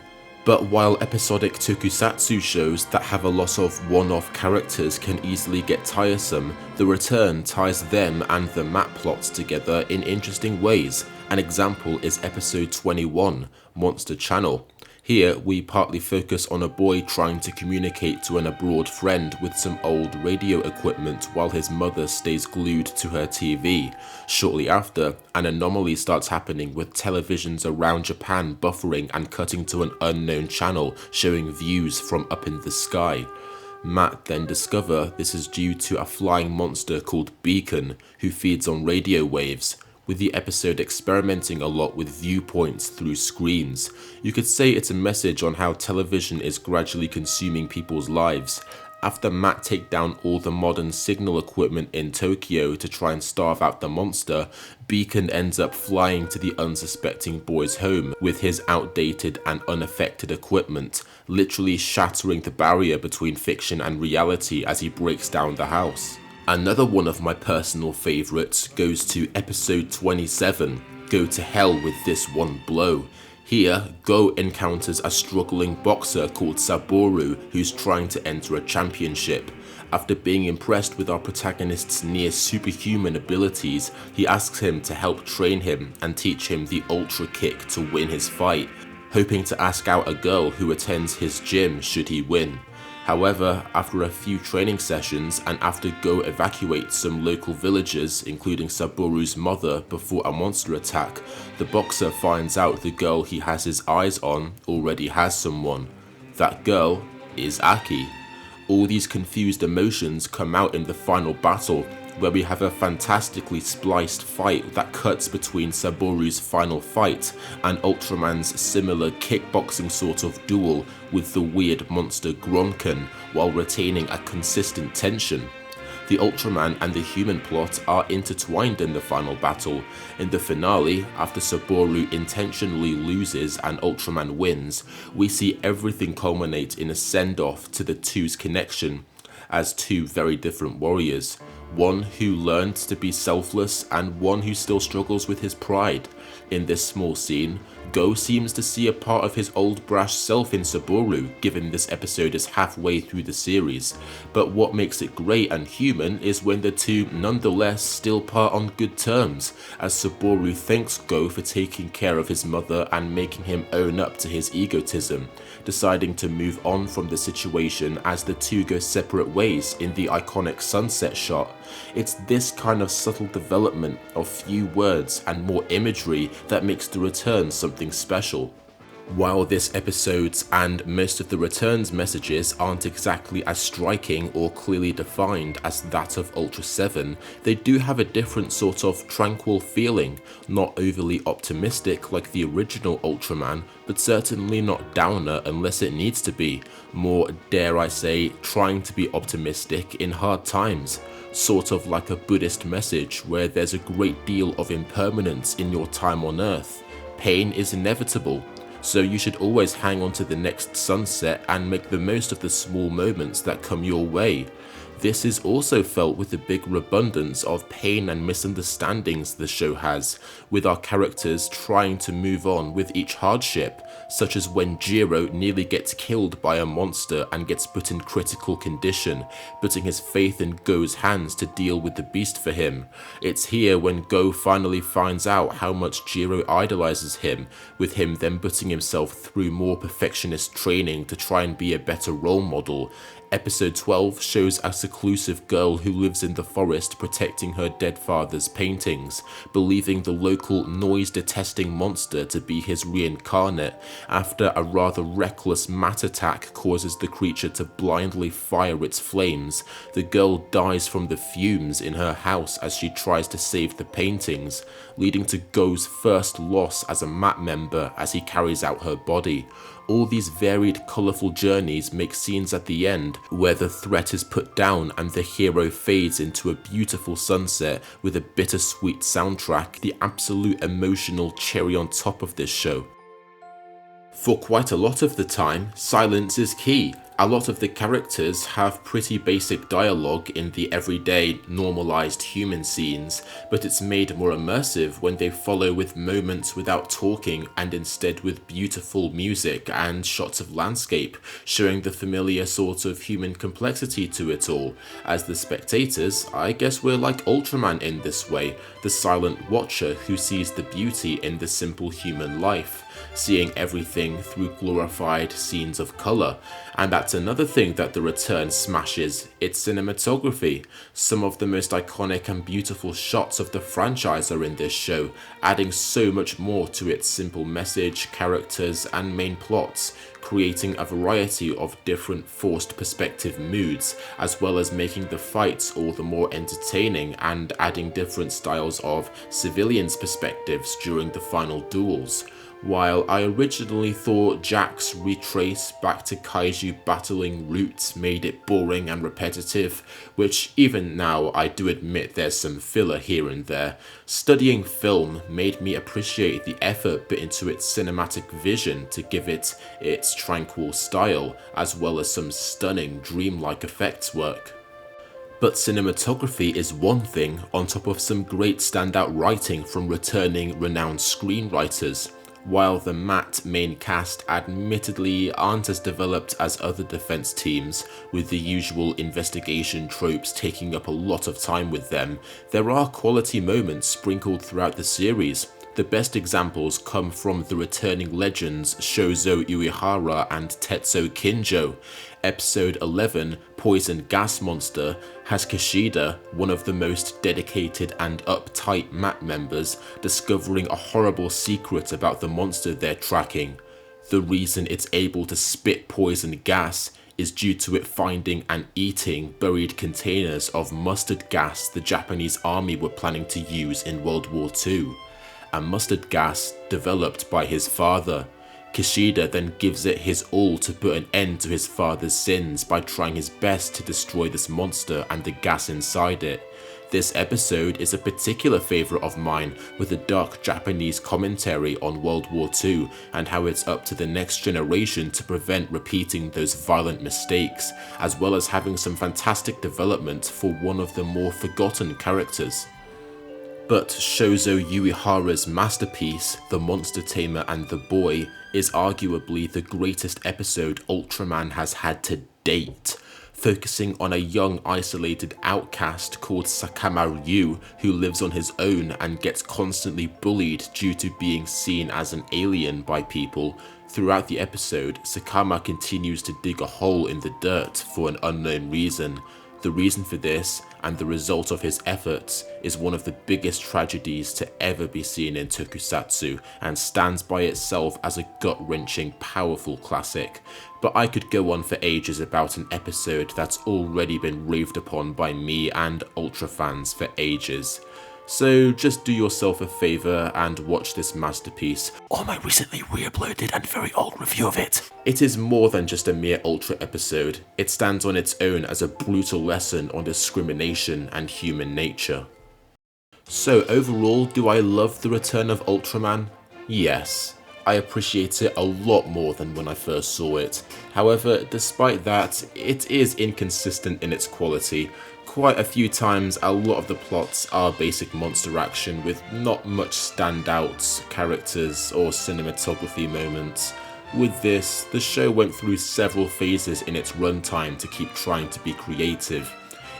But while episodic tokusatsu shows that have a lot of one-off characters can easily get tiresome, The Return ties them and the map plots together in interesting ways. An example is episode 21, Monster Channel. Here, we partly focus on a boy trying to communicate to an abroad friend with some old radio equipment while his mother stays glued to her TV. Shortly after, an anomaly starts happening with televisions around Japan buffering and cutting to an unknown channel showing views from up in the sky. Matt then discovers this is due to a flying monster called Beacon, who feeds on radio waves, with the episode experimenting a lot with viewpoints through screens. You could say it's a message on how television is gradually consuming people's lives. After Matt takes down all the modern signal equipment in Tokyo to try and starve out the monster, Beacon ends up flying to the unsuspecting boy's home with his outdated and unaffected equipment, literally shattering the barrier between fiction and reality as he breaks down the house. Another one of my personal favourites goes to episode 27, Go to Hell with This One Blow. Here, Go encounters a struggling boxer called Saboru who's trying to enter a championship. After being impressed with our protagonist's near superhuman abilities, he asks him to help train him and teach him the Ultra Kick to win his fight, hoping to ask out a girl who attends his gym should he win. However, after a few training sessions and after Go evacuates some local villagers, including Saboru's mother, before a monster attack, the boxer finds out the girl he has his eyes on already has someone. That girl is Aki. All these confused emotions come out in the final battle, where we have a fantastically spliced fight that cuts between Saboru's final fight and Ultraman's similar kickboxing sort of duel with the weird monster Gronken, while retaining a consistent tension. The Ultraman and the human plot are intertwined in the final battle. In the finale, after Saboru intentionally loses and Ultraman wins, we see everything culminate in a send-off to the two's connection as two very different warriors. One who learned to be selfless and one who still struggles with his pride. In this small scene, Go seems to see a part of his old brash self in Saboru, given this episode is halfway through the series. But what makes it great and human is when the two nonetheless still part on good terms, as Saboru thanks Go for taking care of his mother and making him own up to his egotism, deciding to move on from the situation as the two go separate ways in the iconic sunset shot. It's this kind of subtle development of few words and more imagery that makes The Return something special. While this episode's and most of The Return's messages aren't exactly as striking or clearly defined as that of Ultra 7, they do have a different sort of tranquil feeling, not overly optimistic like the original Ultraman, but certainly not downer unless it needs to be, more, dare I say, trying to be optimistic in hard times. Sort of like a Buddhist message where there's a great deal of impermanence in your time on Earth. Pain is inevitable, so you should always hang on to the next sunset and make the most of the small moments that come your way. this is also felt with the big abundance of pain and misunderstandings the show has, with our characters trying to move on with each hardship, such as when Jiro nearly gets killed by a monster and gets put in critical condition, putting his faith in Go's hands to deal with the beast for him. It's here when Go finally finds out how much Jiro idolizes him, with him then putting himself through more perfectionist training to try and be a better role model. Episode 12 shows a seclusive girl who lives in the forest protecting her dead father's paintings, believing the local noise-detesting monster to be his reincarnate, after a rather reckless mat attack causes the creature to blindly fire its flames. The girl dies from the fumes in her house as she tries to save the paintings, leading to Go's first loss as a mat member as he carries out her body. All these varied, colourful journeys make scenes at the end where the threat is put down and the hero fades into a beautiful sunset with a bittersweet soundtrack, the absolute emotional cherry on top of this show. For quite a lot of the time, silence is key. A lot of the characters have pretty basic dialogue in the everyday, normalized human scenes, but it's made more immersive when they follow with moments without talking and instead with beautiful music and shots of landscape, showing the familiar sort of human complexity to it all. As the spectators, I guess we're like Ultraman in this way, the silent watcher who sees the beauty in the simple human life, seeing everything through glorified scenes of colour. And that's another thing that the Return smashes, its cinematography. Some of the most iconic and beautiful shots of the franchise are in this show, adding so much more to its simple message, characters and main plots, creating a variety of different forced perspective moods, as well as making the fights all the more entertaining and adding different styles of civilians' perspectives during the final duels. While I originally thought Jack's retrace back to kaiju battling route made it boring and repetitive, which even now I do admit there's some filler here and there, studying film made me appreciate the effort put into its cinematic vision to give it its tranquil style, as well as some stunning dreamlike effects work. But cinematography is one thing on top of some great standout writing from returning renowned screenwriters. While the MAT main cast admittedly aren't as developed as other defense teams, with the usual investigation tropes taking up a lot of time with them, there are quality moments sprinkled throughout the series. The best examples come from the returning legends Shozo Uehara and Tetsuo Kinjo. Episode 11, Poison Gas Monster, has Kishida, one of the most dedicated and uptight MAT members, discovering a horrible secret about the monster they're tracking. The reason it's able to spit poison gas is due to it finding and eating buried containers of mustard gas the Japanese army were planning to use in World War II. A mustard gas developed by his father. Kishida then gives it his all to put an end to his father's sins by trying his best to destroy this monster and the gas inside it. This episode is a particular favourite of mine, with a dark Japanese commentary on World War II and how it's up to the next generation to prevent repeating those violent mistakes, as well as having some fantastic development for one of the more forgotten characters. But Shozo Uehara's masterpiece, The Monster Tamer and the Boy, is arguably the greatest episode Ultraman has had to date, focusing on a young isolated outcast called Sakama Ryu who lives on his own and gets constantly bullied due to being seen as an alien by people. Throughout the episode, Sakama continues to dig a hole in the dirt for an unknown reason. The reason for this, and the result of his efforts, is one of the biggest tragedies to ever be seen in tokusatsu, and stands by itself as a gut-wrenching, powerful classic. But I could go on for ages about an episode that's already been raved upon by me and Ultra fans for ages. So just do yourself a favour and watch this masterpiece, or my recently re-uploaded and very old review of it. It is more than just a mere Ultra episode. It stands on its own as a brutal lesson on discrimination and human nature. So overall, do I love the Return of Ultraman? Yes. I appreciate it a lot more than when I first saw it. However, despite that, it is inconsistent in its quality. Quite a few times, a lot of the plots are basic monster action with not much standout characters or cinematography moments. With this, the show went through several phases in its runtime to keep trying to be creative.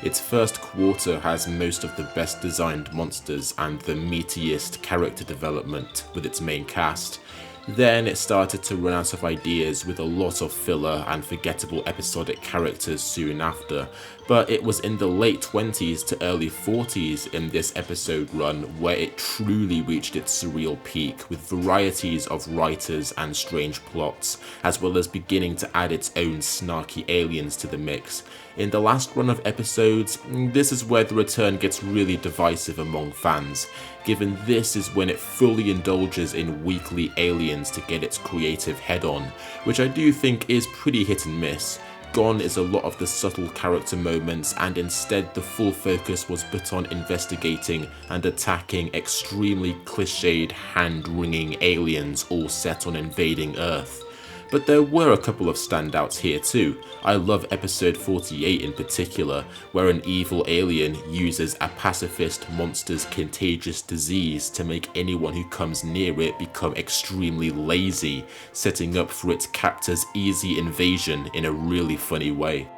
Its first quarter has most of the best designed monsters and the meatiest character development with its main cast. Then it started to run out of ideas with a lot of filler and forgettable episodic characters soon after, but it was in the late 20s to early 40s in this episode run where it truly reached its surreal peak with varieties of writers and strange plots, as well as beginning to add its own snarky aliens to the mix. In the last run of episodes, this is where the return gets really divisive among fans, given this is when it fully indulges in weekly aliens to get its creative head on, which I do think is pretty hit and miss. Gone is a lot of the subtle character moments, and instead the full focus was put on investigating and attacking extremely cliched, hand-wringing aliens all set on invading Earth. But there were a couple of standouts here too. I love episode 48 in particular, where an evil alien uses a pacifist monster's contagious disease to make anyone who comes near it become extremely lazy, setting up for its captor's easy invasion in a really funny way.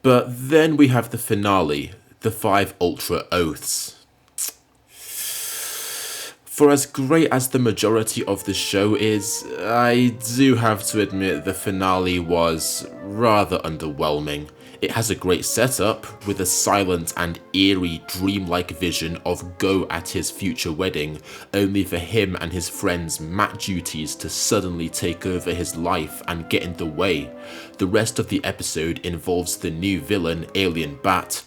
But then we have the finale, the 5 Ultra Oaths. For as great as the majority of the show is, I do have to admit the finale was rather underwhelming. It has a great setup, with a silent and eerie dreamlike vision of Go at his future wedding, only for him and his friend's mat duties to suddenly take over his life and get in the way. The rest of the episode involves the new villain, Alien Bat,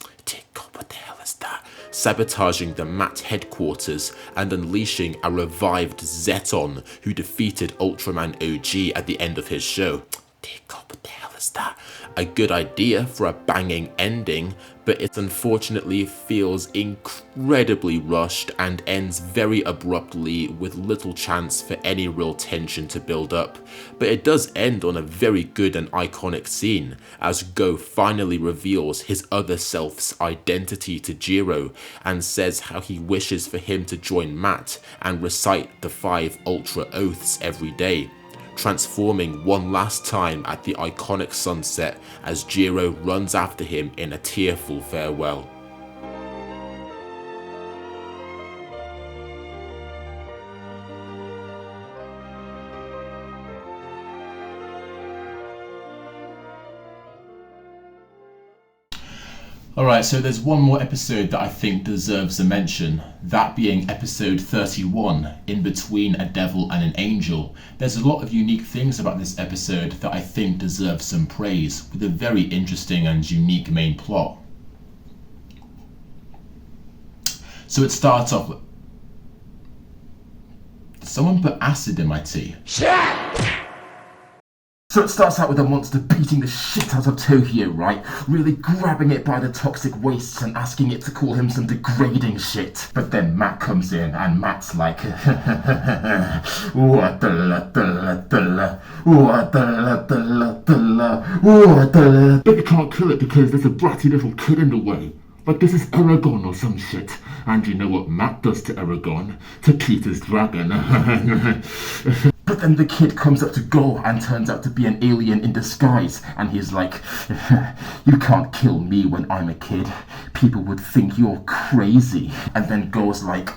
what the hell is that? Sabotaging the Mat headquarters and unleashing a revived Zeton who defeated Ultraman OG at the end of his show. Dear God, what the hell is that? A good idea for a banging ending, but it unfortunately feels incredibly rushed and ends very abruptly with little chance for any real tension to build up. But it does end on a very good and iconic scene, as Go finally reveals his other self's identity to Jiro and says how he wishes for him to join Matt and recite the 5 Ultra Oaths every day, transforming one last time at the iconic sunset as Jiro runs after him in a tearful farewell. Alright, so there's one more episode that I think deserves a mention, that being episode 31, In Between a Devil and an Angel. There's a lot of unique things about this episode that I think deserve some praise, with a very interesting and unique main plot. So it starts off with... Someone put acid in my tea. So it starts out with a monster beating the shit out of Tokyo, right? Really grabbing it by the toxic wastes and asking it to call him some degrading shit. But then Matt comes in and Matt's like, But you can't kill it because there's a bratty little kid in the way. Like this is Aragon or some shit. And you know what Matt does to Aragon? To Peter's dragon. But then the kid comes up to Go and turns out to be an alien in disguise. And he's like, you can't kill me when I'm a kid. People would think you're crazy. And then Go's like,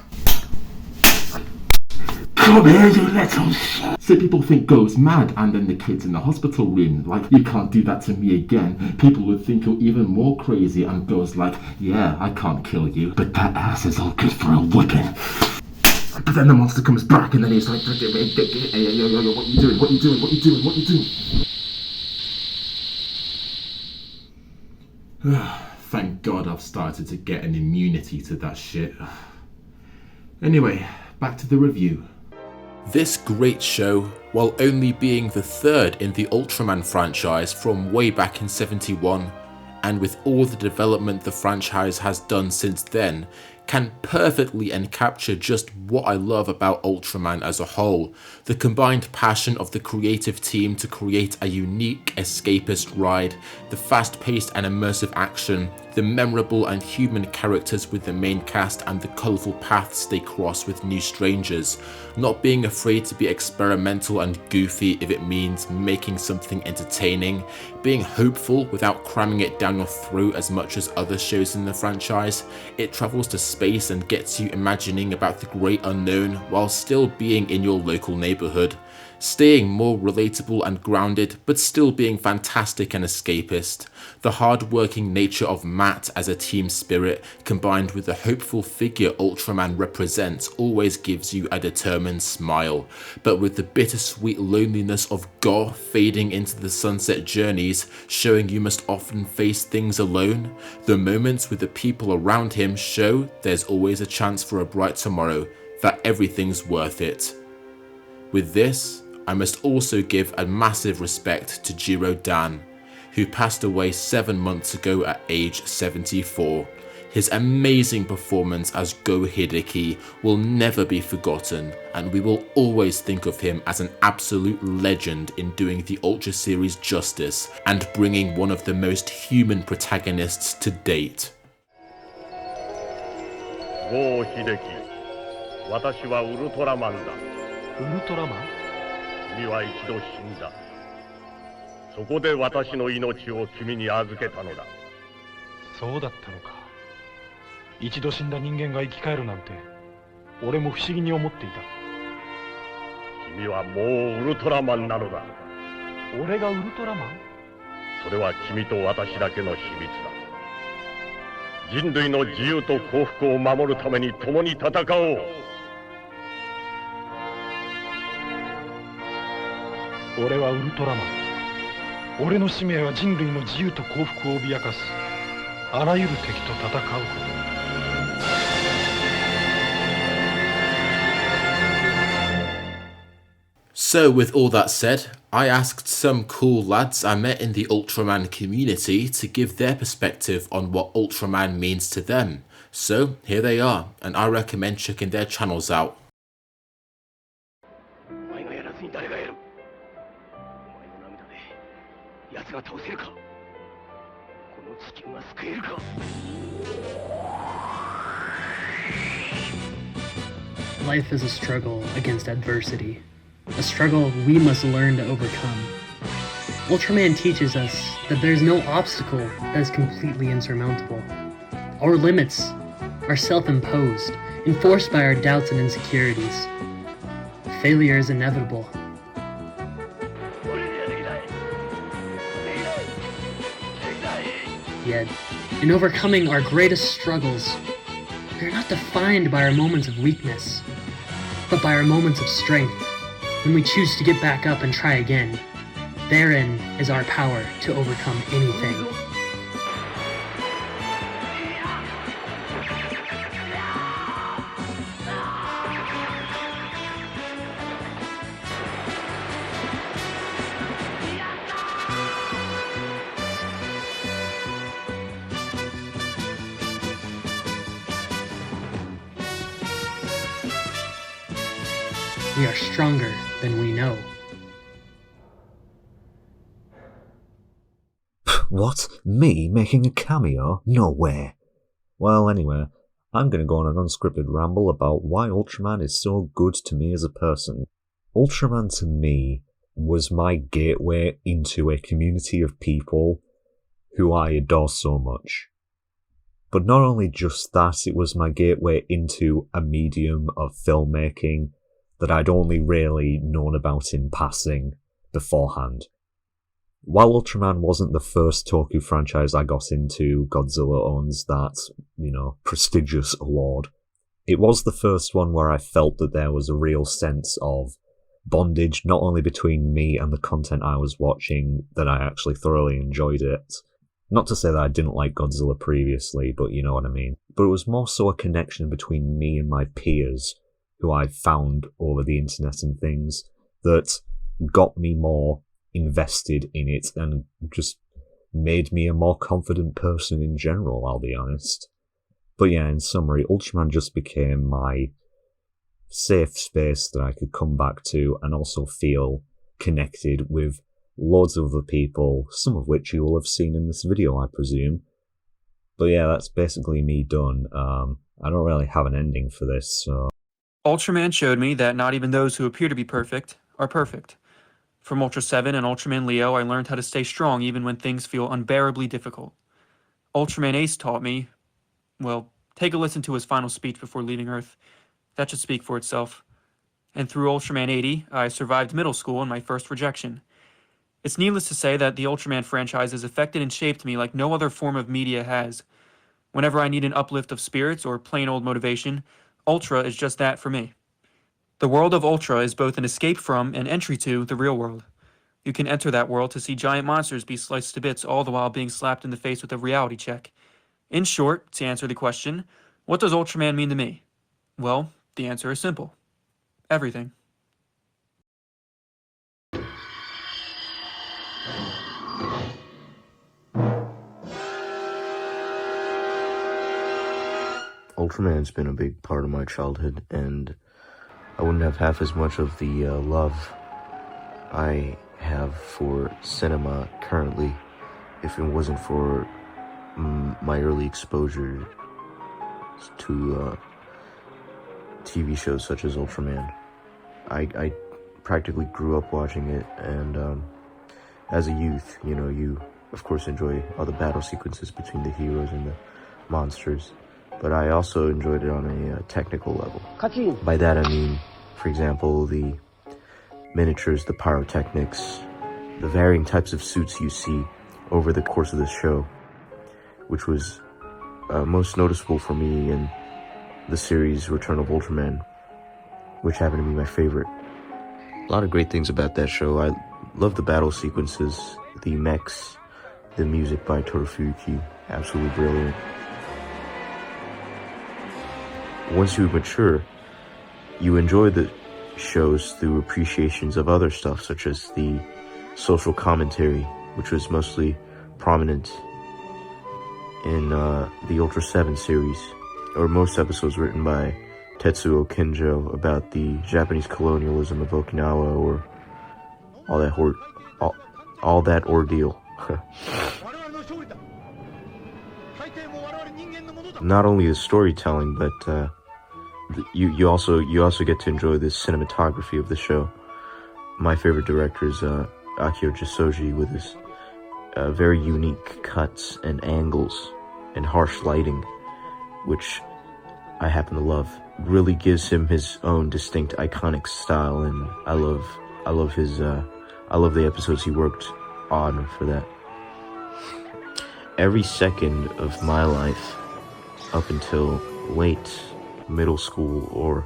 come here, you little shit. So people think Go's mad, and then the kid's in the hospital room, like, you can't do that to me again. People would think you're even more crazy, and Go's like, yeah, I can't kill you, but that ass is all good for a whipping. But then the monster comes back, and then he's like, hey, what you doing, what you doing, what you doing, what you doing? Thank God I've started to get an immunity to that shit. Anyway, back to the review. This great show, while only being the third in the Ultraman franchise from way back in '71, and with all the development the franchise has done since then, can perfectly encapture just what I love about Ultraman as a whole. The combined passion of the creative team to create a unique escapist ride, the fast-paced and immersive action, the memorable and human characters with the main cast, and the colourful paths they cross with new strangers. Not being afraid to be experimental and goofy if it means making something entertaining, being hopeful without cramming it down your throat as much as other shows in the franchise. It travels to space and gets you imagining about the great unknown while still being in your local neighbourhood. Staying more relatable and grounded, but still being fantastic and escapist. The hard-working nature of Matt as a team spirit, combined with the hopeful figure Ultraman represents, always gives you a determined smile. But with the bittersweet loneliness of Go fading into the sunset journeys, showing you must often face things alone, the moments with the people around him show there's always a chance for a bright tomorrow, that everything's worth it. With this, I must also give a massive respect to Jiro Dan, who passed away 7 months ago at age 74. His amazing performance as Go Hideki will never be forgotten, and we will always think of him as an absolute legend in doing the Ultra series justice and bringing one of the most human protagonists to date. Go Hideki, 私はウルトラマンだ。ウルトラマン？君は一度死んだ。そこで私の命を君に預けたのだ。そうだったのか。一度死んだ人間が生き返るなんて、俺も不思議に思っていた。君はもうウルトラマンなのだ。俺がウルトラマン？それは君と私だけの秘密だ。人類の自由と幸福を守るために共に戦おう。俺はウルトラマン。俺の使命は人類の自由と幸福を脅かすあらゆる敵と戦うこと。So with all that said, I asked some cool lads I met in the Ultraman community to give their perspective on what Ultraman means to them. So here they are, and I recommend checking their channels out. Life is a struggle against adversity, a struggle we must learn to overcome. Ultraman teaches us that there's no obstacle that is completely insurmountable. Our limits are self-imposed, enforced by our doubts and insecurities. Failure is inevitable. Yet, in overcoming our greatest struggles, we are not defined by our moments of weakness, but by our moments of strength. When we choose to get back up and try again, therein is our power to overcome anything. We are stronger than we know. What? Me making a cameo? No way. Well, anyway, I'm going to go on an unscripted ramble about why Ultraman is so good to me as a person. Ultraman to me was my gateway into a community of people who I adore so much. But not only just that, it was my gateway into a medium of filmmaking that I'd only really known about in passing beforehand. While Ultraman wasn't the first Toku franchise I got into, Godzilla owns that, prestigious award. It was the first one where I felt that there was a real sense of bondage, not only between me and the content I was watching, that I actually thoroughly enjoyed it. Not to say that I didn't like Godzilla previously, but you know what I mean. But it was more so a connection between me and my peers, who I found over the internet and things, that got me more invested in it and just made me a more confident person in general, I'll be honest. But yeah, in summary, Ultraman just became my safe space that I could come back to and also feel connected with loads of other people, some of which you will have seen in this video, I presume. But yeah, that's basically me done. I don't really have an ending for this, so... Ultraman showed me that not even those who appear to be perfect are perfect. From Ultra 7 and Ultraman Leo, I learned how to stay strong even when things feel unbearably difficult. Ultraman Ace taught me, well, take a listen to his final speech before leaving Earth. That should speak for itself. And through Ultraman 80, I survived middle school and my first rejection. It's needless to say that the Ultraman franchise has affected and shaped me like no other form of media has. Whenever I need an uplift of spirits or plain old motivation, Ultra is just that for me. The world of Ultra is both an escape from and entry to the real world. You can enter that world to see giant monsters be sliced to bits, all the while being slapped in the face with a reality check. In short, to answer the question, what does Ultraman mean to me? Well, the answer is simple. Everything. Ultraman's been a big part of my childhood, and I wouldn't have half as much of the love I have for cinema currently if it wasn't for my early exposure to TV shows such as Ultraman. I practically grew up watching it, and as a youth, you know, you of course enjoy all the battle sequences between the heroes and the monsters, but I also enjoyed it on a technical level. By that I mean, for example, the miniatures, the pyrotechnics, the varying types of suits you see over the course of the show, which was most noticeable for me in the series Return of Ultraman, which happened to be my favorite. A lot of great things about that show. I love the battle sequences, the mechs, the music by Torufuki, absolutely brilliant. Once you mature, you enjoy the shows through appreciations of other stuff, such as the social commentary, which was mostly prominent in the Ultra 7 series, or most episodes written by Tetsuo Kinjo about the Japanese colonialism of Okinawa, or all that ordeal. Not only the storytelling, but you also get to enjoy the cinematography of the show. My favorite director is Akio Jisoji, with his very unique cuts and angles and harsh lighting, which I happen to love. Really gives him his own distinct iconic style, and I love the episodes he worked on for that. Every second of my life up until late middle school or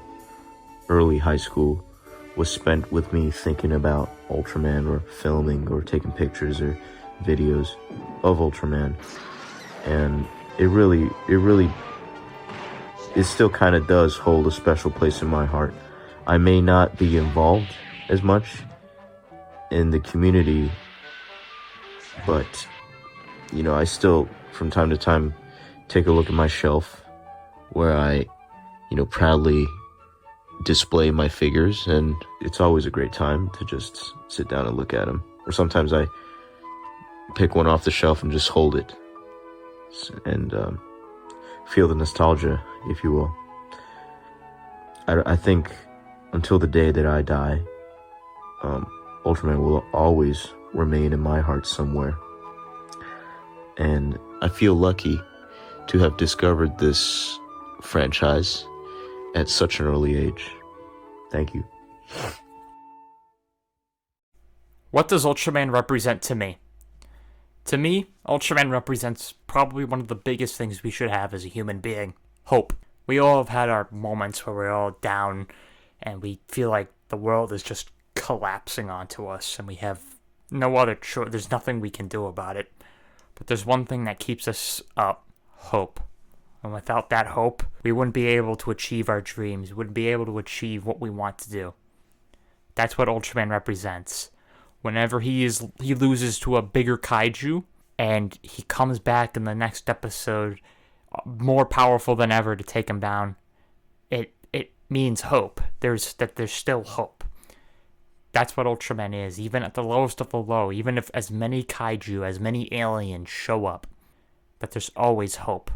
early high school was spent with me thinking about Ultraman, or filming or taking pictures or videos of Ultraman, and it still kind of does hold a special place in my heart. I may not be involved as much in the community, but you know, I still from time to time take a look at my shelf where I, you know, proudly display my figures, and it's always a great time to just sit down and look at them. Or sometimes I pick one off the shelf and just hold it and feel the nostalgia, if you will. I think until the day that I die, Ultraman will always remain in my heart somewhere. And I feel lucky to have discovered this franchise at such an early age. Thank you. What does Ultraman represent to me? To me, Ultraman represents probably one of the biggest things we should have as a human being. Hope. We all have had our moments where we're all down and we feel like the world is just collapsing onto us and we have no other choice. There's nothing we can do about it. But there's one thing that keeps us up. Hope. And without that hope, we wouldn't be able to achieve our dreams. We wouldn't be able to achieve what we want to do. That's what Ultraman represents. Whenever he loses to a bigger kaiju, and he comes back in the next episode, more powerful than ever to take him down, it means hope. There's still hope. That's what Ultraman is, even at the lowest of the low, even if as many kaiju, as many aliens show up, that there's always hope.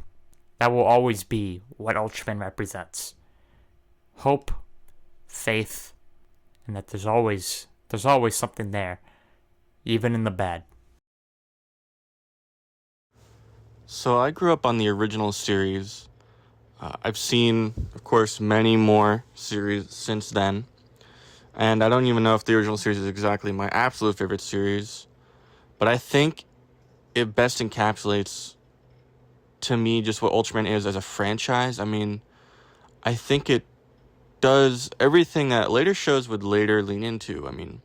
That will always be what Ultraman represents. Hope, faith, and that there's always something there, even in the bad. So I grew up on the original series. I've seen, of course, many more series since then. And I don't even know if the original series is exactly my absolute favorite series. But I think it best encapsulates, to me, just what Ultraman is as a franchise. I mean, I think it does everything that later shows would later lean into. I mean,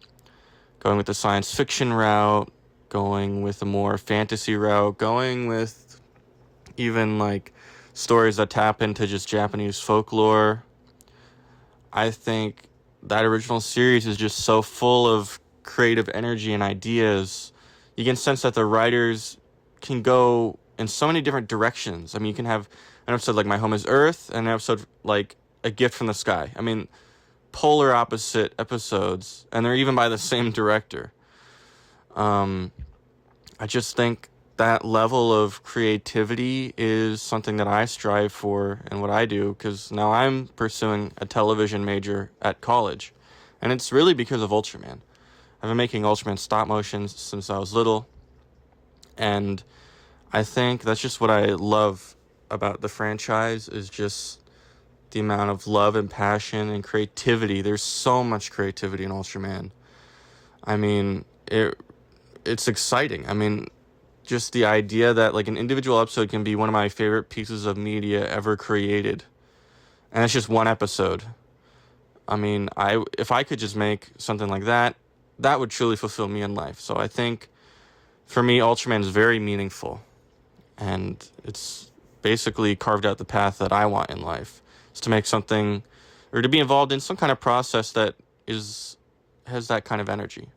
going with the science fiction route, going with a more fantasy route, going with even like stories that tap into just Japanese folklore. I think that original series is just so full of creative energy and ideas. You can sense that the writers can go in so many different directions. I mean, you can have an episode like My Home is Earth and an episode like A Gift from the Sky. I mean, polar opposite episodes, and they're even by the same director. I just think that level of creativity is something that I strive for in what I do, because now I'm pursuing a television major at college, and it's really because of Ultraman. I've been making Ultraman stop motions since I was little, and I think that's just what I love about the franchise, is just the amount of love and passion and creativity. There's so much creativity in Ultraman. I mean, it's exciting. I mean, just the idea that like an individual episode can be one of my favorite pieces of media ever created, and it's just one episode. I mean, if I could just make something like that, that would truly fulfill me in life. So I think for me, Ultraman is very meaningful, and it's basically carved out the path that I want in life. Is to make something, or to be involved in some kind of process that has that kind of energy.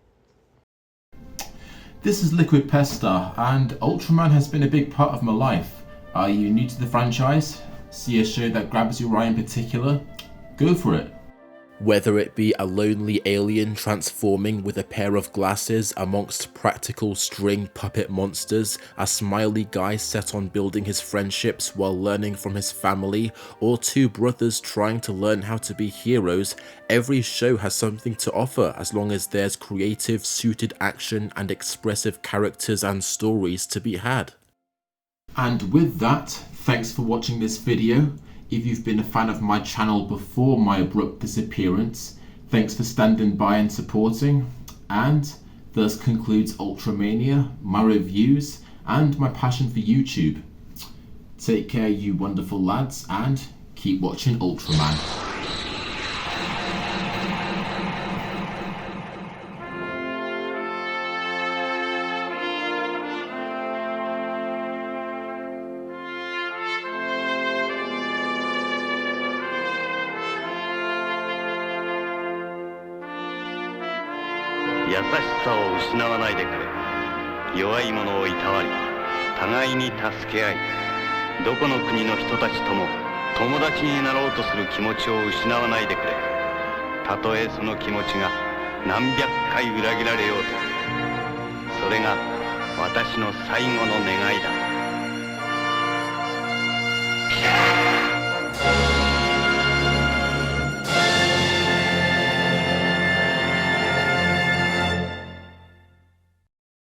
This is Liquid Pesta, and Ultraman has been a big part of my life. Are you new to the franchise? See a show that grabs your eye in particular? Go for it. Whether it be a lonely alien transforming with a pair of glasses amongst practical string puppet monsters, a smiley guy set on building his friendships while learning from his family, or two brothers trying to learn how to be heroes, every show has something to offer as long as there's creative, suited action and expressive characters and stories to be had. And with that, thanks for watching this video. If you've been a fan of my channel before my abrupt disappearance, thanks for standing by and supporting. And thus concludes Ultramania, my reviews, and my passion for YouTube. Take care, you wonderful lads, and keep watching Ultraman.優しさを失わないでくれ。弱い者をいたわり、互いに助け合い、どこの国の人たちとも友達になろうとする気持ちを失わないでくれ。たとえその気持ちが何百回裏切られようと、それが私の最後の願いだ。